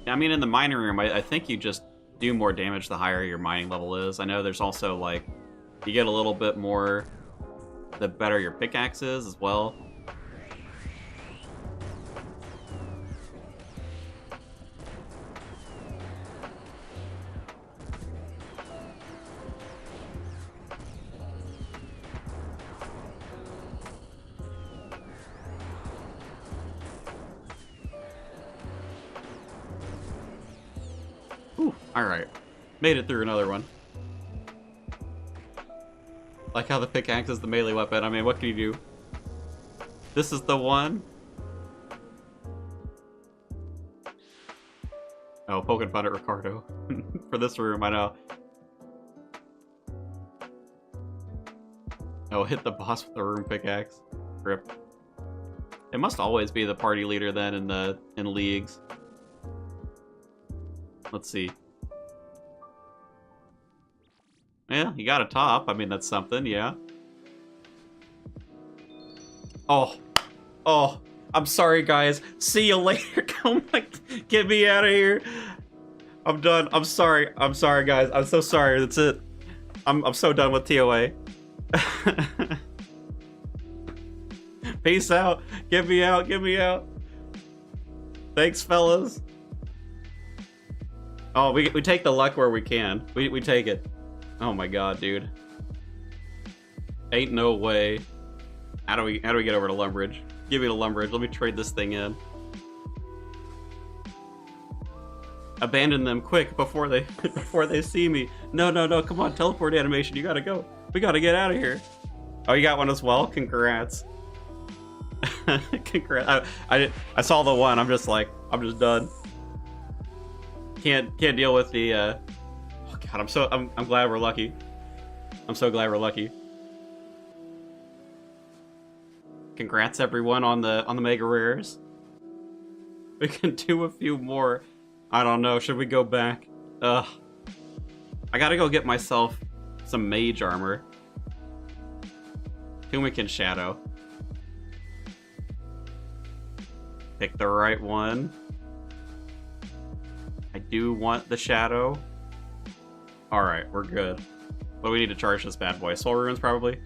S1: mean, in the mining room, I think you just do more damage the higher your mining level is. I know there's also, like, you get a little bit more the better your pickaxe is as well. Alright. Made it through another one. Like how the pickaxe is the melee weapon. I mean, what can you do? This is the one? Oh, poking fun at Ricardo. For this room, I know. Oh, hit the boss with the room pickaxe. Rip. It must always be the party leader then in leagues. Let's see. Yeah, you got a top. I mean, that's something, yeah. Oh. Oh. I'm sorry, guys. See you later. Come on, get me out of here. I'm done. I'm sorry. I'm sorry, guys. I'm so sorry. That's it. I'm so done with TOA. Peace out. Get me out. Get me out. Thanks, fellas. Oh, we take the luck where we can. We take it. Oh my god, dude. Ain't no way. How do we get over to Lumbridge? Give me the Lumbridge. Let me trade this thing in. Abandon them quick before they see me. No, no, no. Come on, teleport animation. You gotta go. We gotta get out of here. Oh, you got one as well? Congrats. Congrats. I saw the one. I'm just done. Can't deal with the oh god, I'm glad we're lucky. I'm so glad we're lucky. Congrats everyone on the mega rares. We can do a few more. I don't know, should we go back? Ugh. I gotta go get myself some mage armor. Tumikin Shadow. Pick the right one. I do want the shadow. Alright, we're good. But we need to charge this bad boy. Soul Runes, probably.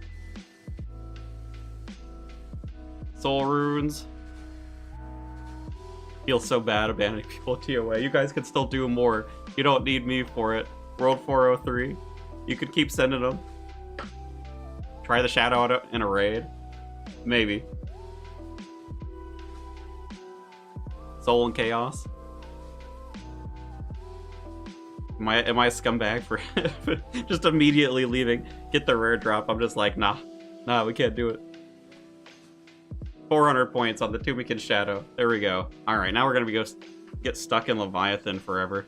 S1: Soul Runes. Feels so bad abandoning people at TOA. You guys can still do more. You don't need me for it. World 403. You could keep sending them. Try the shadow out in a raid. Maybe. Soul and Chaos. Am I a scumbag for just immediately leaving? Get the rare drop. I'm just like, nah, we can't do it. 400 points on the Tumikin Shadow. There we go. All right, now we're gonna get stuck in Leviathan forever.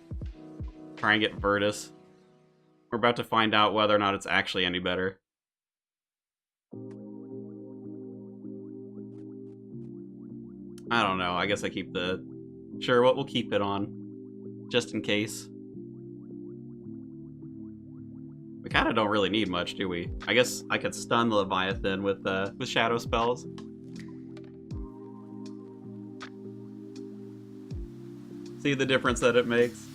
S1: Try and get Virtus. We're about to find out whether or not it's actually any better. I don't know. I guess I keep the... Sure, we'll keep it on. Just in case. We kind of don't really need much, do we? I guess I could stun the Leviathan with shadow spells. See the difference that it makes?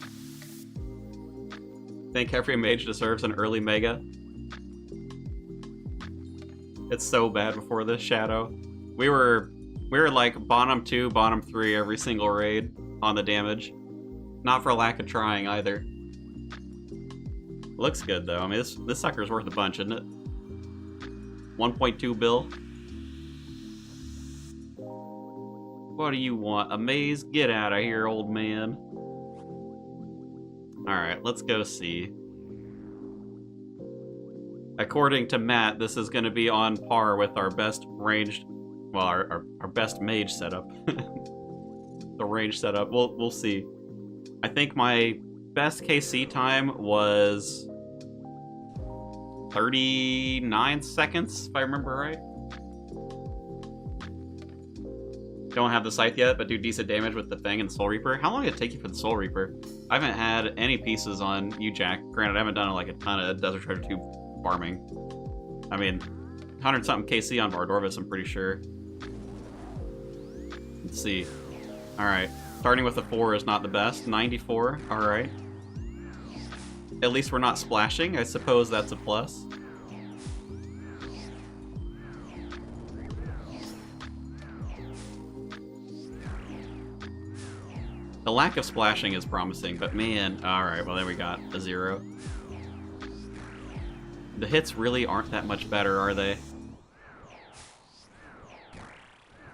S1: Think every mage deserves an early mega. It's so bad before this shadow. We were like bottom 2, bottom 3 every single raid on the damage. Not for lack of trying either. Looks good though. I mean, this sucker's worth a bunch, isn't it? 1.2 bill. What do you want? A maze? Get out of here, old man. Alright, let's go see. According to Matt, this is going to be on par with our best ranged... Well, our best mage setup. The range setup. We'll see. I think my best KC time was 39 seconds, if I remember right. Don't have the Scythe yet, but do decent damage with the Fang and Soul Reaper. How long did it take you for the Soul Reaper? I haven't had any pieces on you, Jack. Granted, I haven't done like a ton of Desert Treasure 2 farming. I mean, 100-something KC on Vardorvis, I'm pretty sure. Let's see. Alright. Starting with a 4 is not the best. 94. Alright. At least we're not splashing. I suppose that's a plus. The lack of splashing is promising, but man... Alright, well, there we got a 0. The hits really aren't that much better, are they?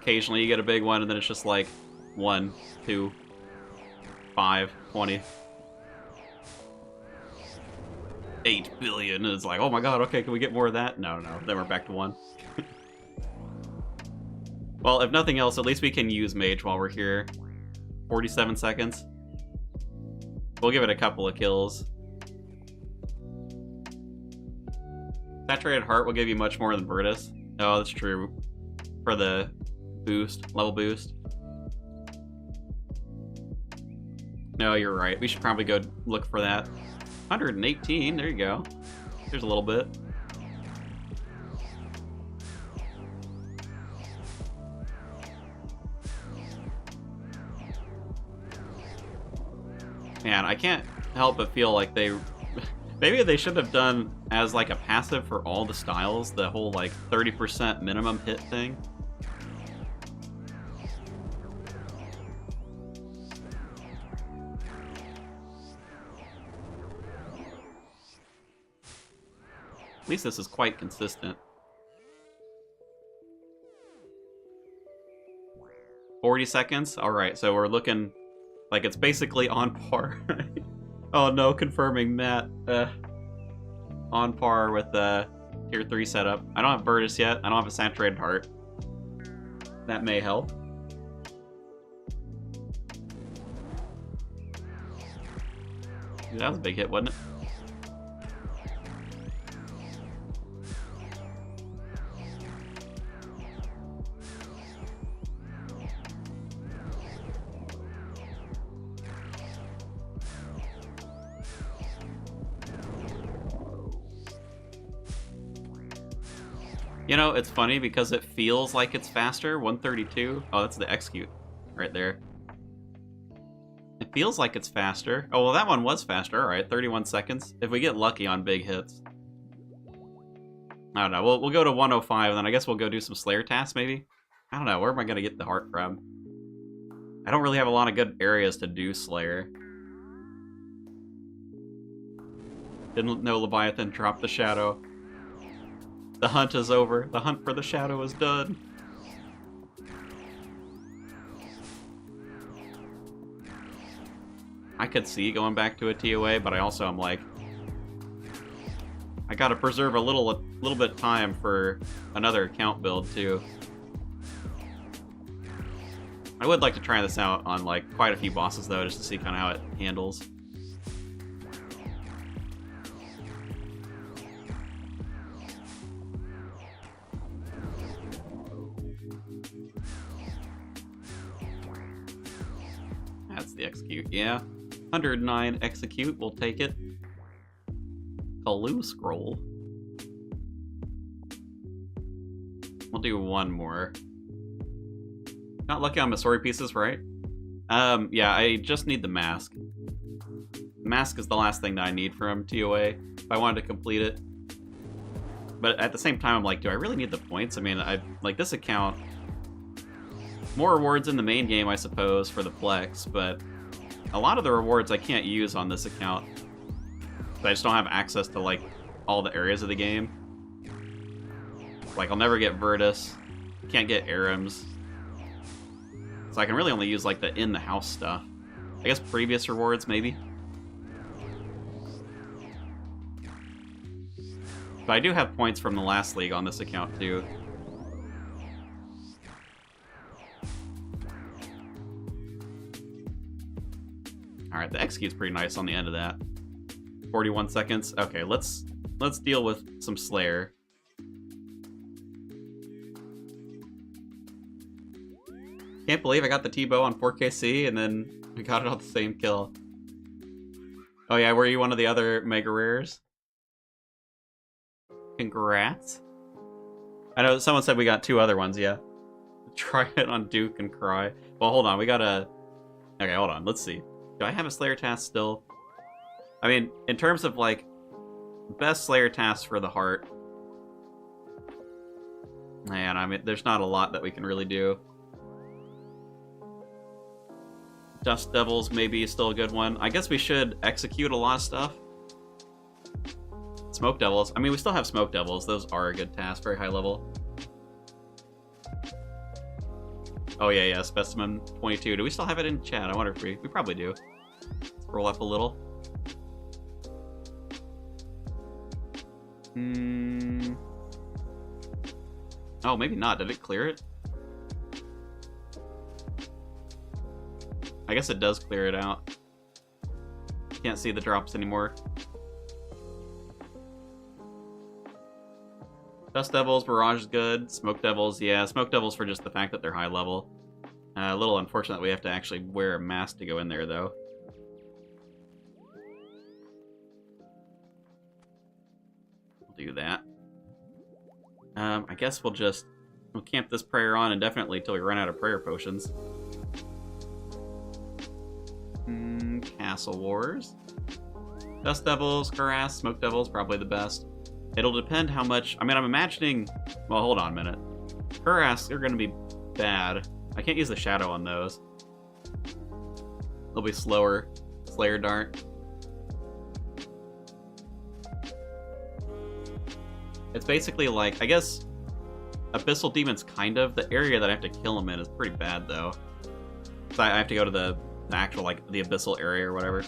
S1: Occasionally you get a big one, and then it's just like 1, 2, 5, 20. 8 billion, and it's like, oh my god, okay, can we get more of that? No, then we're back to 1. Well, if nothing else, at least we can use Mage while we're here. 47 seconds. We'll give it a couple of kills. Saturated Heart will give you much more than Virtus. Oh, that's true. For the boost, level boost. No, you're right. We should probably go look for that. 118, there you go. There's a little bit. Man, I can't help but feel like they... Maybe they should have done as like a passive for all the styles, the whole like 30% minimum hit thing. At least this is quite consistent. 40 seconds? Alright, so we're looking like it's basically on par. Oh no, confirming Matt. On par with the tier 3 setup. I don't have Virtus yet. I don't have a saturated heart. That may help. Dude, that was a big hit, wasn't it? You know, it's funny because it feels like it's faster. 132. Oh, that's the execute right there. It feels like it's faster. Oh, well, that one was faster. All right, 31 seconds. If we get lucky on big hits. I don't know. We'll go to 105, and then I guess we'll go do some Slayer tasks, maybe? I don't know. Where am I going to get the heart from? I don't really have a lot of good areas to do Slayer. Didn't know Leviathan dropped the shadow. The hunt is over. The hunt for the shadow is done. I could see going back to a TOA, but I also am like, I gotta preserve a little bit of time for another account build too. I would like to try this out on like quite a few bosses though, just to see kind of how it handles. That's the execute, yeah. 109 execute, we'll take it. Kalu scroll. We'll do one more. Not lucky on Masori pieces, right? Yeah, I just need the mask. The mask is the last thing that I need from TOA if I wanted to complete it. But at the same time, I'm like, do I really need the points? I mean, like this account, more rewards in the main game, I suppose, for the Plex, but a lot of the rewards I can't use on this account. I just don't have access to, like, all the areas of the game. Like, I'll never get Virtus. Can't get Arims. So I can really only use, like, the in-the-house stuff. I guess previous rewards, maybe? But I do have points from the last league on this account, too. Alright, the execute's pretty nice on the end of that. 41 seconds. Okay, let's deal with some Slayer. Can't believe I got the T-bow on 4KC and then I got it on the same kill. Oh yeah, were you one of the other mega rares? Congrats. I know someone said we got 2 other ones, yeah. Try it on Duke and cry. Well, hold on, we gotta... Okay, hold on, let's see. Do I have a Slayer task still? I mean, in terms of, like, best Slayer task for the heart... Man, I mean, there's not a lot that we can really do. Dust Devils maybe is still a good one. I guess we should execute a lot of stuff. Smoke Devils. I mean, we still have Smoke Devils. Those are a good task, very high level. Oh yeah, yeah, Specimen 22. Do we still have it in chat? I wonder if we probably do. Let's roll up a little. Oh, maybe not. Did it clear it? I guess it does clear it out. Can't see the drops anymore. Dust Devils, Barrage is good. Smoke Devils, yeah. Smoke Devils for just the fact that they're high level. A little unfortunate we have to actually wear a mask to go in there, though. do that. I guess we'll camp this prayer on indefinitely until we run out of prayer potions. Castle Wars. Dust Devils, Kurass, Smoke Devils, probably the best. It'll depend how much... I mean, I'm imagining... Well, hold on a minute. Kurass are going to be bad. I can't use the Shadow on those. They'll be slower. Slayer Dart. It's basically like... I guess... Abyssal Demon's kind of. The area that I have to kill him in is pretty bad, though. So I have to go to the actual, like, the Abyssal area or whatever.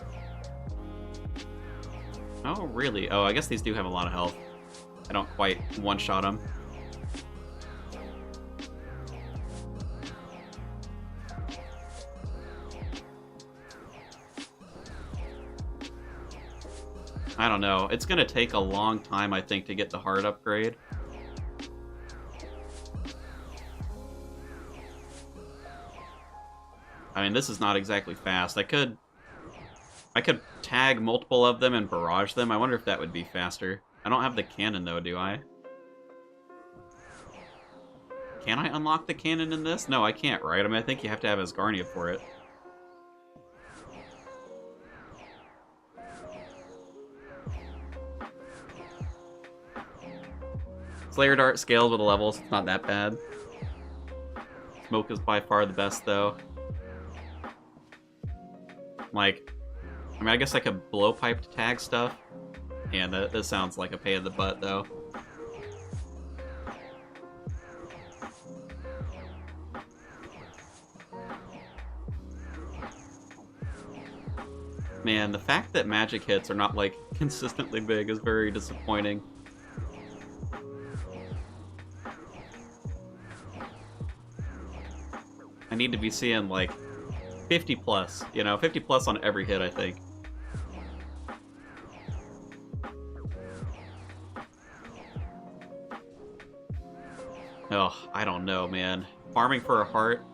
S1: Oh, really? Oh, I guess these do have a lot of health. I don't quite one-shot them. I don't know. It's gonna take a long time, I think, to get the heart upgrade. I mean, this is not exactly fast. I could tag multiple of them and barrage them. I wonder if that would be faster. I don't have the cannon, though, do I? Can I unlock the cannon in this? No, I can't, right? I mean, I think you have to have Asgarnia for it. Slayer Dart scales with the levels. It's not that bad. Smoke is by far the best, though. Like, I mean, I guess I could blowpipe to tag stuff. And this sounds like a pain in the butt, though. Man, the fact that magic hits are not, like, consistently big is very disappointing. I need to be seeing, like, 50 plus, you know, 50 plus on every hit, I think. Oh, I don't know, man. Farming for a heart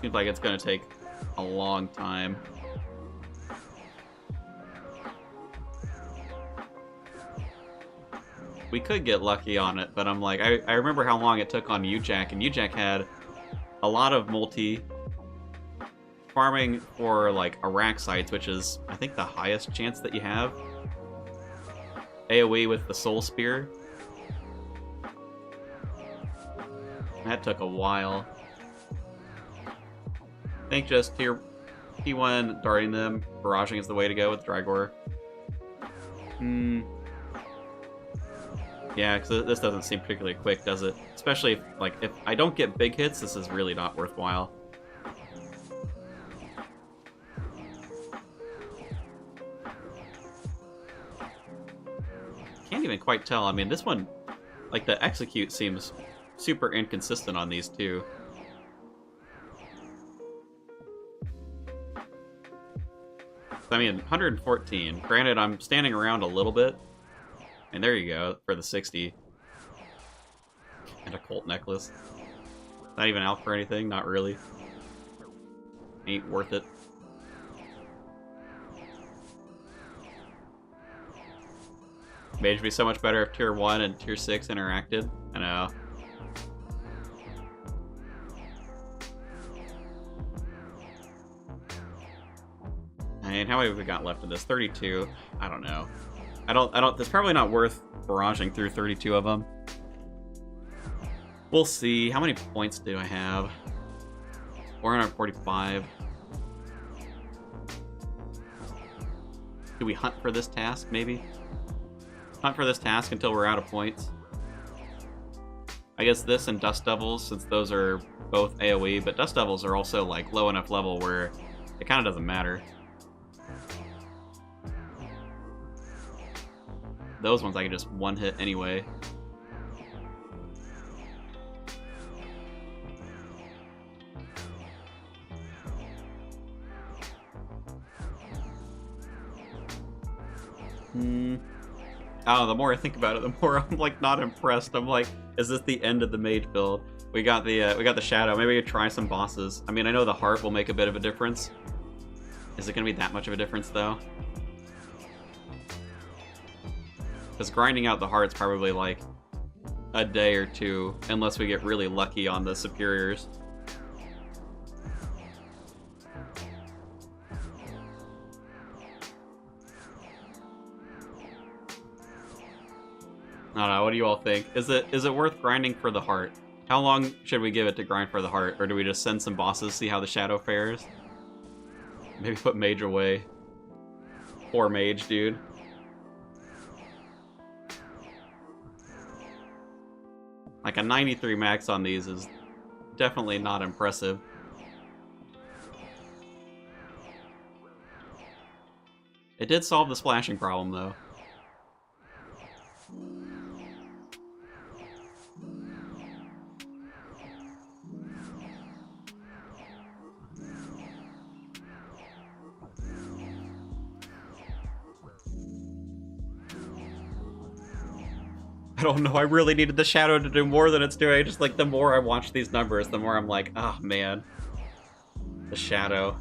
S1: seems like it's gonna take a long time. We could get lucky on it, but I'm like, I remember how long it took on Ujak, and Ujak had a lot of multi farming for like Iraq sites, which is I think the highest chance that you have. AoE with the Soul Spear. That took a while. I think just tier P1 darting them, barraging is the way to go with Drygor. Yeah, because this doesn't seem particularly quick, does it? Especially if, like, if I don't get big hits, this is really not worthwhile. Can't even quite tell. I mean, this one, like, the execute seems super inconsistent on these two. I mean, 114. Granted, I'm standing around a little bit. And there you go, for the 60. And a Cont necklace. Not even out for anything, not really. Ain't worth it. Mage would be so much better if Tier 1 and Tier 6 interacted. I know. I mean, how many have we got left of this? 32. I don't know. I don't, it's probably not worth barraging through 32 of them. We'll see. How many points do I have? 445. Do we hunt for this task, maybe? Hunt for this task until we're out of points. I guess this and Dust Devils, since those are both AoE, but Dust Devils are also, like, low enough level where it kind of doesn't matter. Those ones I can just one-hit anyway. Oh, the more I think about it, the more I'm like not impressed. I'm like, is this the end of the mage build? We got the shadow. Maybe we could try some bosses. I mean, I know the heart will make a bit of a difference. Is it gonna be that much of a difference though? Because grinding out the heart's probably like a day or two, unless we get really lucky on the superiors. I don't know, what do you all think? Is it worth grinding for the heart? How long should we give it to grind for the heart? Or do we just send some bosses, see how the shadow fares? Maybe put mage away. Poor mage, dude. Like a 93 max on these is definitely not impressive. It did solve the splashing problem, though. I don't know, I really needed the shadow to do more than it's doing. Just like the more I watch these numbers, the more I'm like, oh man. The shadow.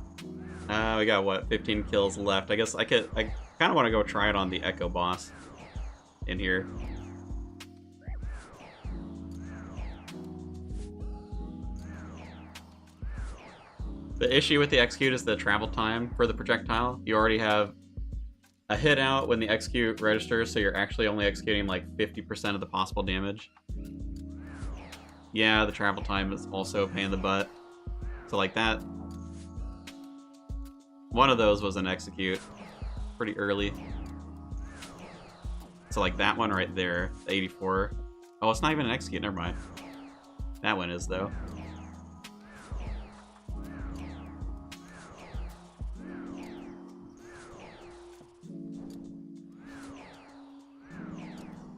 S1: We got what, 15 kills left. I guess I kind of want to go try it on the Echo boss in here. The issue with the execute is the travel time for the projectile. You already have a hit out when the execute registers, so you're actually only executing like 50% of the possible damage. Yeah, the travel time is also a pain in the butt. So like that, one of those was an execute pretty early. So like that one right there, 84. Oh, it's not even an execute, never mind. That one is though.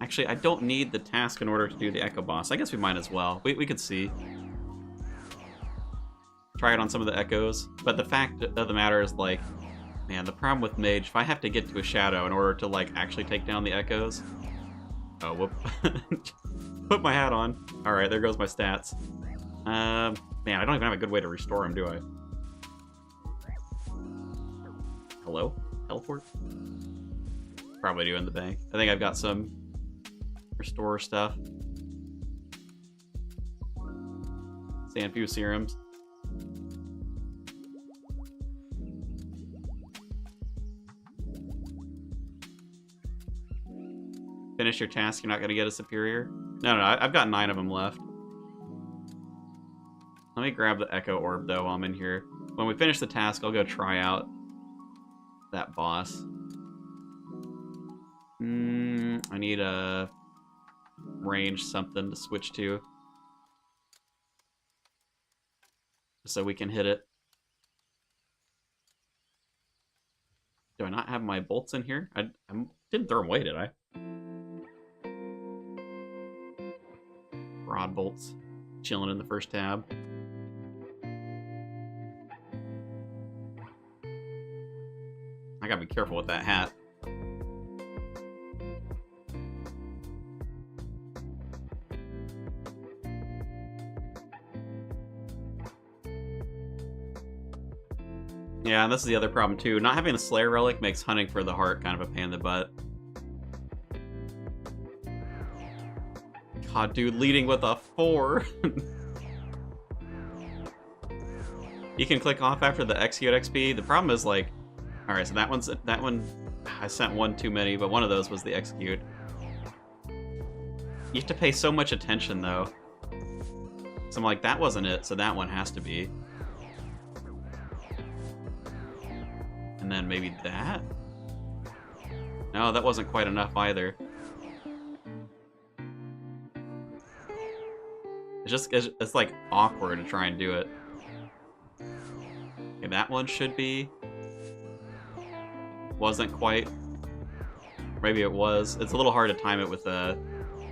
S1: Actually, I don't need the task in order to do the Echo boss. I guess we might as well. We could see. Try it on some of the Echoes. But the fact of the matter is, like, man, the problem with Mage, if I have to get to a Shadow in order to, like, actually take down the Echoes... Oh, whoop. Put my hat on. Alright, there goes my stats. Man, I don't even have a good way to restore them, do I? Hello? Teleport? Probably do in the bank. I think I've got some restore stuff. Sandfew serums. Finish your task, you're not gonna get a superior? No, I've got 9 of them left. Let me grab the Echo Orb, though, while I'm in here. When we finish the task, I'll go try out that boss. I need a range something to switch to. So we can hit it. Do I not have my bolts in here? I didn't throw them away, did I? Rod bolts. Chilling in the first tab. I gotta be careful with that hat. Yeah, and this is the other problem too. Not having the Slayer Relic makes hunting for the heart kind of a pain in the butt. God, dude, leading with a 4. You can click off after the execute XP. The problem is, like, alright, so that one, I sent one too many, but one of those was the execute. You have to pay so much attention, though. So I'm like, that wasn't it, so that one has to be. And then maybe that? No, that wasn't quite enough either. It's like awkward to try and do it. Okay, that one should be. Wasn't quite. Maybe it was. It's a little hard to time it with the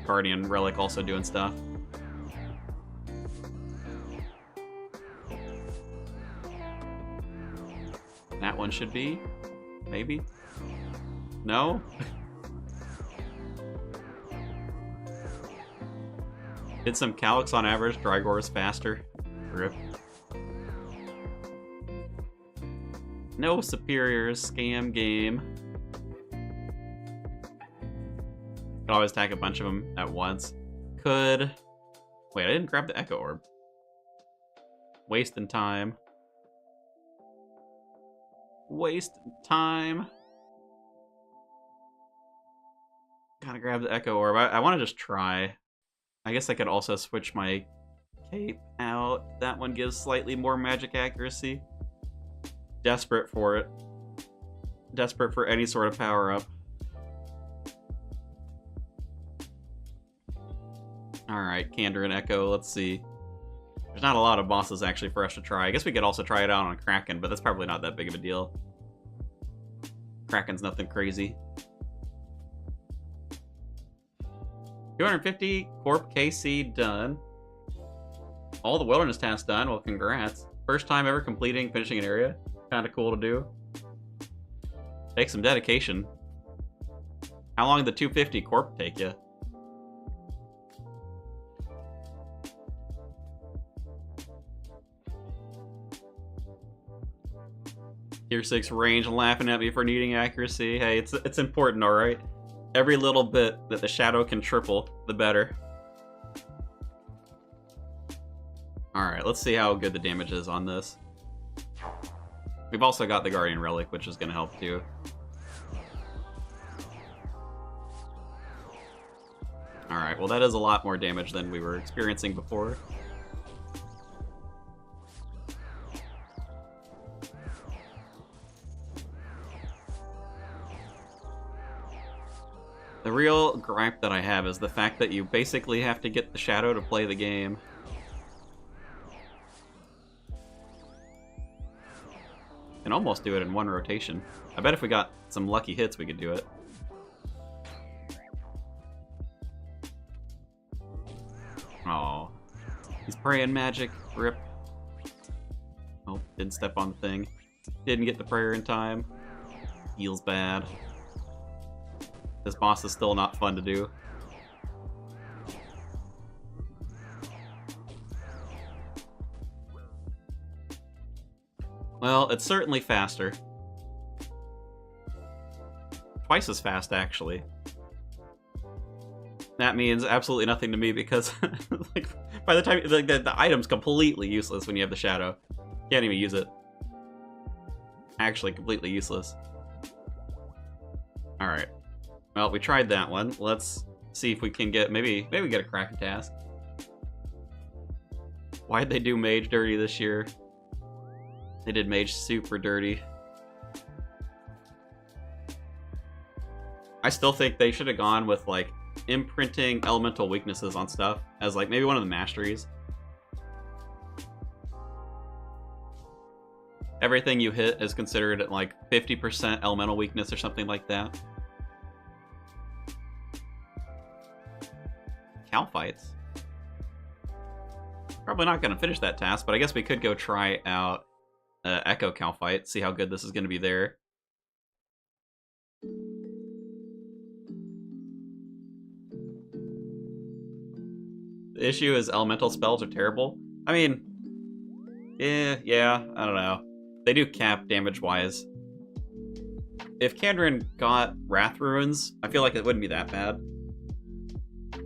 S1: Guardian Relic also doing stuff. That one should be. Maybe. No? Did some Calyx on average, Drygor is faster. Rip. No superiors, scam game. Could always attack a bunch of them at once. Could... Wait, I didn't grab the Echo Orb. Wasting time. Waste time. Gotta grab the Echo Orb. I want to just try. I guess I could also switch my cape out. That one gives slightly more magic accuracy. Desperate for it. Desperate for any sort of power-up. Alright, Candor and Echo, let's see. There's not a lot of bosses actually for us to try. I guess we could also try it out on Kraken, but that's probably not that big of a deal. Kraken's nothing crazy. 250 Corp KC done. All the wilderness tasks done. Well, congrats. First time ever finishing an area. Kind of cool to do. Take some dedication. How long did the 250 Corp take you? Tier 6 range laughing at me for needing accuracy. Hey, it's important, alright? Every little bit that the shadow can triple, the better. Alright, let's see how good the damage is on this. We've also got the Guardian Relic, which is going to help too. Alright, well that is a lot more damage than we were experiencing before. The real gripe that I have is the fact that you basically have to get the shadow to play the game. Can almost do it in one rotation. I bet if we got some lucky hits, we could do it. Oh, he's praying magic. Rip. Oh, didn't step on the thing. Didn't get the prayer in time. Feels bad. This boss is still not fun to do. Well, it's certainly faster. Twice as fast, actually. That means absolutely nothing to me because like, by the time the item's completely useless when you have the shadow. Can't even use it. Actually, completely useless. Alright. Well, we tried that one. Let's see if we can get maybe we get a Kraken task. Why'd they do Mage dirty this year? They did Mage super dirty. I still think they should have gone with like imprinting elemental weaknesses on stuff as like maybe one of the masteries. Everything you hit is considered at like 50% elemental weakness or something like that. Cal fights. Probably not going to finish that task, but I guess we could go try out Echo Cal fight, see how good this is going to be there. The issue is elemental spells are terrible. I mean, yeah, I don't know. They do cap damage-wise. If Kandrin got Wrath Runes, I feel like it wouldn't be that bad.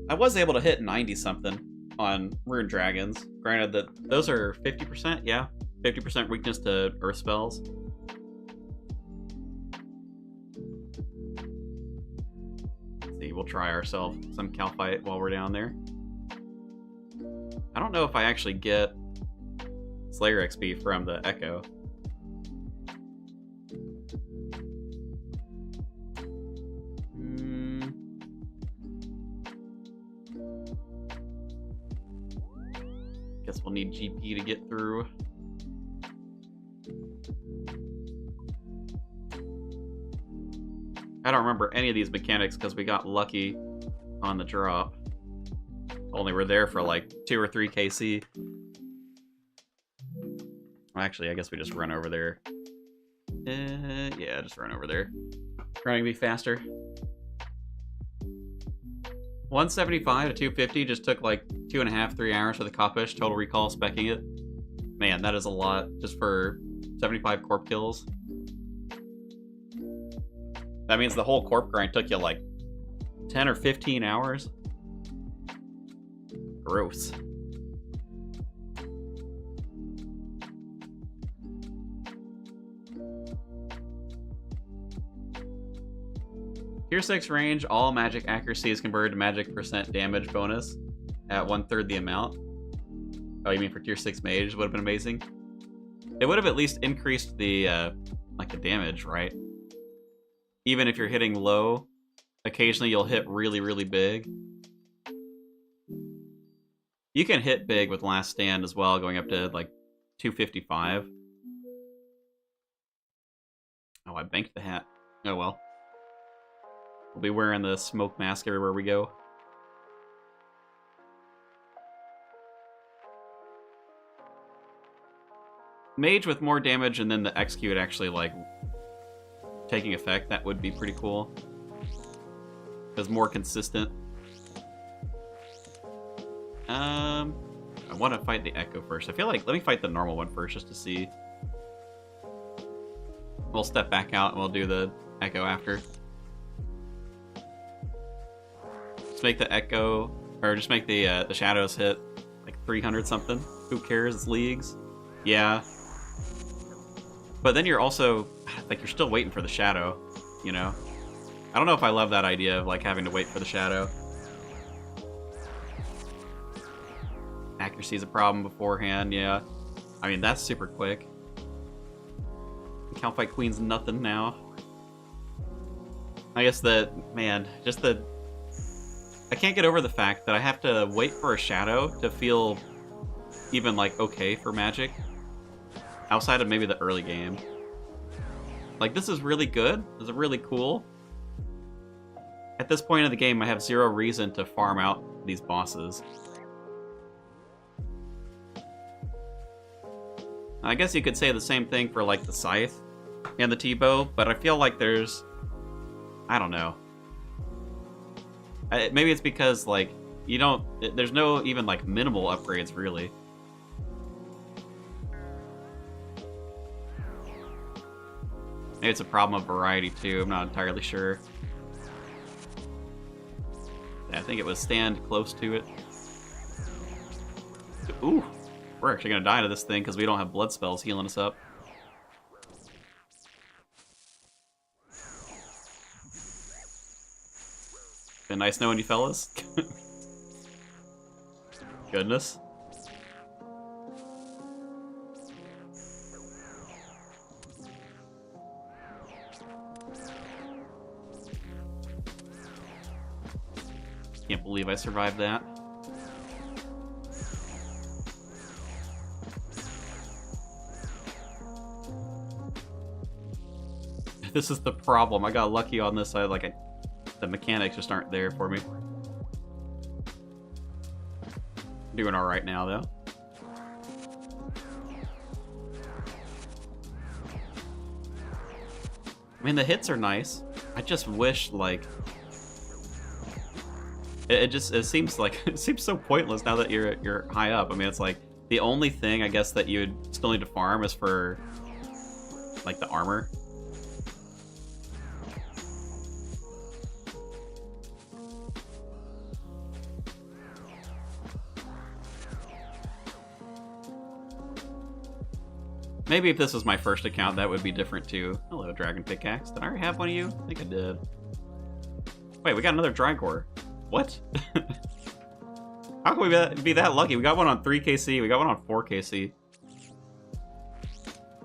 S1: I was able to hit 90-something on Rune Dragons. Granted that those are 50%, yeah. 50% weakness to Earth spells. Let's see, we'll try ourselves some Cal fight while we're down there. I don't know if I actually get Slayer XP from the Echo. Guess we'll need GP to get through. I don't remember any of these mechanics because we got lucky on the drop. Only we're there for like 2 or 3 KC. Actually, I guess we just run over there. Yeah, just run over there. Running be faster. 175 to 250 just took like 2.5, 3 hours for the Kopish total recall speccing it. Man, that is a lot just for 75 corp kills. That means the whole corp grind took you like 10 or 15 hours? Gross. Tier 6 range, all magic accuracy is converted to magic percent damage bonus at 1/3 the amount. Oh, you mean for tier 6 mage? Would have been amazing. It would have at least increased the, like the damage, right? Even if you're hitting low, occasionally you'll hit really, really big. You can hit big with Last Stand as well, going up to, like, 255. Oh, I banked the hat. Oh, well. We'll be wearing the smoke mask everywhere we go. Mage with more damage and then the execute actually, like, taking effect, that would be pretty cool. Because more consistent. I want to fight the Echo first. I feel like, let me fight the normal one first just to see. We'll step back out and we'll do the Echo after. Just make the Echo, or just make the Shadows hit like 300 something. Who cares? It's leagues. Yeah. But then you're also, like, you're still waiting for the Shadow, you know? I don't know if I love that idea of, like, having to wait for the Shadow. Accuracy's a problem beforehand, yeah. I mean, that's super quick. Count Fight Queen's nothing now. I guess that, man, just the... I can't get over the fact that I have to wait for a Shadow to feel even, like, okay for Magic. Outside of maybe the early game. Like, this is really good. This is really cool. At this point in the game, I have zero reason to farm out these bosses. I guess you could say the same thing for, like, the Scythe and the T-Bow, but I feel like there's... I don't know. Maybe it's because, like, you don't... There's no even, like, minimal upgrades, really. Maybe it's a problem of variety, too. I'm not entirely sure. Yeah, I think it was stand close to it. Ooh! We're actually gonna die to this thing because we don't have blood spells healing us up. Been nice knowing you fellas. Goodness. Can't believe I survived that. This is the problem. I got lucky on this side. Like, the mechanics just aren't there for me. Doing all right now, though. I mean, the hits are nice. I just wish, like, it seems like it seems so pointless now that you're high up. I mean, it's like the only thing I guess that you would still need to farm is for, like, the armor. Maybe if this was my first account, that would be different too. Hello, Dragon Pickaxe. Did I already have one of you? I think I did. Wait, we got another Drygore. What? How can we be that lucky? We got one on 3KC, we got one on 4KC.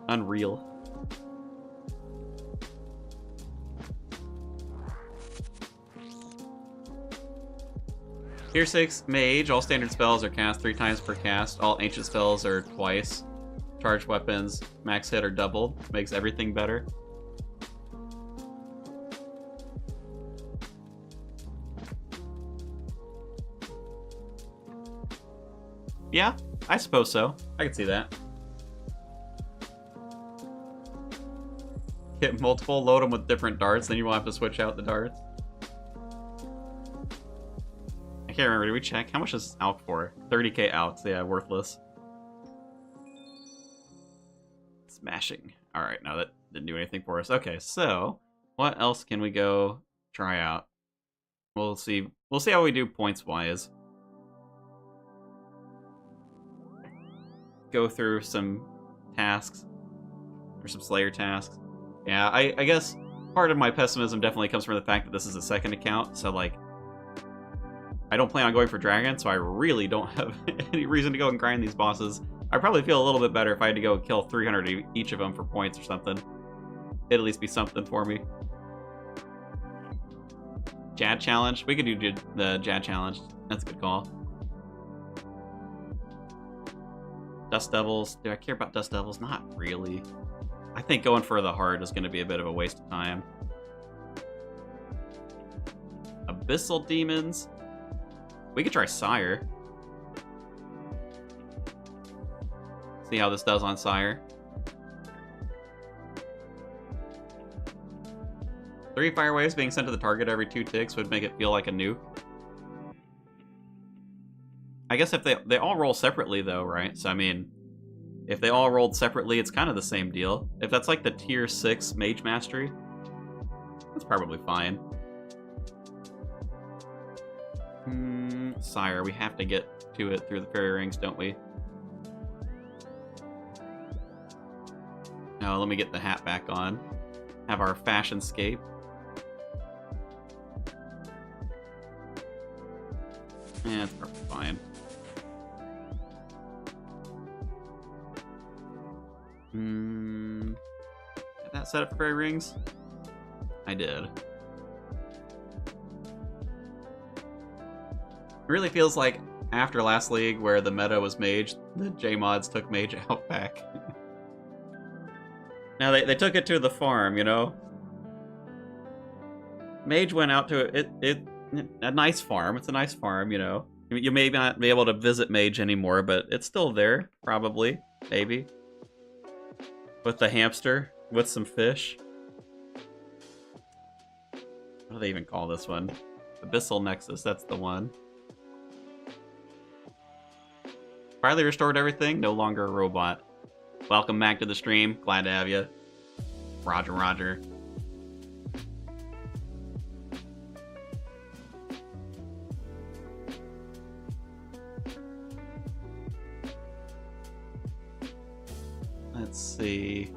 S1: Unreal. Tier 6 Mage. All standard spells are cast 3 times per cast. All ancient spells are twice. Charged weapons, max hit, are doubled. Makes everything better. Yeah, I suppose so. I can see that. Hit multiple, load them with different darts, then you will have to switch out the darts. I can't remember, did we check? How much is Alk for? 30k Alks, yeah, worthless. Smashing. Alright, now that didn't do anything for us. Okay, so what else can we go try out? We'll see. We'll see how we do points-wise. Go through some tasks. Or some Slayer tasks. Yeah, I guess part of my pessimism definitely comes from the fact that this is a second account, so, like, I don't plan on going for Dragon, so I really don't have any reason to go and grind these bosses. I'd probably feel a little bit better if I had to go kill 300 each of them for points or something. It'd at least be something for me. Jad challenge? We could do the Jad challenge. That's a good call. Dust Devils. Do I care about Dust Devils? Not really. I think going for the hard is going to be a bit of a waste of time. Abyssal Demons. We could try Sire. See how this does on Sire. 3 fire waves being sent to the target every 2 ticks would make it feel like a nuke. I guess if they all roll separately though, right? So I mean, if they all rolled separately, it's kind of the same deal. If that's like the tier 6 Mage Mastery, that's probably fine. Sire, we have to get to it through the fairy rings, don't we? No, let me get the hat back on. Have our Fashionscape. Yeah, it's probably fine. Had that set up for fairy rings? I did. It really feels like after last league where the meta was mage, the J-mods took mage out back. Now they took it to the farm, you know? Mage went out to a nice farm. It's a nice farm, you know? You may not be able to visit mage anymore, but it's still there, probably, maybe. With the hamster, with some fish. What do they even call this one? Abyssal Nexus, that's the one. Finally restored everything, no longer a robot. Welcome back to the stream, glad to have you. Roger, roger. Let's see.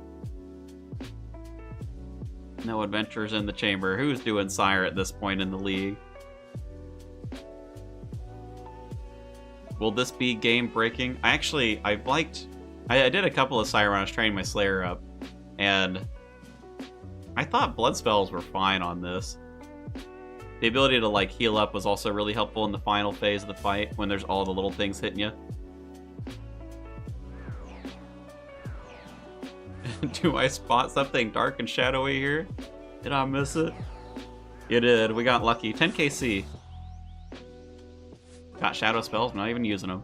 S1: No adventures in the chamber. Who's doing Sire at this point in the league? Will this be game breaking? I did a couple of Sire when I was training my Slayer up, and I thought blood spells were fine on this. The ability to like heal up was also really helpful in the final phase of the fight when there's all the little things hitting you. Do I spot something dark and shadowy here? Did I miss it? You did. We got lucky. 10 KC. Got shadow spells, not even using them.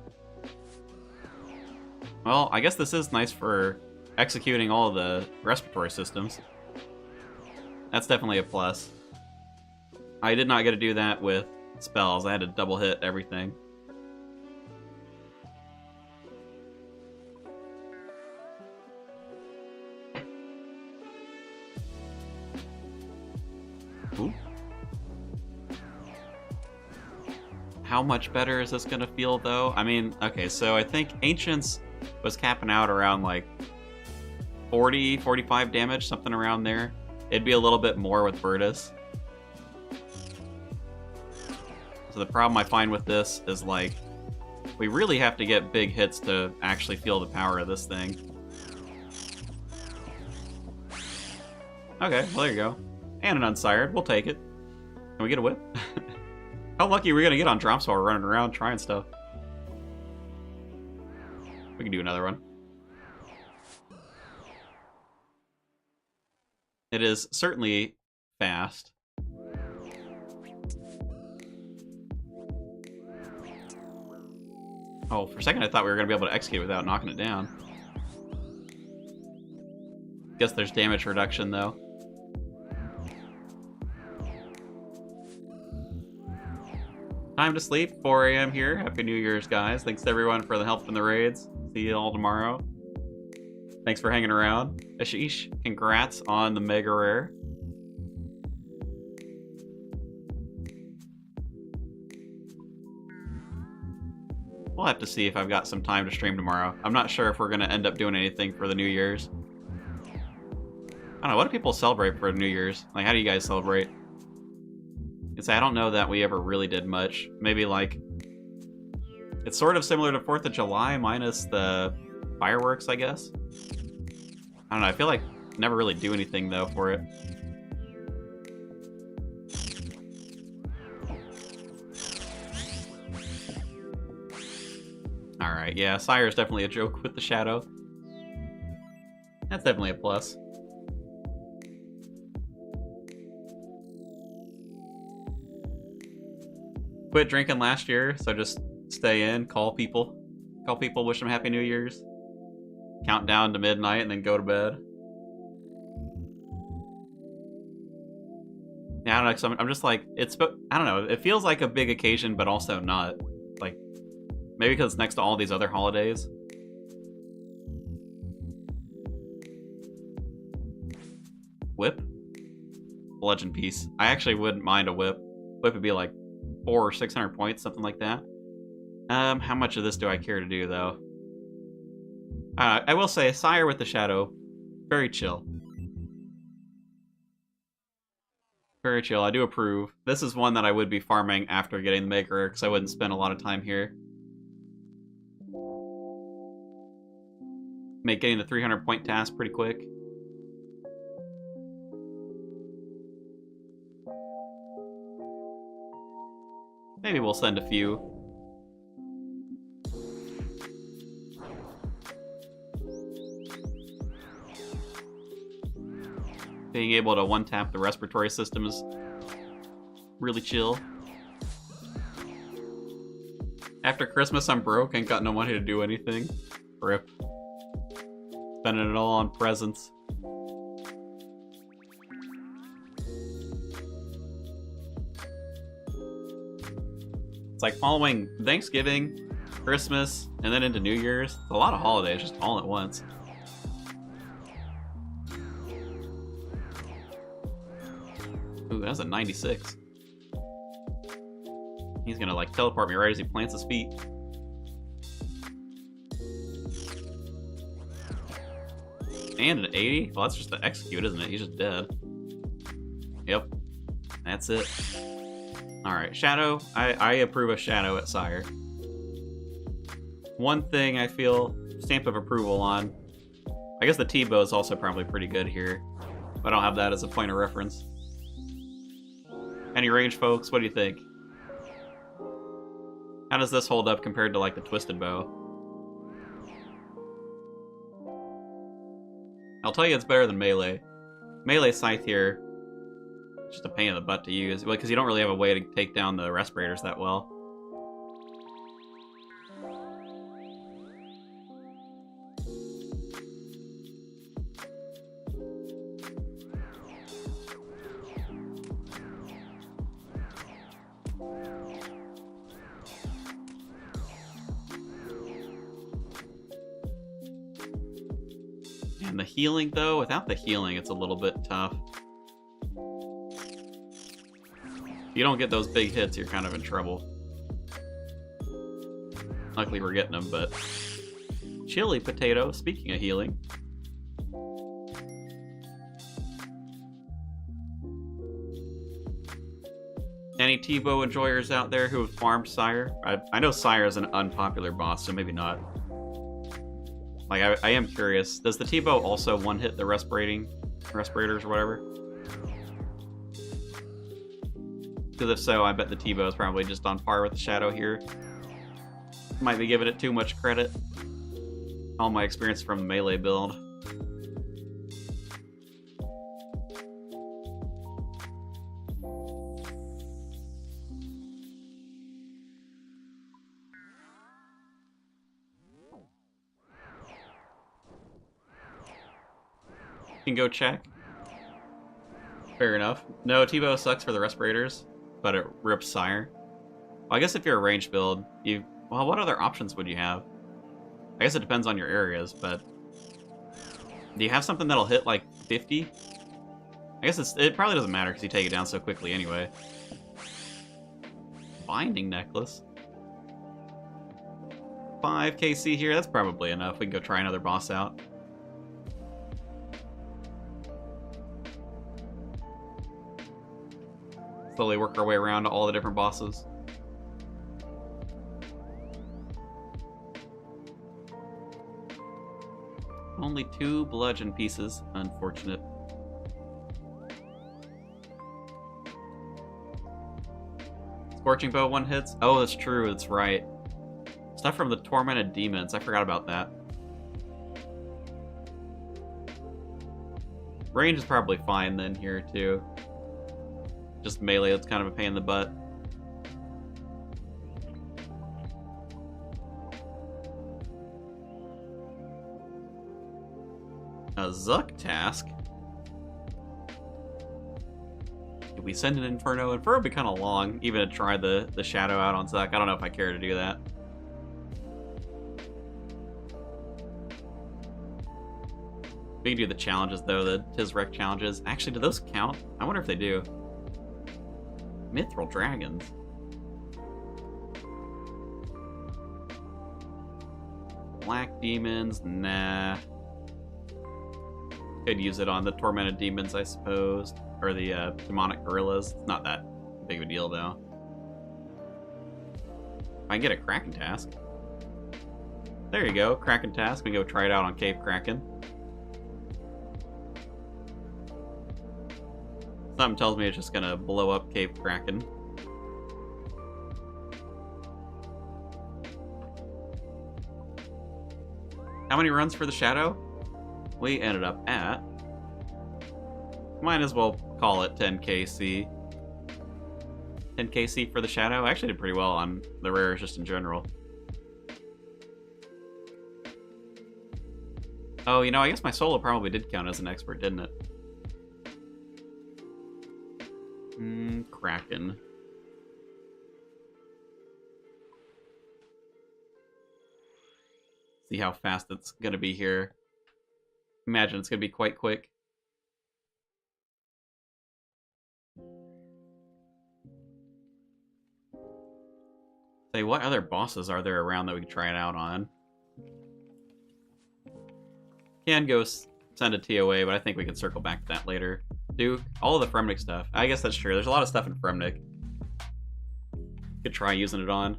S1: Well, I guess this is nice for executing all the respiratory systems. That's definitely a plus. I did not get to do that with spells. I had to double hit everything. Ooh. How much better is this gonna feel, though? I mean, okay, so I think Ancients was capping out around, like, 40, 45 damage, something around there. It'd be a little bit more with Virtus. So the problem I find with this is, like, we really have to get big hits to actually feel the power of this thing. Okay, well, there you go. And an Unsired. We'll take it. Can we get a whip? How lucky are we gonna get on drops while we're running around trying stuff? We can do another one. It is certainly fast. Oh, for a second I thought we were gonna be able to execute without knocking it down. Guess there's damage reduction though. Time to sleep, 4 AM here. Happy New Year's, guys. Thanks to everyone for the help in the raids. See you all tomorrow. Thanks for hanging around. Ashish, congrats on the Mega Rare.
S2: We'll have to see if I've got some time to stream tomorrow. I'm not sure if we're going to end up doing anything for the New Year's. I don't know, what do people celebrate for New Year's? Like, how do you guys celebrate? I don't know that we ever really did much. Maybe, like... It's sort of similar to 4th of July, minus the fireworks, I guess. I don't know, I feel like never really do anything, though, for it. Alright, yeah, Sire's definitely a joke with the shadow. That's definitely a plus. Quit drinking last year, so just stay in, call people. Call people, wish them Happy New Year's. Count down to midnight and then go to bed. Yeah, I don't know, so I'm just like, I don't know, it feels like a big occasion, but also not. Like, maybe because it's next to all these other holidays. Whip? Bludgeon piece. I actually wouldn't mind a whip. Whip would be like 400 or 600 points, something like that. How much of this do I care to do, though? I will say, Sire with the Shadow, very chill. Very chill, I do approve. This is one that I would be farming after getting the megarare, because I wouldn't spend a lot of time here. Make getting the 300 point task pretty quick. Maybe we'll send a few. Being able to one-tap the respiratory system is really chill. After Christmas, I'm broke and got no money to do anything. Rip. Spending it all on presents. It's like following Thanksgiving, Christmas, and then into New Year's. It's a lot of holidays just all at once. Ooh, that was a 96. He's gonna like teleport me right as he plants his feet. And an 80? Well, that's just the execute, isn't it? He's just dead. Yep. That's it. Alright, Shadow. I approve of Shadow at Sire. One thing I feel stamp of approval on. I guess the T-bow is also probably pretty good here. But I don't have that as a point of reference. Any range, folks? What do you think? How does this hold up compared to, like, the Twisted Bow? I'll tell you it's better than Melee. Melee Scythe here, just a pain in the butt to use, because you don't really have a way to take down the respirators that well. And the healing, though, without the healing, it's a little bit tough. If you don't get those big hits, you're kind of in trouble. Luckily, we're getting them, but... Chili Potato, speaking of healing. Any T-bow enjoyers out there who have farmed Sire? I know Sire is an unpopular boss, so maybe not. Like, I am curious. Does the T-bow also one-hit the respirators or whatever? Because if so, I bet the T-bow is probably just on par with the Shadow here. Might be giving it too much credit. All my experience from the Melee build. Can go check. Fair enough. No, T-bow sucks for the respirators, but it rips Sire. Well, I guess if you're a ranged build, well, what other options would you have? I guess it depends on your areas, but... Do you have something that'll hit, like, 50? I guess it probably doesn't matter, because you take it down so quickly anyway. Binding necklace. 5 KC here. That's probably enough. We can go try another boss out. Slowly work our way around to all the different bosses. Only 2 bludgeon pieces. Unfortunate. Scorching Bow 1 hits? Oh, that's true. That's right. Stuff from the Tormented Demons. I forgot about that. Range is probably fine then here, too. Just melee, it's kind of a pain in the butt. A Zuck task? Did we send an Inferno? Inferno would be kind of long, even to try the shadow out on Zuck. I don't know if I care to do that. We can do the challenges, though, the Tizrek challenges. Actually, do those count? I wonder if they do. Mithril Dragons. Black Demons? Nah. Could use it on the Tormented Demons, I suppose. Or the Demonic Gorillas. It's not that big of a deal, though. If I can get a Kraken task. There you go, Kraken task. We can go try it out on Cave Kraken. Something tells me it's just gonna blow up Cave Kraken. How many runs for the Shadow? We ended up at... Might as well call it 10 KC. 10 KC for the Shadow. I actually did pretty well on the rares just in general. Oh, you know, I guess my solo probably did count as an expert, didn't it? Kraken. See how fast it's gonna be here. Imagine it's gonna be quite quick. Say, what other bosses are there around that we can try it out on? Can go send a TOA, but I think we can circle back to that later. Duke, all of the Fremnik stuff. I guess that's true. There's a lot of stuff in Fremnik. Could try using it on.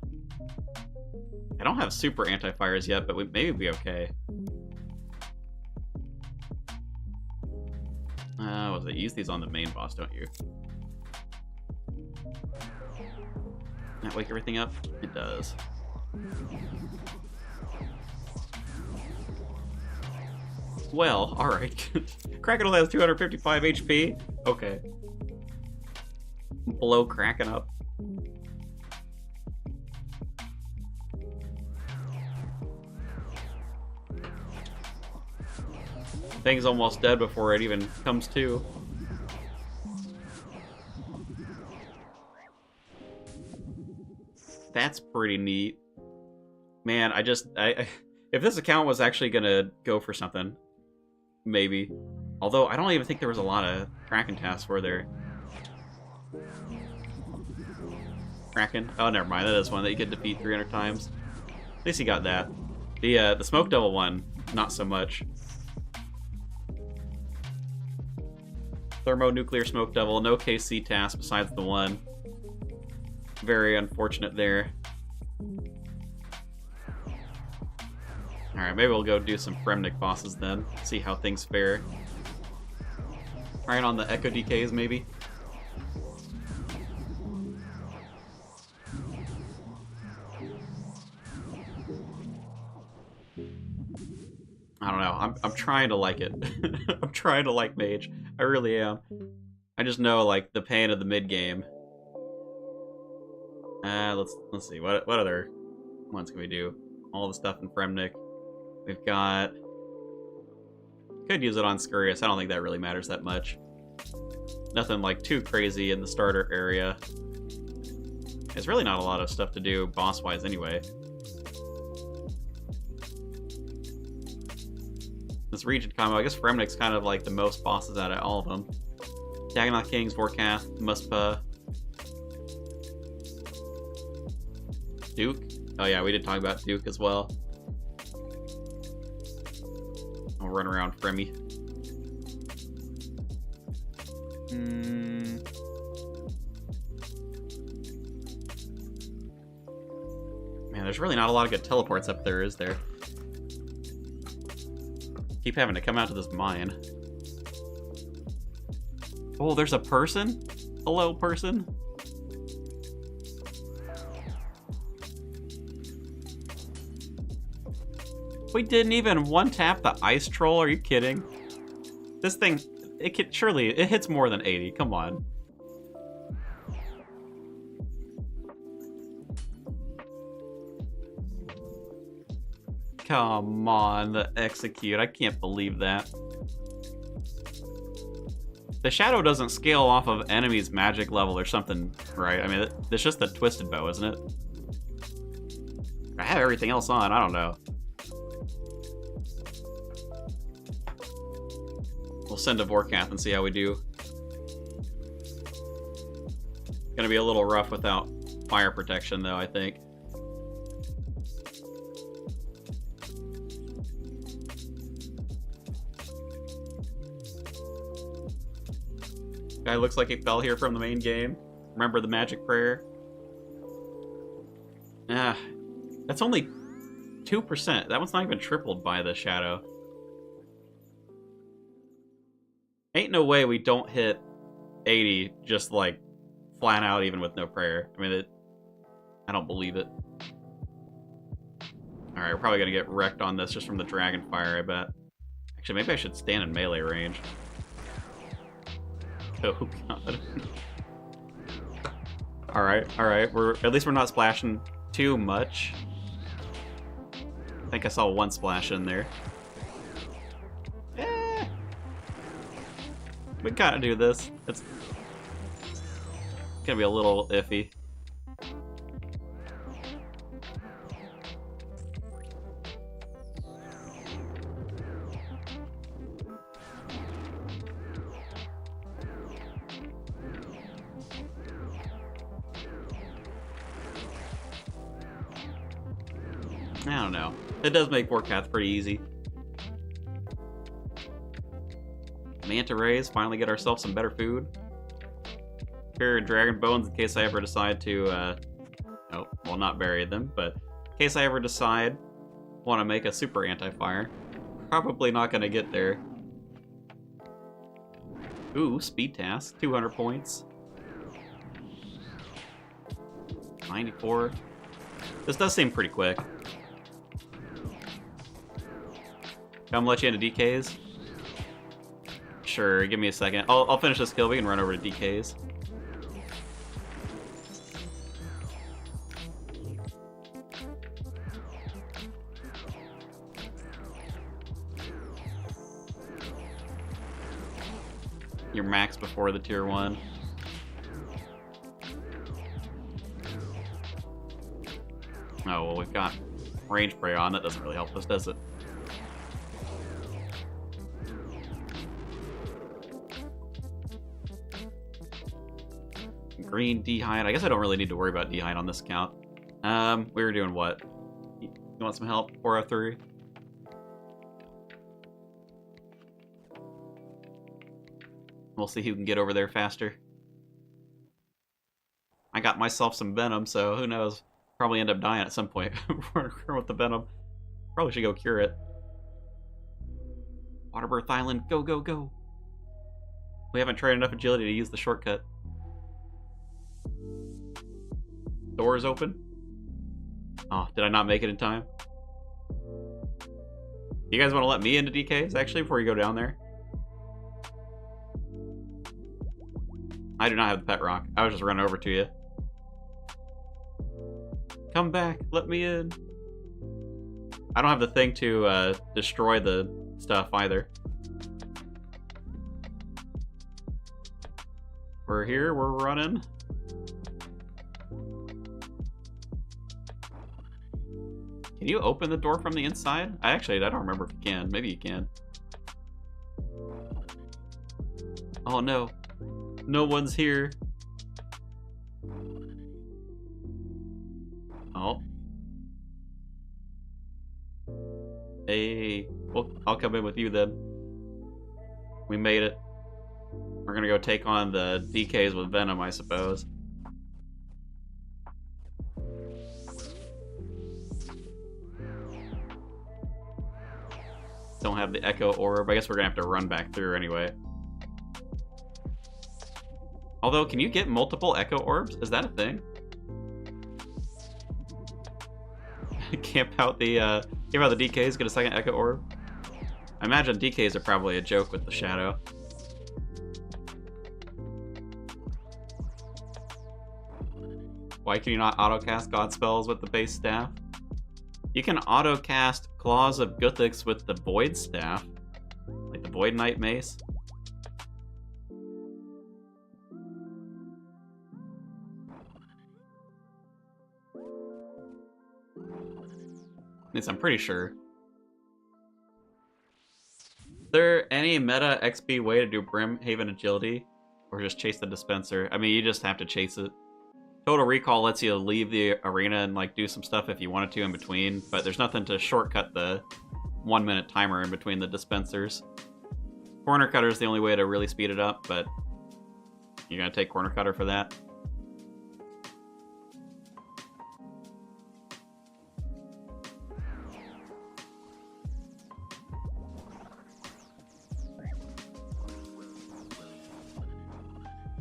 S2: I don't have super anti-fires yet, but maybe we'll be okay. Was it? Use these on the main boss, don't you? That wake everything up? It does. Well, alright. Kraken only has 255 HP? Okay. Blow Kraken up. Thing's almost dead before it even comes to. That's pretty neat. Man, if this account was actually gonna go for something, maybe. Although, I don't even think there was a lot of Kraken tasks, were there? Kraken? Oh, never mind. That is one that you could defeat 300 times. At least you got that. The Smoke Devil one, not so much. Thermonuclear Smoke Devil, no KC task besides the one. Very unfortunate there. Alright, maybe we'll go do some Fremnik bosses then. See how things fare. Trying on the Echo DKs, maybe? I don't know. I'm trying to like it. I'm trying to like Mage. I really am. I just know, like, the pain of the mid-game. Let's see. What other ones can we do? All the stuff in Fremnik. We've got... Could use it on Scurious. I don't think that really matters that much. Nothing, like, too crazy in the starter area. There's really not a lot of stuff to do boss-wise anyway. This region combo, I guess Fremnik's kind of like the most bosses out of all of them. Dagonoth Kings, Vorkath, Muspah, Duke. Oh yeah, we did talk about Duke as well. I'll run around Fremmy. Man, there's really not a lot of good teleports up there, is there? Keep having to come out to this mine. Oh, there's a person? Hello, person? We didn't even one-tap the ice troll, are you kidding? This thing, surely, it hits more than 80, come on. Come on, the execute, I can't believe that. The shadow doesn't scale off of enemy's magic level or something, right? I mean, it's just the twisted bow, isn't it? I have everything else on, I don't know. We'll send a Vorkath and see how we do. Gonna be a little rough without fire protection, though, I think. Guy looks like he fell here from the main game. Remember the magic prayer? Ah, that's only 2%. That one's not even tripled by the shadow. Ain't no way we don't hit 80 just like flat out even with no prayer. I mean, I don't believe it. Alright, we're probably gonna get wrecked on this just from the dragon fire, I bet. Actually, maybe I should stand in melee range. Oh god. Alright. At least we're not splashing too much. I think I saw one splash in there. We gotta do this. It's gonna be a little iffy. I don't know. It does make Vorkath pretty easy. Manta rays, finally get ourselves some better food. Here, dragon bones in case I ever decide to, oh, well, not bury them, but in case I ever decide want to make a super anti-fire. Probably not going to get there. Ooh, speed task, 200 points. 94. This does seem pretty quick. Come let you into DKs. Sure, give me a second. I'll finish this kill. We can run over to DKs. You're max before the tier 1. Oh, well, we've got range spray on. That doesn't really help us, does it? Green D'hide. I guess I don't really need to worry about D'hide on this account. We were doing what? You want some help? 403? We'll see who can get over there faster. I got myself some venom, so who knows? Probably end up dying at some point with the venom. Probably should go cure it. Waterbirth Island, go, go, go. We haven't trained enough agility to use the shortcut. Doors open? Oh, did I not make it in time? You guys want to let me into DKs, actually, before you go down there? I do not have the pet rock. I was just running over to you. Come back, let me in. I don't have the thing to destroy the stuff either. We're here, we're running. Can you open the door from the inside? I don't remember if you can. Maybe you can. Oh no. No one's here. Oh. Hey, well, I'll come in with you then. We made it. We're gonna go take on the DKs with Venom, I suppose. Don't have the Echo Orb. I guess we're gonna have to run back through anyway. Although, can you get multiple Echo Orbs? Is that a thing? Camp out the DKs, get a second Echo Orb? I imagine DKs are probably a joke with the Shadow. Why can you not auto-cast God spells with the base staff? You can auto-cast Claws of Guthix with the Void Staff. Like the Void Knight Mace. At least I'm pretty sure. Is there any meta XP way to do Brimhaven Agility? Or just chase the dispenser? I mean, you just have to chase it. Total Recall lets you leave the arena and like do some stuff if you wanted to in between, but there's nothing to shortcut the 1 minute timer in between the dispensers. Corner Cutter is the only way to really speed it up, but you're gonna take Corner Cutter for that.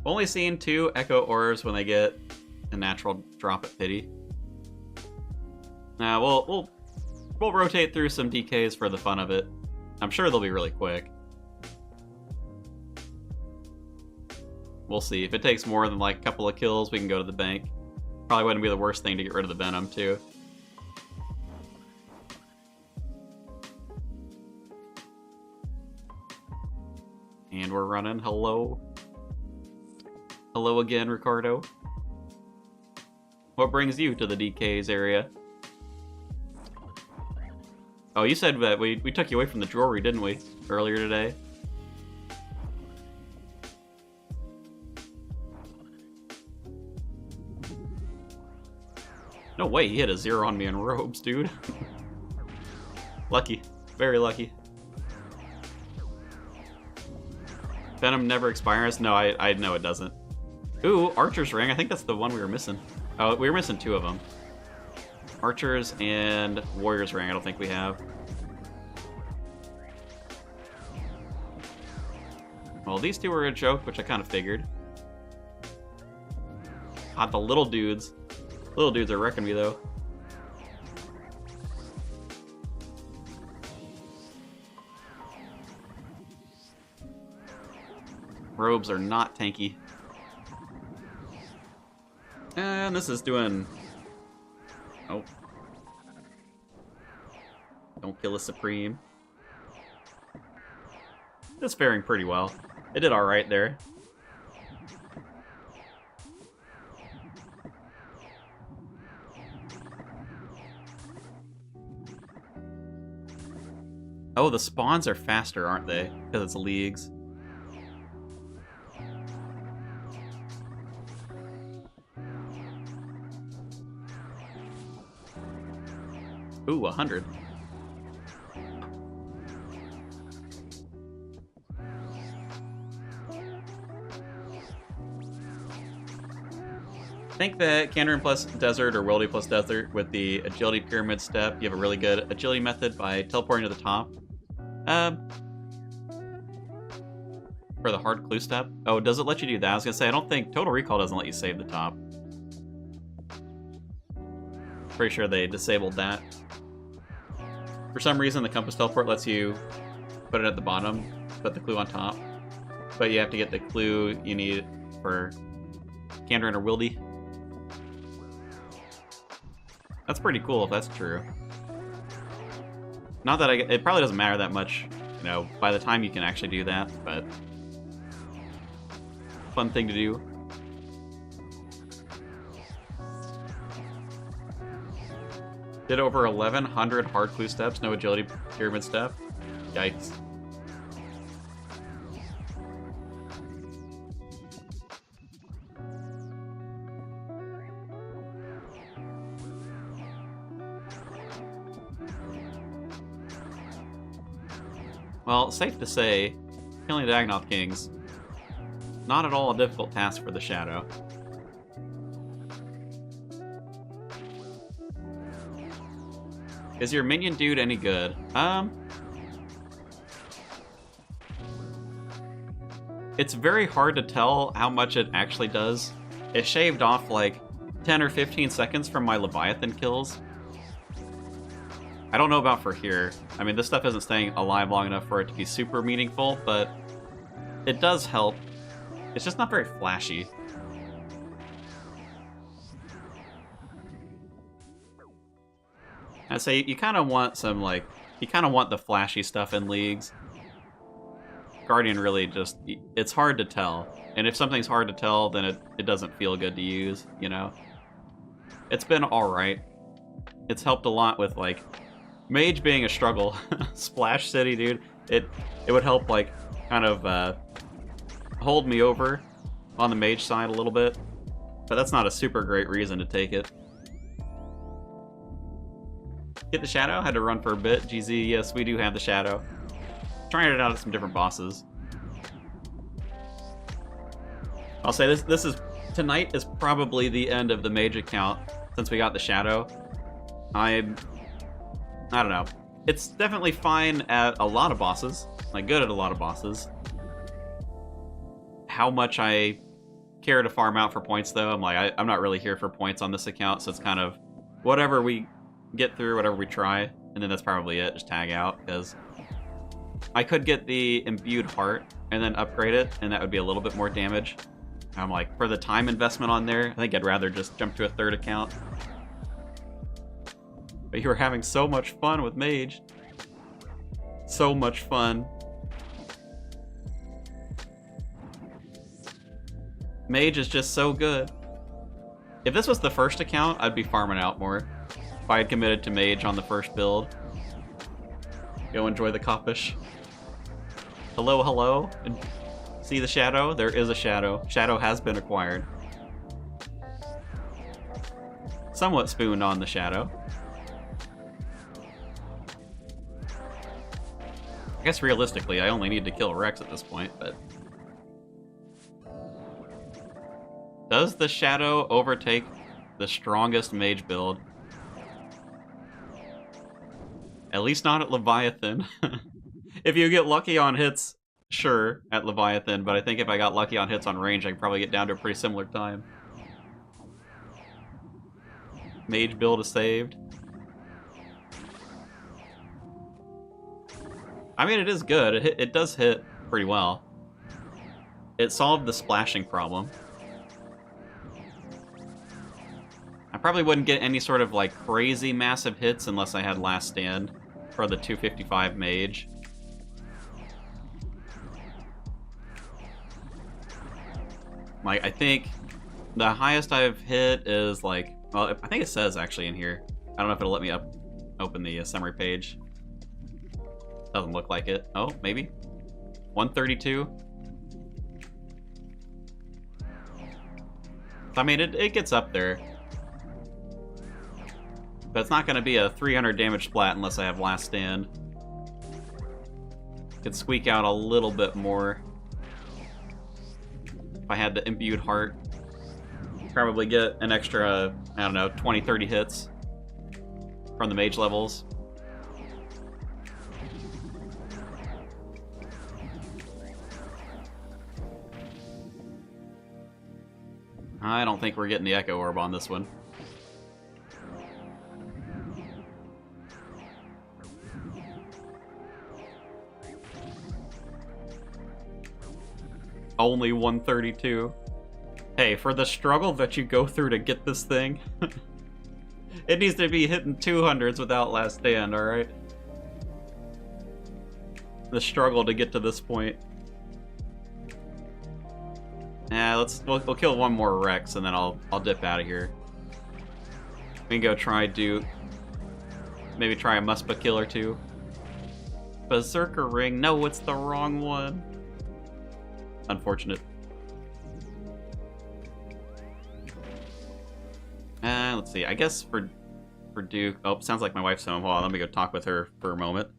S2: Only seen 2 Echo Orbs when they get a natural drop at Pity. Nah, we'll rotate through some DKs for the fun of it. I'm sure they'll be really quick. We'll see. If it takes more than like a couple of kills, we can go to the bank. Probably wouldn't be the worst thing to get rid of the Venom too. And we're running. Hello. Hello again, Ricardo. What brings you to the DK's area? Oh, you said that we took you away from the jewelry, didn't we? Earlier today? No way, he hit a 0 on me in robes, dude. Lucky. Very lucky. Venom never expires? No, I know it doesn't. Ooh, Archer's Ring. I think that's the one we were missing. Oh, we were missing 2 of them. Archer's and Warrior's Ring, I don't think we have. Well, these 2 were a joke, which I kind of figured. God, the little dudes. Little dudes are wrecking me, though. Robes are not tanky. And this is doing... Oh. Don't kill a Supreme. It's faring pretty well. It did alright there. Oh, the spawns are faster, aren't they? Because it's leagues. Ooh, 100. I think that Kandarin plus Desert or Wildy plus Desert with the Agility Pyramid step, you have a really good agility method by teleporting to the top. For the hard clue step. Oh, does it let you do that? I was gonna say, I don't think Total Recall doesn't let you save the top. Pretty sure they disabled that. For some reason, the Compass Teleport lets you put it at the bottom, put the clue on top. But you have to get the clue you need for Kandarin or Wildy. That's pretty cool if that's true. Not that it probably doesn't matter that much, you know, by the time you can actually do that, but fun thing to do. Did over 1,100 hard clue steps, no agility pyramid step. Yikes. Well, safe to say, killing the Dagnauth Kings, not at all a difficult task for the Shadow. Is your minion dude any good? It's very hard to tell how much it actually does. It shaved off like 10 or 15 seconds from my Leviathan kills. I don't know about for here. I mean, this stuff isn't staying alive long enough for it to be super meaningful, but it does help. It's just not very flashy. I'd say you kind of want some, like, you kind of want the flashy stuff in leagues. Guardian really just, it's hard to tell. And if something's hard to tell, then it doesn't feel good to use, you know? It's been alright. It's helped a lot with, like, Mage being a struggle. Splash City, dude. It would help, like, kind of hold me over on the Mage side a little bit. But that's not a super great reason to take it. Get the Shadow? Had to run for a bit. GZ, yes, we do have the Shadow. Trying it out at some different bosses. I'll say this is... Tonight is probably the end of the Mage account since we got the Shadow. I don't know. It's definitely fine at a lot of bosses. Like, good at a lot of bosses. How much I care to farm out for points, though, I'm like, I'm not really here for points on this account, so it's kind of whatever we get through, whatever we try, and then that's probably it. Just tag out, because I could get the Imbued Heart and then upgrade it, and that would be a little bit more damage. I'm like, for the time investment on there, I think I'd rather just jump to a third account. But you were having so much fun with Mage. So much fun. Mage is just so good. If this was the first account, I'd be farming out more. If I had committed to Mage on the first build. Go enjoy the Kopish. Hello, hello. And see the Shadow? There is a Shadow. Shadow has been acquired. Somewhat spooned on the Shadow. I guess realistically, I only need to kill Rex at this point, but... Does the Shadow overtake the strongest Mage build? At least not at Leviathan. If you get lucky on hits, sure, at Leviathan, but I think if I got lucky on hits on range, I could probably get down to a pretty similar time. Mage build is saved. I mean, it is good. It does hit pretty well. It solved the splashing problem. I probably wouldn't get any sort of, like, crazy massive hits unless I had Last Stand for the 255 Mage. Like, I think the highest I've hit is, like... Well, I think it says, actually, in here. I don't know if it'll let me open the summary page. Doesn't look like it. Oh, maybe. 132. I mean, it gets up there. But it's not going to be a 300 damage splat unless I have Last Stand. Could squeak out a little bit more. If I had the Imbued Heart. Probably get an extra, I don't know, 20, 30 hits from the Mage levels. I don't think we're getting the Echo Orb on this one. Only 132. Hey, for the struggle that you go through to get this thing, it needs to be hitting 200s without Last Stand, alright? The struggle to get to this point. Yeah, we'll kill one more Rex and then I'll dip out of here. We can go try Duke. Maybe try a Muspa kill or two. Berserker Ring. No, it's the wrong one. Unfortunate. Let's see. I guess for Duke. Oh, sounds like my wife's home. Hold on, let me go talk with her for a moment.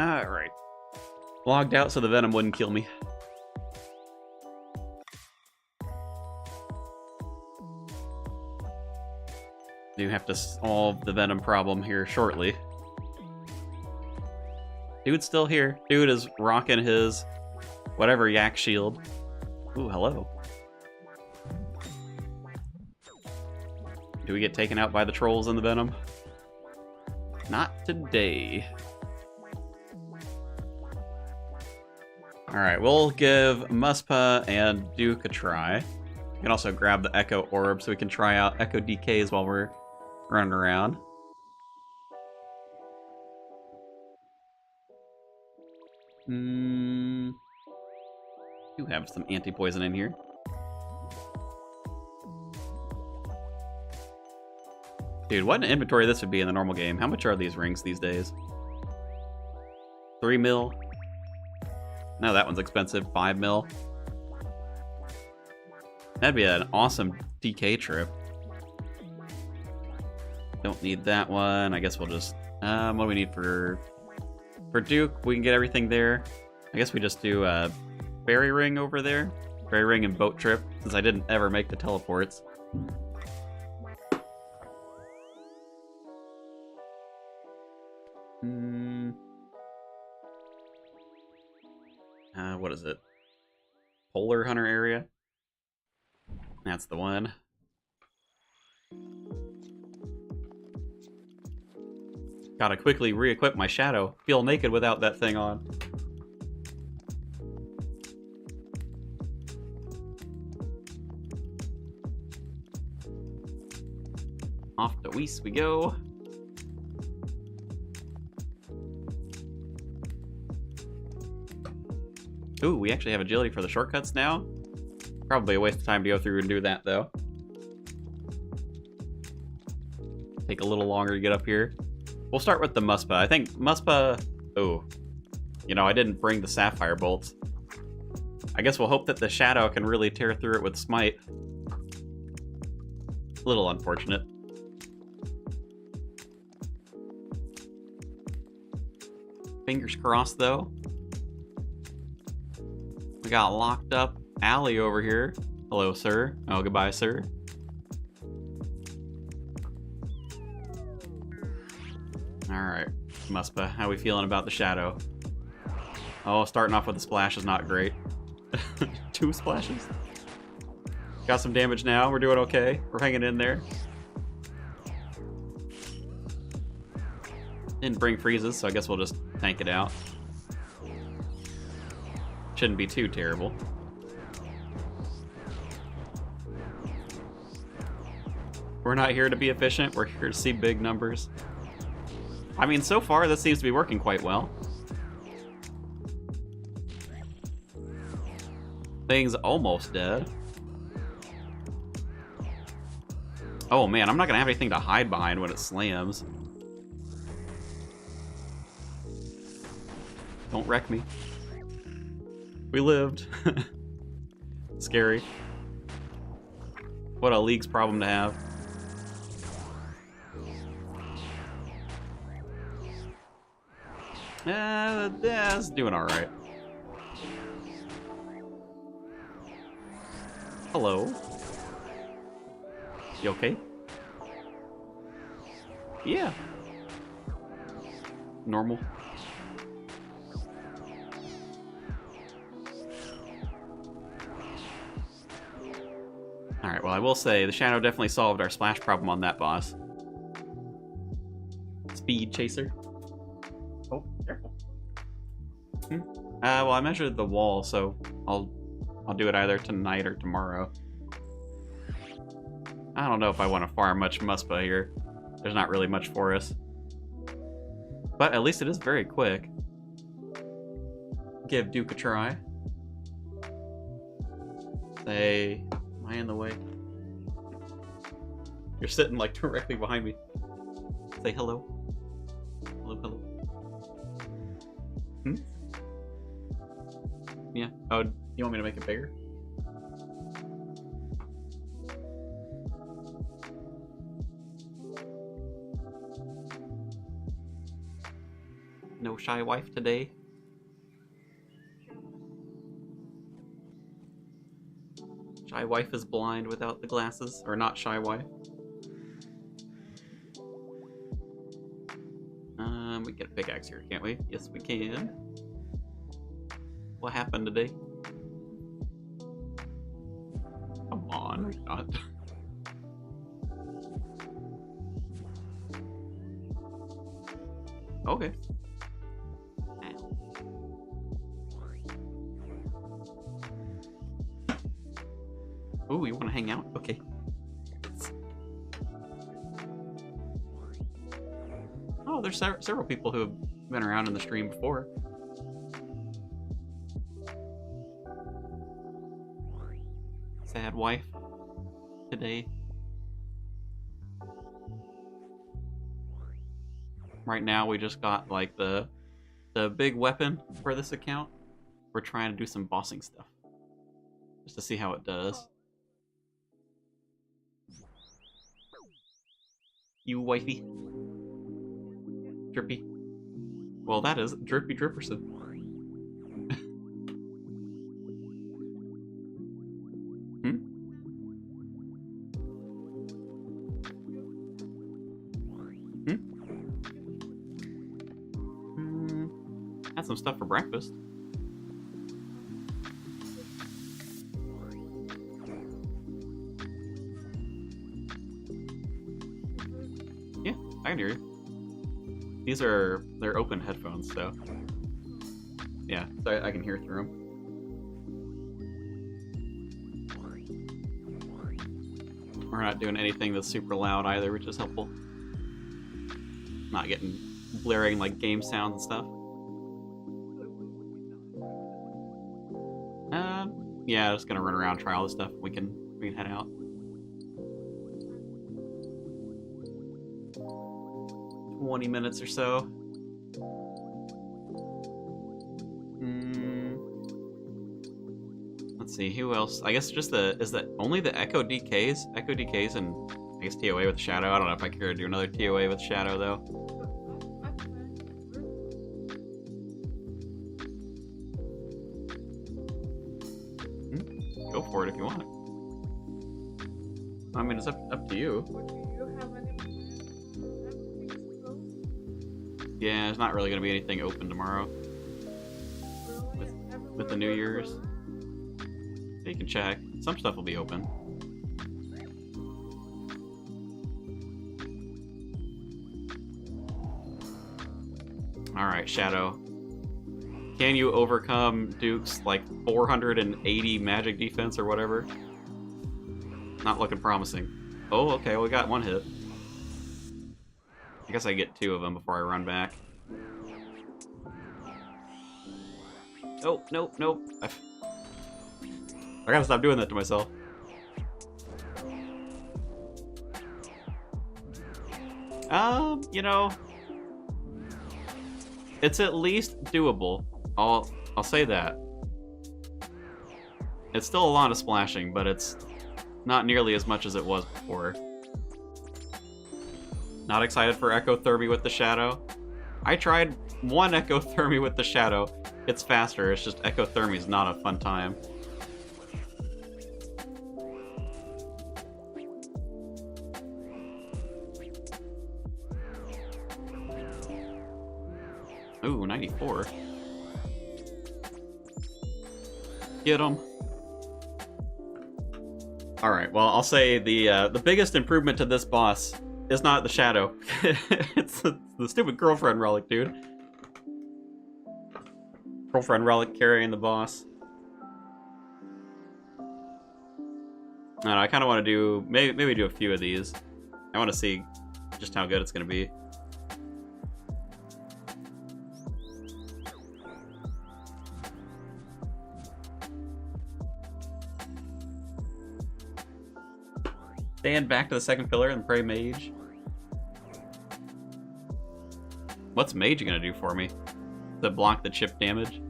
S1: Alright. Logged out so the venom wouldn't kill me. Do have to solve the venom problem here shortly. Dude's still here. Dude is rocking his whatever yak shield. Ooh, hello. Do we get taken out by the trolls and the venom? Not today. Alright, we'll give Muspa and Duke a try. We can also grab the Echo Orb so we can try out Echo DKs while we're running around. Do have some anti-poison in here. Dude, what an inventory this would be in the normal game. How much are these rings these days? 3 mil? No, that one's expensive. 5 mil. That'd be an awesome DK trip. Don't need that one. I guess we'll just... what do we need for Duke? We can get everything there. I guess we just do a fairy ring over there. Fairy ring and boat trip, since I didn't ever make the teleports. What is it? Polar Hunter area? That's the one. Gotta quickly re-equip my shadow. Feel naked without that thing on. Off to Weiss we go. Ooh, we actually have agility for the shortcuts now. Probably a waste of time to go through and do that, though. Take a little longer to get up here. We'll start with the Muspa. I think Muspa... Oh. You know, I didn't bring the Sapphire Bolts. I guess we'll hope that the Shadow can really tear through it with Smite. A little unfortunate. Fingers crossed, though. We got locked up Allie over here. Hello, sir. Oh, goodbye, sir. Alright, Muspa, how we feeling about the Shadow? Oh, starting off with a splash is not great. 2 splashes. Got some damage now. We're doing okay. We're hanging in there. Didn't bring freezes, so I guess we'll just tank it out. Shouldn't be too terrible. We're not here to be efficient. We're here to see big numbers. I mean, so far, this seems to be working quite well. Thing's almost dead. Oh man, I'm not gonna have anything to hide behind when it slams. Don't wreck me. We lived. Scary. What a League's problem to have. It's doing alright. Hello. You okay? Yeah. Normal. Alright, well I will say, the Shadow definitely solved our splash problem on that boss. Speed Chaser. Oh, careful. Well I measured the wall, so I'll do it either tonight or tomorrow. I don't know if I want to farm much Muspa here. There's not really much for us. But at least it is very quick. Give Duke a try. Say, am I in the way? You're sitting like directly behind me. Say hello. Hello, hello. Yeah. Oh, you want me to make it bigger?
S2: No shy wife today. Shy wife is blind without the glasses, or not shy wife. We get a pickaxe here, can't we? Yes, we can. What happened today? Come on, not. Okay. Ooh, you want to hang out? Okay. Oh, there's several people who have been around in the stream before. Sad wife today. Right now we just got like the big weapon for this account. We're trying to do some bossing stuff. Just to see how it does. You wifey. Drippy. Well, that is Drippy Dripperson. Hmm? Hmm? Had some stuff for breakfast. Yeah, I can hear you. They're open headphones, so yeah, so I can hear through them. We're not doing anything that's super loud either, which is helpful. Not getting blaring like game sounds and stuff. Yeah, just gonna run around, try all this stuff. We can head out. Minutes or so. Let's see, who else? I guess just is that only the Echo DKs? Echo DKs and I guess TOA with Shadow. I don't know if I care to do another TOA with Shadow though. Go for it if you want. I mean, it's up to you. Yeah, there's not really going to be anything open tomorrow. With the New Year's. You can check. Some stuff will be open. Alright, Shadow. Can you overcome Duke's, like, 480 magic defense or whatever? Not looking promising. Oh, okay, we got one hit. I guess I get two of them before I run back. Oh, nope, nope. I gotta stop doing that to myself. You know, it's at least doable. I'll say that. It's still a lot of splashing, but it's not nearly as much as it was before. Not excited for Ecothermy with the Shadow. I tried one Ecothermy with the Shadow. It's faster, it's just Ecothermy is not a fun time. Ooh, 94. Get him. Alright, well, I'll say the biggest improvement to this boss is not the Shadow. It's the stupid girlfriend relic, dude. Girlfriend relic carrying the boss. I don't know, I kind of want to do... Maybe do a few of these. I want to see just how good it's going to be. Stand back to the second pillar and pray Mage. What's Mage gonna do for me? To block the chip damage?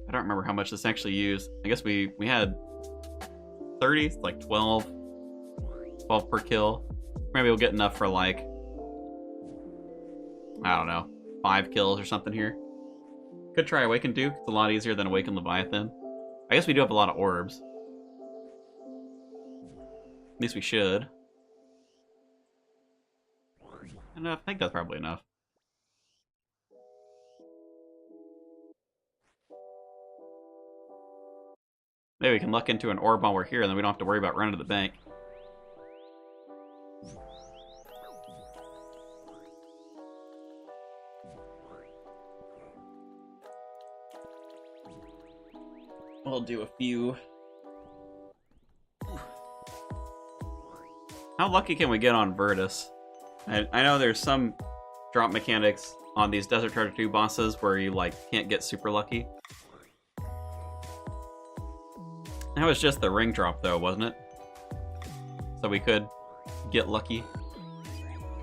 S2: I don't remember how much this actually used. I guess we had 30, like 12 per kill. Maybe we'll get enough for like, I don't know, 5 kills or something here. Could try Awaken Duke. It's a lot easier than Awaken Leviathan. I guess we do have a lot of orbs. At least we should. And I think that's probably enough. Maybe we can luck into an orb while we're here, and then we don't have to worry about running to the bank. We'll do a few. How lucky can we get on Virtus? I know there's some drop mechanics on these Desert Treasure 2 bosses where you like can't get super lucky. That was just the ring drop though, wasn't it? So we could get lucky.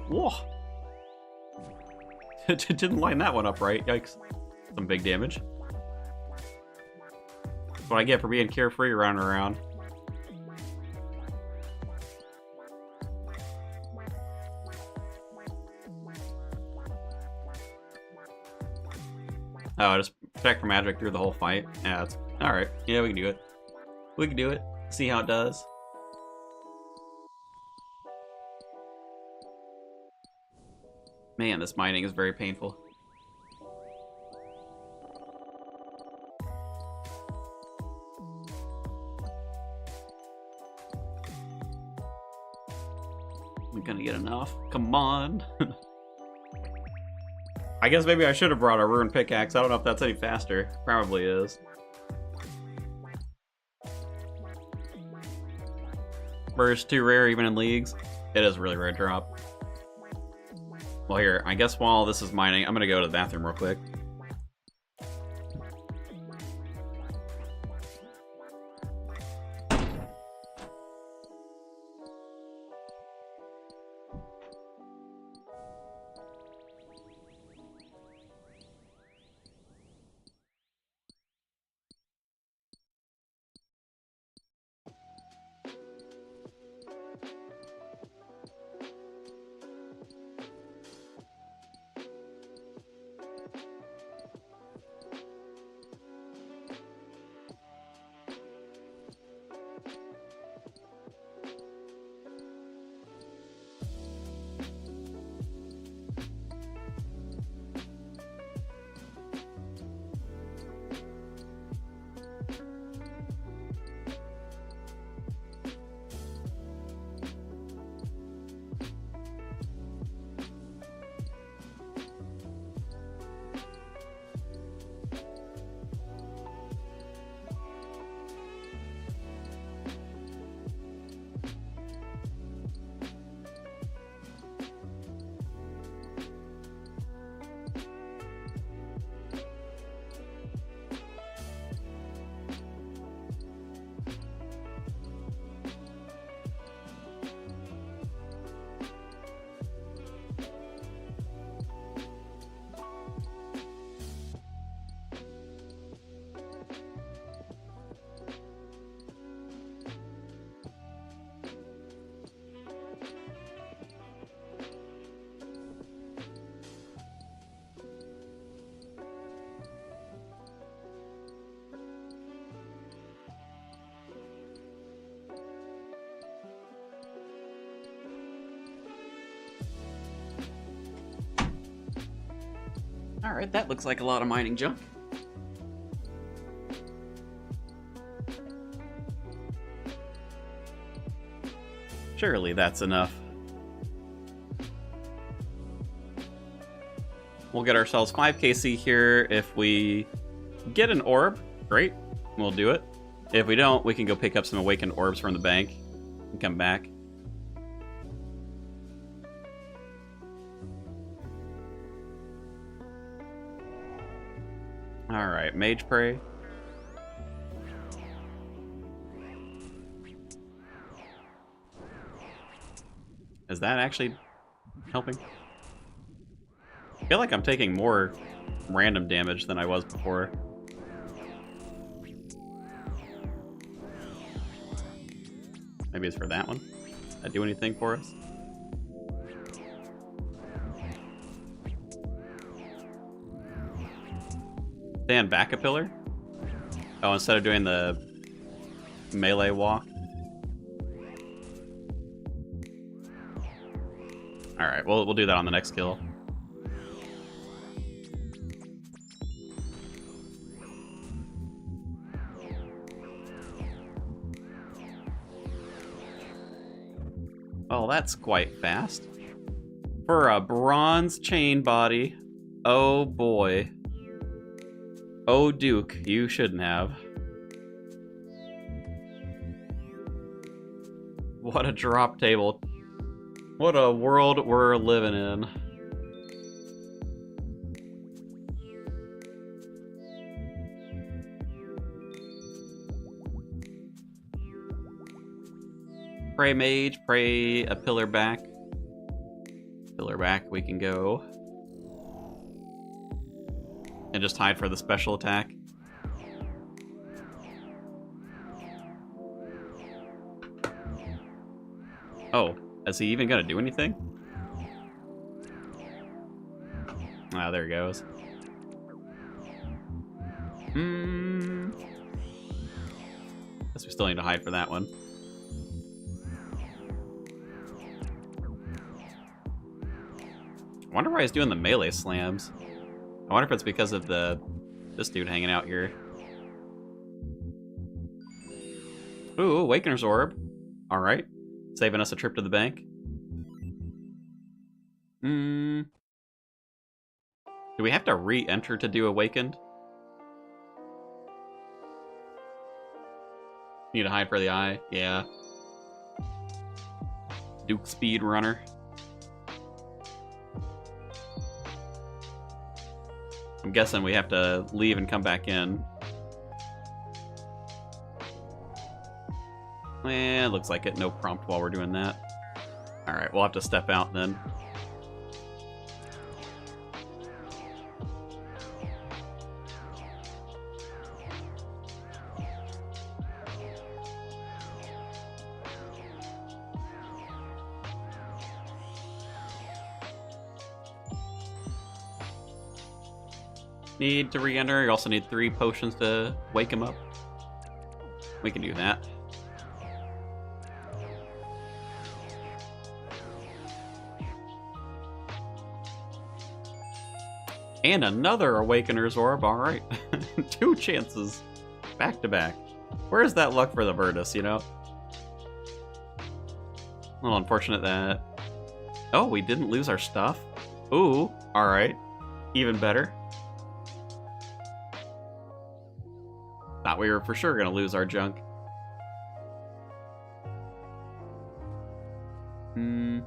S2: Whoa! Didn't line that one up right, yikes. Some big damage. That's what I get for being carefree running around. Oh, just protect from magic through the whole fight. Yeah, that's alright. Yeah, we can do it. We can do it. See how it does. Man, this mining is very painful. I'm gonna get enough. Come on. I guess maybe I should have brought a rune pickaxe. I don't know if that's any faster. Probably is. Burst too rare even in leagues. It is a really rare drop. Well here, I guess while this is mining, I'm gonna go to the bathroom real quick. Alright, that looks like a lot of mining junk. Surely that's enough. We'll get ourselves 5 KC here. If we get an orb, great, we'll do it. If we don't, we can go pick up some awakened orbs from the bank and come back. Alright, Mage Prey. Is that actually helping? I feel like I'm taking more random damage than I was before. Maybe it's for that one. Did that do anything for us?
S1: Stand back a pillar? Oh, instead of doing the melee walk? Alright, we'll do that on the next kill. Well, that's quite fast. For a bronze chain body, oh boy. Oh, Duke, you shouldn't have. What a drop table. What a world we're living in. Pray mage, pray a pillar back. Pillar back, we can go. And just hide for the special attack. Oh, is he even gonna do anything? Ah, there he goes. Guess we still need to hide for that one. I wonder why he's doing the melee slams. I wonder if it's because of this dude hanging out here. Ooh, Awakener's Orb. Alright. Saving us a trip to the bank. Do we have to re-enter to do Awakened? Need to hide for the eye? Yeah. Duke Speedrunner. I'm guessing we have to leave and come back in. Eh, looks like it. No prompt while we're doing that. Alright, we'll have to step out then. Need to re-enter. You also need 3 potions to wake him up. We can do that. And another Awakener's Orb, alright. 2 chances. Back to back. Where's that luck for the Virtus, you know? A little unfortunate that... Oh, we didn't lose our stuff? Ooh, alright. Even better. Thought we were for sure gonna lose our junk. I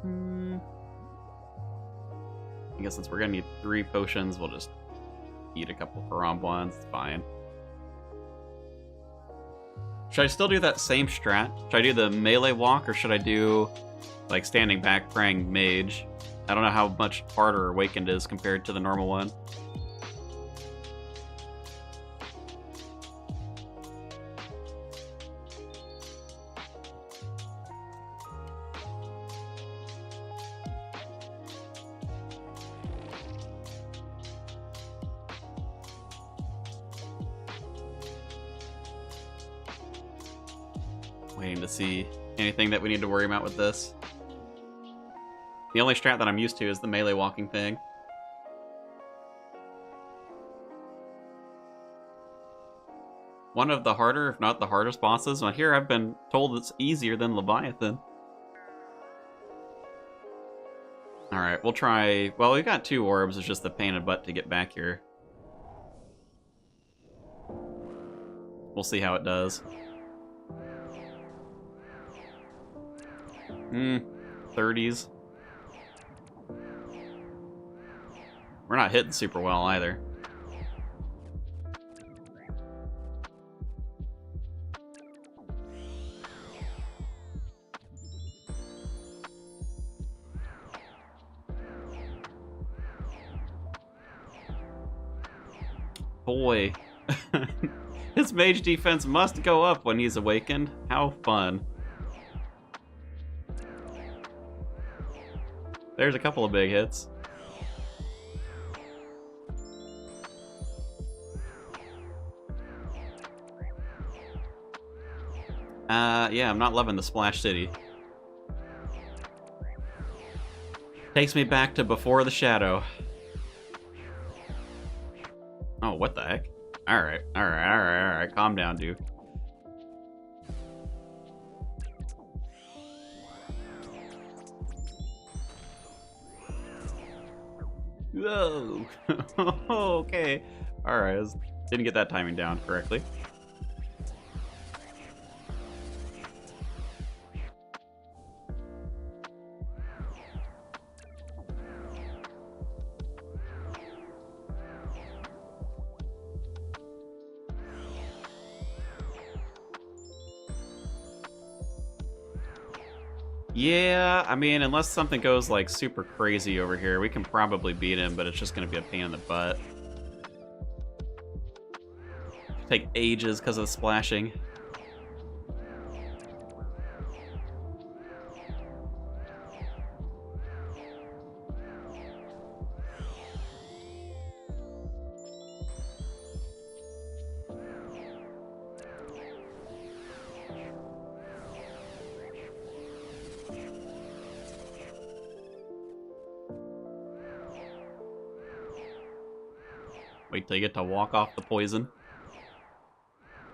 S1: guess since we're gonna need 3 potions, we'll just eat a couple Parambons. It's fine. Should I still do that same strat? Should I do the melee walk, or should I do like standing back praying mage? I don't know how much harder Awakened is compared to the normal one. Waiting to see anything that we need to worry about with this. The only strat that I'm used to is the melee walking thing. One of the harder, if not the hardest bosses. Well, here I've been told it's easier than Leviathan. Alright, we'll try... Well, we've got 2 orbs, it's just the pain in the butt to get back here. We'll see how it does. 30s. We're not hitting super well either. Boy. His mage defense must go up when he's awakened. How fun. There's a couple of big hits.
S2: Yeah, I'm not loving the Splash City. Takes me back to before the shadow. Oh, what the heck? Alright, alright. Calm down, dude. Whoa! Okay. Alright, didn't get that timing down correctly. Yeah, I mean, unless something goes, like, super crazy over here, we can probably beat him, but it's just gonna be a pain in the butt. Take ages because of the splashing. Wait till you get to walk off the poison.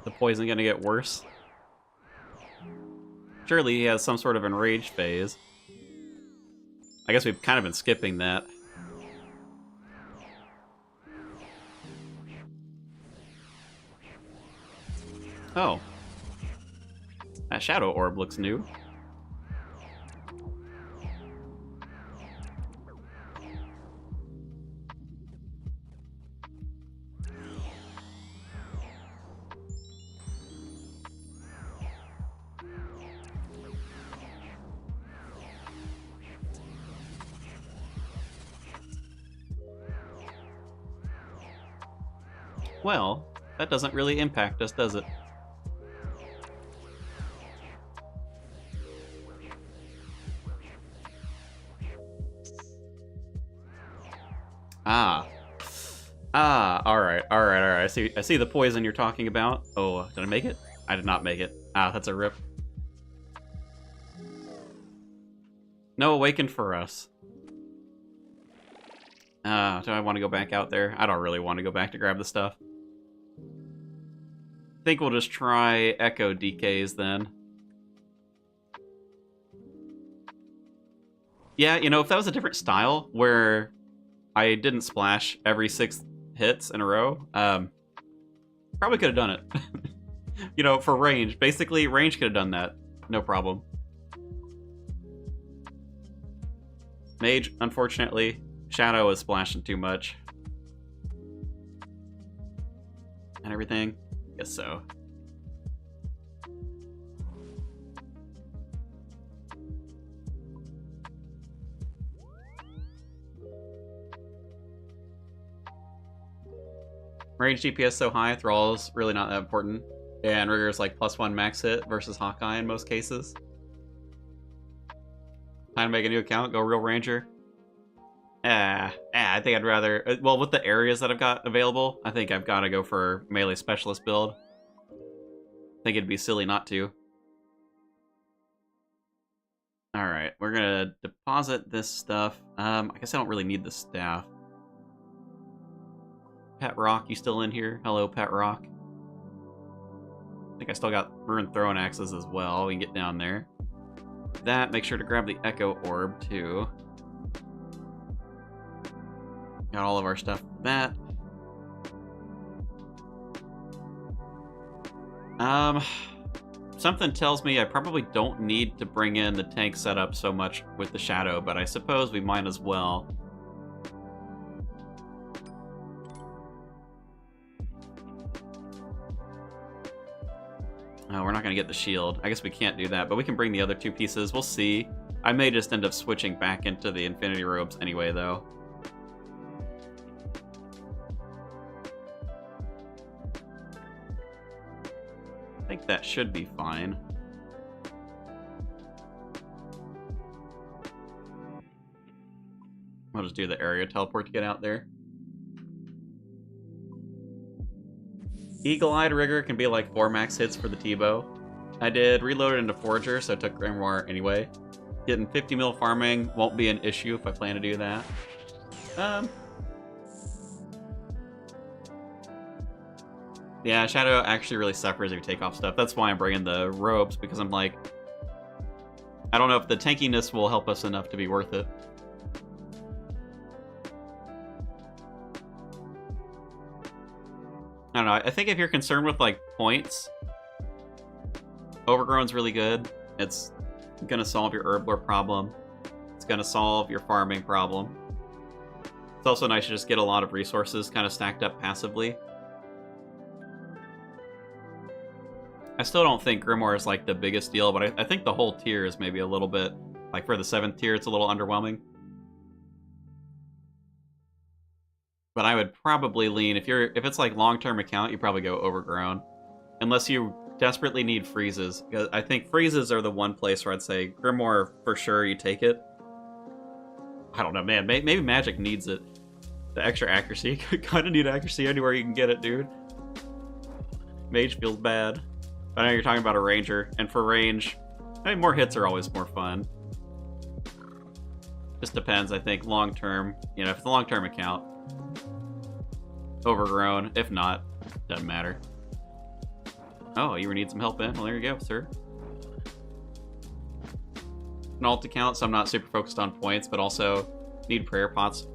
S2: The poison gonna get worse? Surely he has some sort of enraged phase. I guess we've kind of been skipping that. Oh. That shadow orb looks new. Well, that doesn't really impact us, does it? Alright. I see the poison you're talking about. Oh, did I make it? I did not make it. Ah, that's a rip. No awaken for us. Do I want to go back out there? I don't really want to go back to grab the stuff. I think we'll just try Echo DKs then. Yeah, you know, if that was a different style where I didn't splash every 6 hits in a row, probably could have done it. You know, for range. Basically, range could have done that. No problem. Mage, unfortunately, Shadow is splashing too much. And everything? Guess so. Range DPS so high, Thrall's really not that important. And Rigger's like +1 max hit versus Hawkeye in most cases. Time to make a new account, go real Ranger. I think I'd rather... Well, with the areas that I've got available, I think I've got to go for melee specialist build. I think it'd be silly not to. Alright, we're gonna deposit this stuff. I guess I don't really need the staff. Pet Rock, you still in here? Hello, Pet Rock. I think I still got Ruined Throwing Axes as well. We can get down there. That, make sure to grab the Echo Orb, too. Got all of our stuff for that. Something tells me I probably don't need to bring in the tank setup so much with the Shadow, but I suppose we might as well. Oh, we're not going to get the shield. I guess we can't do that, but we can bring the other 2 pieces. We'll see. I may just end up switching back into the Infinity Robes anyway, though. I think that should be fine. I'll just do the area teleport to get out there. Eagle-Eyed Rigger can be like 4 max hits for the T-Bow. I did reload it into Forager, so I took Grimoire anyway. Getting 50 mil farming won't be an issue if I plan to do that. Yeah, Shadow actually really suffers if you take off stuff. That's why I'm bringing the robes, because I'm like, I don't know if the tankiness will help us enough to be worth it. I don't know, I think if you're concerned with, like, points, Overgrown's really good. It's gonna solve your herb lore problem. It's gonna solve your farming problem. It's also nice to just get a lot of resources kind of stacked up passively. I still don't think Grimoire is like the biggest deal, but I think the whole tier is maybe a little bit, like for the 7th tier, it's a little underwhelming. But I would probably lean, if it's like long-term account, you probably go Overgrown. Unless you desperately need freezes. I think freezes are the one place where I'd say Grimoire, for sure, you take it. I don't know, man. Maybe Magic needs it. The extra accuracy. Kind of need accuracy anywhere you can get it, dude. Mage feels bad. I know you're talking about a Ranger, and for range, I mean, more hits are always more fun. Just depends, I think, long-term. You know, if it's a long-term account, Overgrown. If not, doesn't matter. Oh, you need some help in? Well, there you go, sir. An alt account, so I'm not super focused on points, but also need prayer pots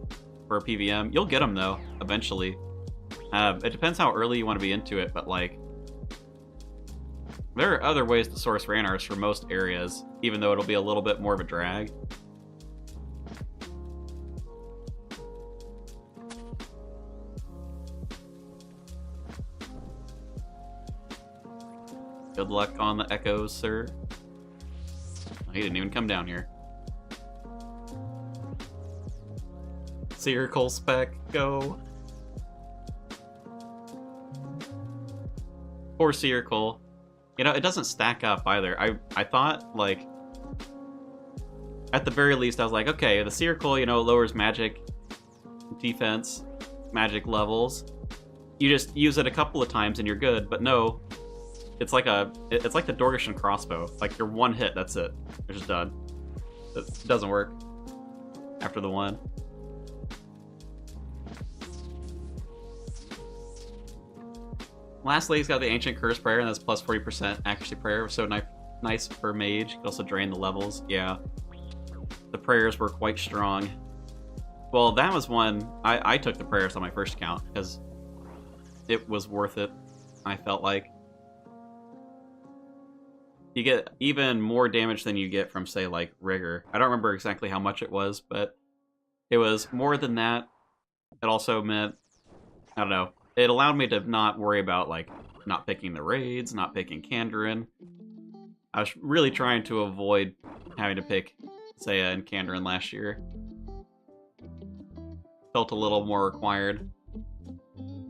S2: for a PVM. You'll get them, though, eventually. It depends how early you want to be into it, but, like, there are other ways to source Ranars for most areas, even though it'll be a little bit more of a drag. Good luck on the echoes, sir. Oh, he didn't even come down here. Seer Cole spec, go. Poor Seer Cole. You know, it doesn't stack up either. I thought, like, at the very least, I was like, okay, the Seer Cole, you know, lowers magic defense, magic levels. You just use it a couple of times and you're good, but no. It's like the Dorgeshan crossbow. Like, you're one hit, that's it. You're just done. It doesn't work after the one. Lastly, he's got the Ancient Curse Prayer, and that's plus 40% accuracy prayer. So nice for mage. Could also drain the levels. Yeah. The prayers were quite strong. Well, that was one... I took the prayers on my first account, because it was worth it, I felt like. You get even more damage than you get from, say, like, Rigor. I don't remember exactly how much it was, but it was more than that. It also meant... I don't know. It allowed me to not worry about, like, not picking the raids, not picking Kandarin. I was really trying to avoid having to pick Saya and Kandarin last year. Felt a little more required.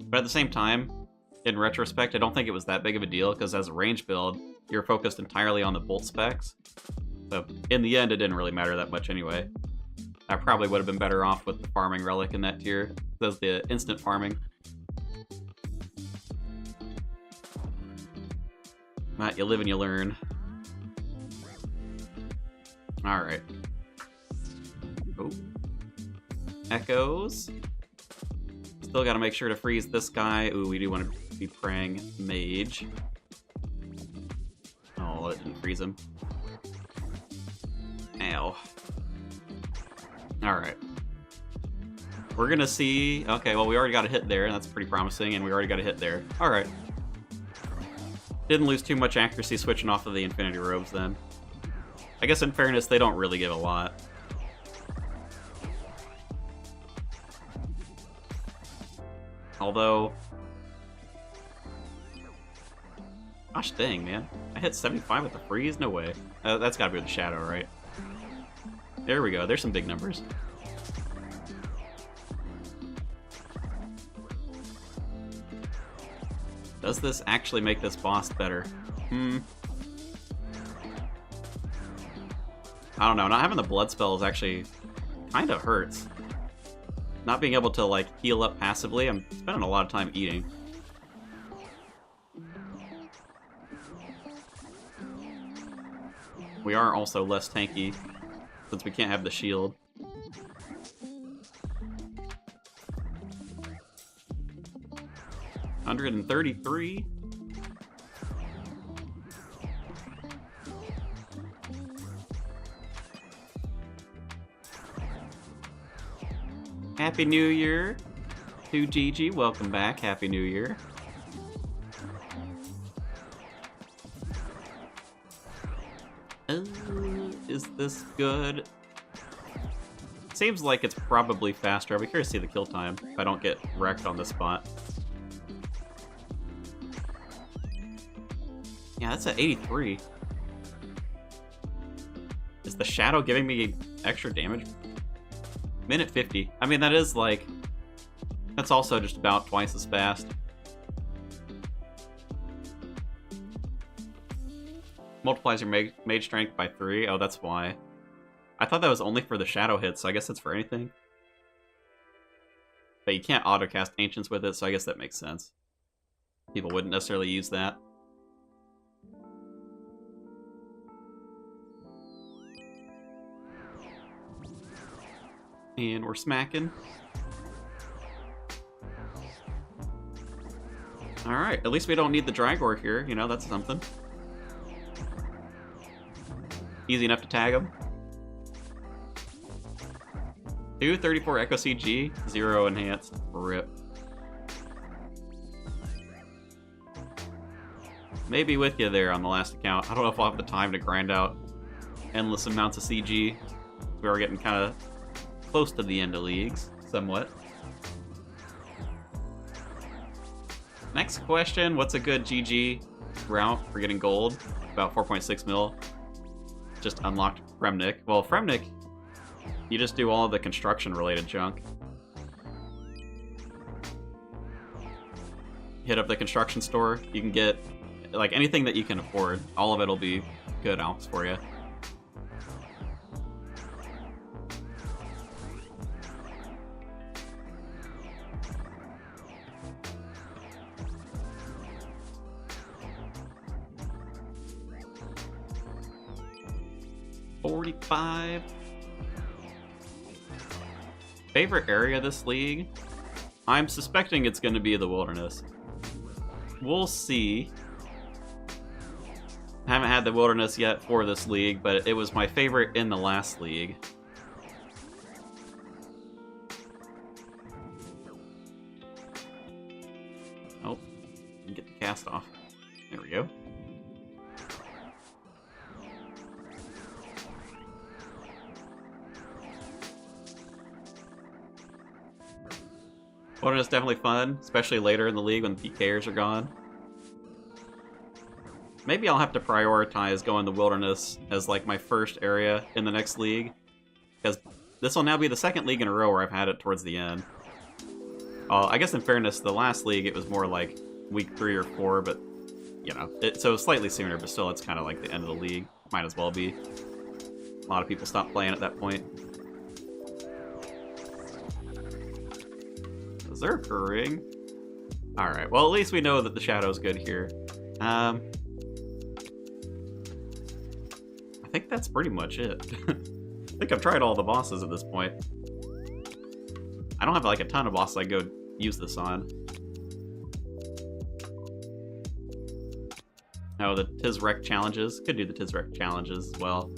S2: But at the same time, in retrospect, I don't think it was that big of a deal, because as a range build, you're focused entirely on the bolt specs. So in the end, it didn't really matter that much anyway. I probably would have been better off with the farming relic in that tier. That's the instant farming. Matt, you live and you learn. Alright. Oh. Echoes. Still gotta make sure to freeze this guy. Ooh, we do want to be praying mage. Oh, it didn't freeze him. Ow. Alright. We're gonna see... Okay, well, we already got a hit there, and that's pretty promising, and we already got a hit there. Alright. Didn't lose too much accuracy switching off of the Infinity Robes, then. I guess in fairness, they don't really give a lot. Although... Gosh dang, man. I hit 75 with the freeze? No way. That's gotta be with the Shadow, right? There we go. There's some big numbers. Does this actually make this boss better? I don't know. Not having the blood spells actually kind of hurts. Not being able to, like, heal up passively. I'm spending a lot of time eating. We are also less tanky, since we can't have the shield. $133. Happy New Year to Gigi. Welcome back. Happy New Year. Is this good? Seems like it's probably faster. I'll be curious to see the kill time if I don't get wrecked on this spot. Yeah, that's at 83. Is the shadow giving me extra damage? Minute 50. I mean, that is like... That's also just about twice as fast. Multiplies your mage strength by 3. Oh, that's why. I thought that was only for the shadow hits, so I guess it's for anything. But you can't auto-cast Ancients with it, so I guess that makes sense. People wouldn't necessarily use that. And we're smacking. Alright, at least we don't need the Drygor here, you know, that's something. Easy enough to tag him. 234 Echo CG, 0 enhanced. RIP. Maybe with you there on the last account. I don't know if I'll have the time to grind out endless amounts of CG. We are getting kind of close to the end of leagues, somewhat. Next question, what's a good GG route for getting gold? About 4.6 mil. Just unlocked Fremnik. Well, Fremnik, you just do all of the construction-related junk. Hit up the construction store. You can get, like, anything that you can afford. All of it will be good alps for you. $45. Favorite area of this league? I'm suspecting it's going to be the wilderness. We'll see. I haven't had the wilderness yet for this league, but it was my favorite in the last league. Oh, get the cast off. There we go. Wilderness is definitely fun, especially later in the league when PKers are gone. Maybe I'll have to prioritize going to Wilderness as like my first area in the next league, because this will now be the second league in a row where I've had it towards the end. I guess in fairness, the last league it was more like week 3 or 4, but you know, so slightly sooner, but still it's kind of like the end of the league. Might as well be. A lot of people stopped playing at that point. Berserkering. Alright, well at least we know that the shadow's good here. I think that's pretty much it. I think I've tried all the bosses at this point. I don't have like a ton of bosses I go use this on. Oh, the Tizrek challenges. Could do the Tizrek challenges as well.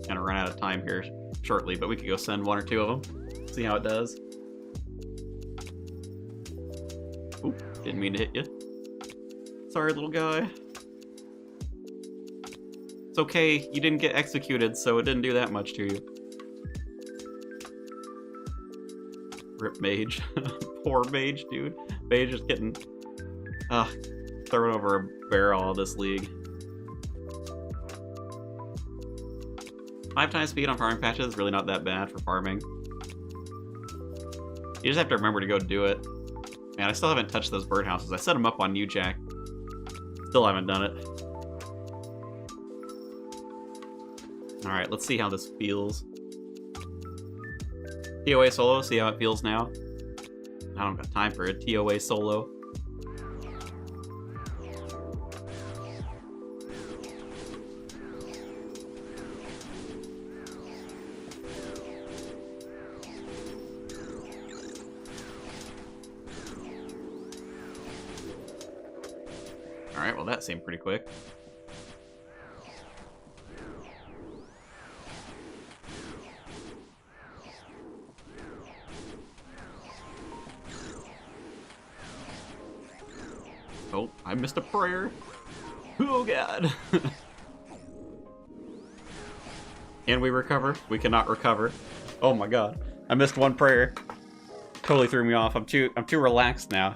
S2: Gonna run out of time here shortly, but we could go send 1 or 2 of them. See how it does. Oop, didn't mean to hit you. Sorry, little guy. It's okay, you didn't get executed, so it didn't do that much to you. Rip Mage. Poor Mage, dude. Mage is getting thrown over a barrel of this league. 5 times speed on farming patches is really not that bad for farming. You just have to remember to go do it. Man, I still haven't touched those birdhouses. I set them up on UJack. Still haven't done it. Alright, let's see how this feels. TOA solo, see how it feels now. I don't got time for a TOA solo. Well, that seemed pretty quick. Oh, I missed a prayer. Oh, God. Can we recover? We cannot recover. Oh, my God. I missed one prayer. Totally threw me off. I'm too relaxed now.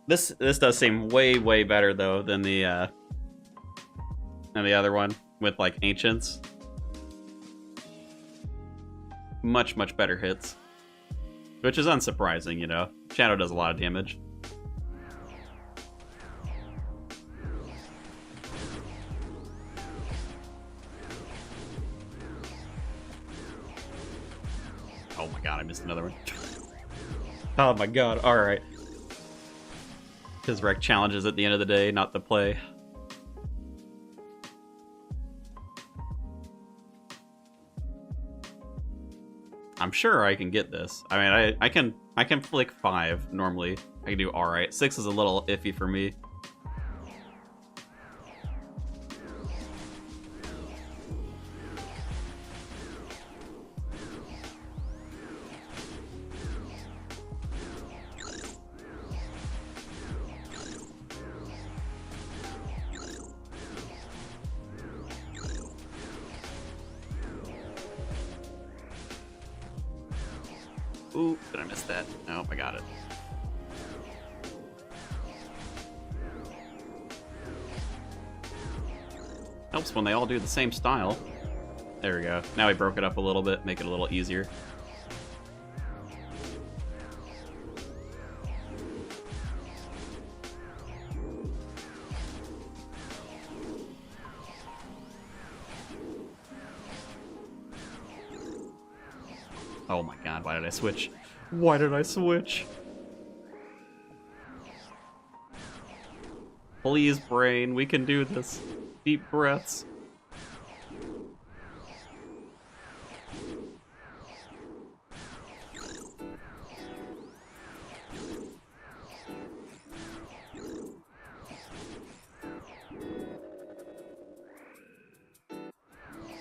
S2: This does seem way better though than the other one with like ancients. Much better hits, which is unsurprising, you know. Shadow does a lot of damage. Oh my God, I missed another one. Oh my God, alright. His rec challenges at the end of the day, not the play. I'm sure I can get this. I mean, I can flick 5 normally. I can do alright. 6 is a little iffy for me. Ooh, did I miss that? Nope, I got it. Helps when they all do the same style. There we go. Now we broke it up a little bit, make it a little easier. Oh my God, why did I switch? Why did I switch? Please, brain, we can do this. Deep breaths.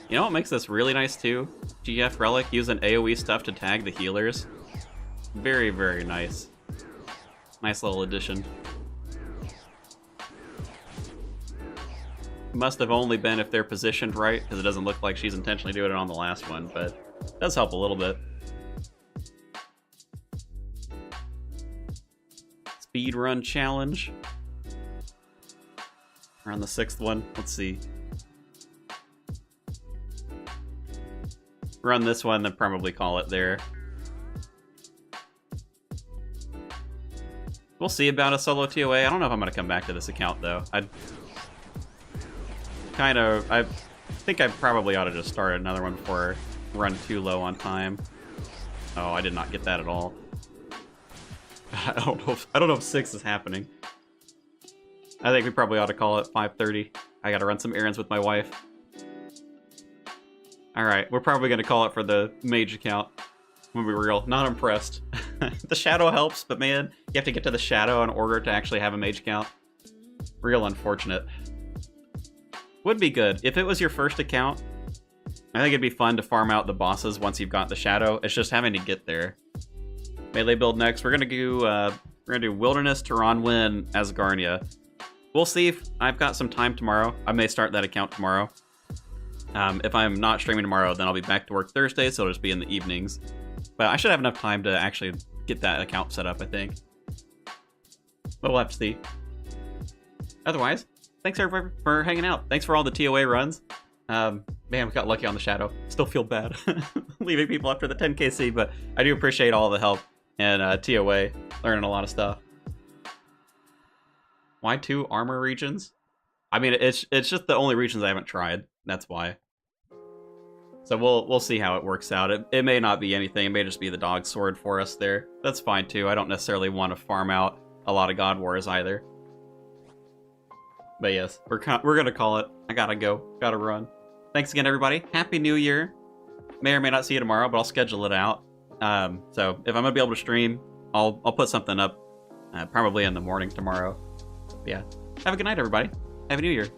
S2: You know what makes this really nice too? GF Relic using AoE stuff to tag the healers. Very nice. Nice little addition. Must have only been if they're positioned right, because it doesn't look like she's intentionally doing it on the last one, but it does help a little bit. Speed run challenge. We're on the 6th one. Let's see. Run this one, then probably call it there. We'll see about a solo TOA. I don't know if I'm going to come back to this account, though. I think I probably ought to just start another one before I run too low on time. Oh, I did not get that at all. I don't know if 6 is happening. I think we probably ought to call it 5:30. I got to run some errands with my wife. Alright, we're probably going to call it for the mage account. I'm going to be real. Not impressed. The shadow helps, but man, you have to get to the shadow in order to actually have a mage account. Real unfortunate. Would be good. If it was your first account, I think it'd be fun to farm out the bosses once you've got the shadow. It's just having to get there. Melee build next. We're going to do Wilderness, Taranwyn, Asgarnia. We'll see if I've got some time tomorrow. I may start that account tomorrow. If I'm not streaming tomorrow, then I'll be back to work Thursday, so it'll just be in the evenings. But I should have enough time to actually get that account set up, I think. But we'll have to see. Otherwise, thanks everybody for hanging out. Thanks for all the TOA runs. Man, we got lucky on the shadow. Still feel bad leaving people after the 10kc, but I do appreciate all the help and TOA, learning a lot of stuff. Why 2 armor regions? I mean, it's just the only regions I haven't tried. That's why. So we'll see how it works out. It may not be anything. It may just be the dog sword for us there. That's fine too. I don't necessarily want to farm out a lot of God Wars either. But yes, we're gonna call it. I gotta go. Gotta run. Thanks again, everybody. Happy New Year. May or may not see you tomorrow, but I'll schedule it out. So if I'm gonna be able to stream, I'll put something up probably in the morning tomorrow. Yeah. Have a good night, everybody. Happy New Year.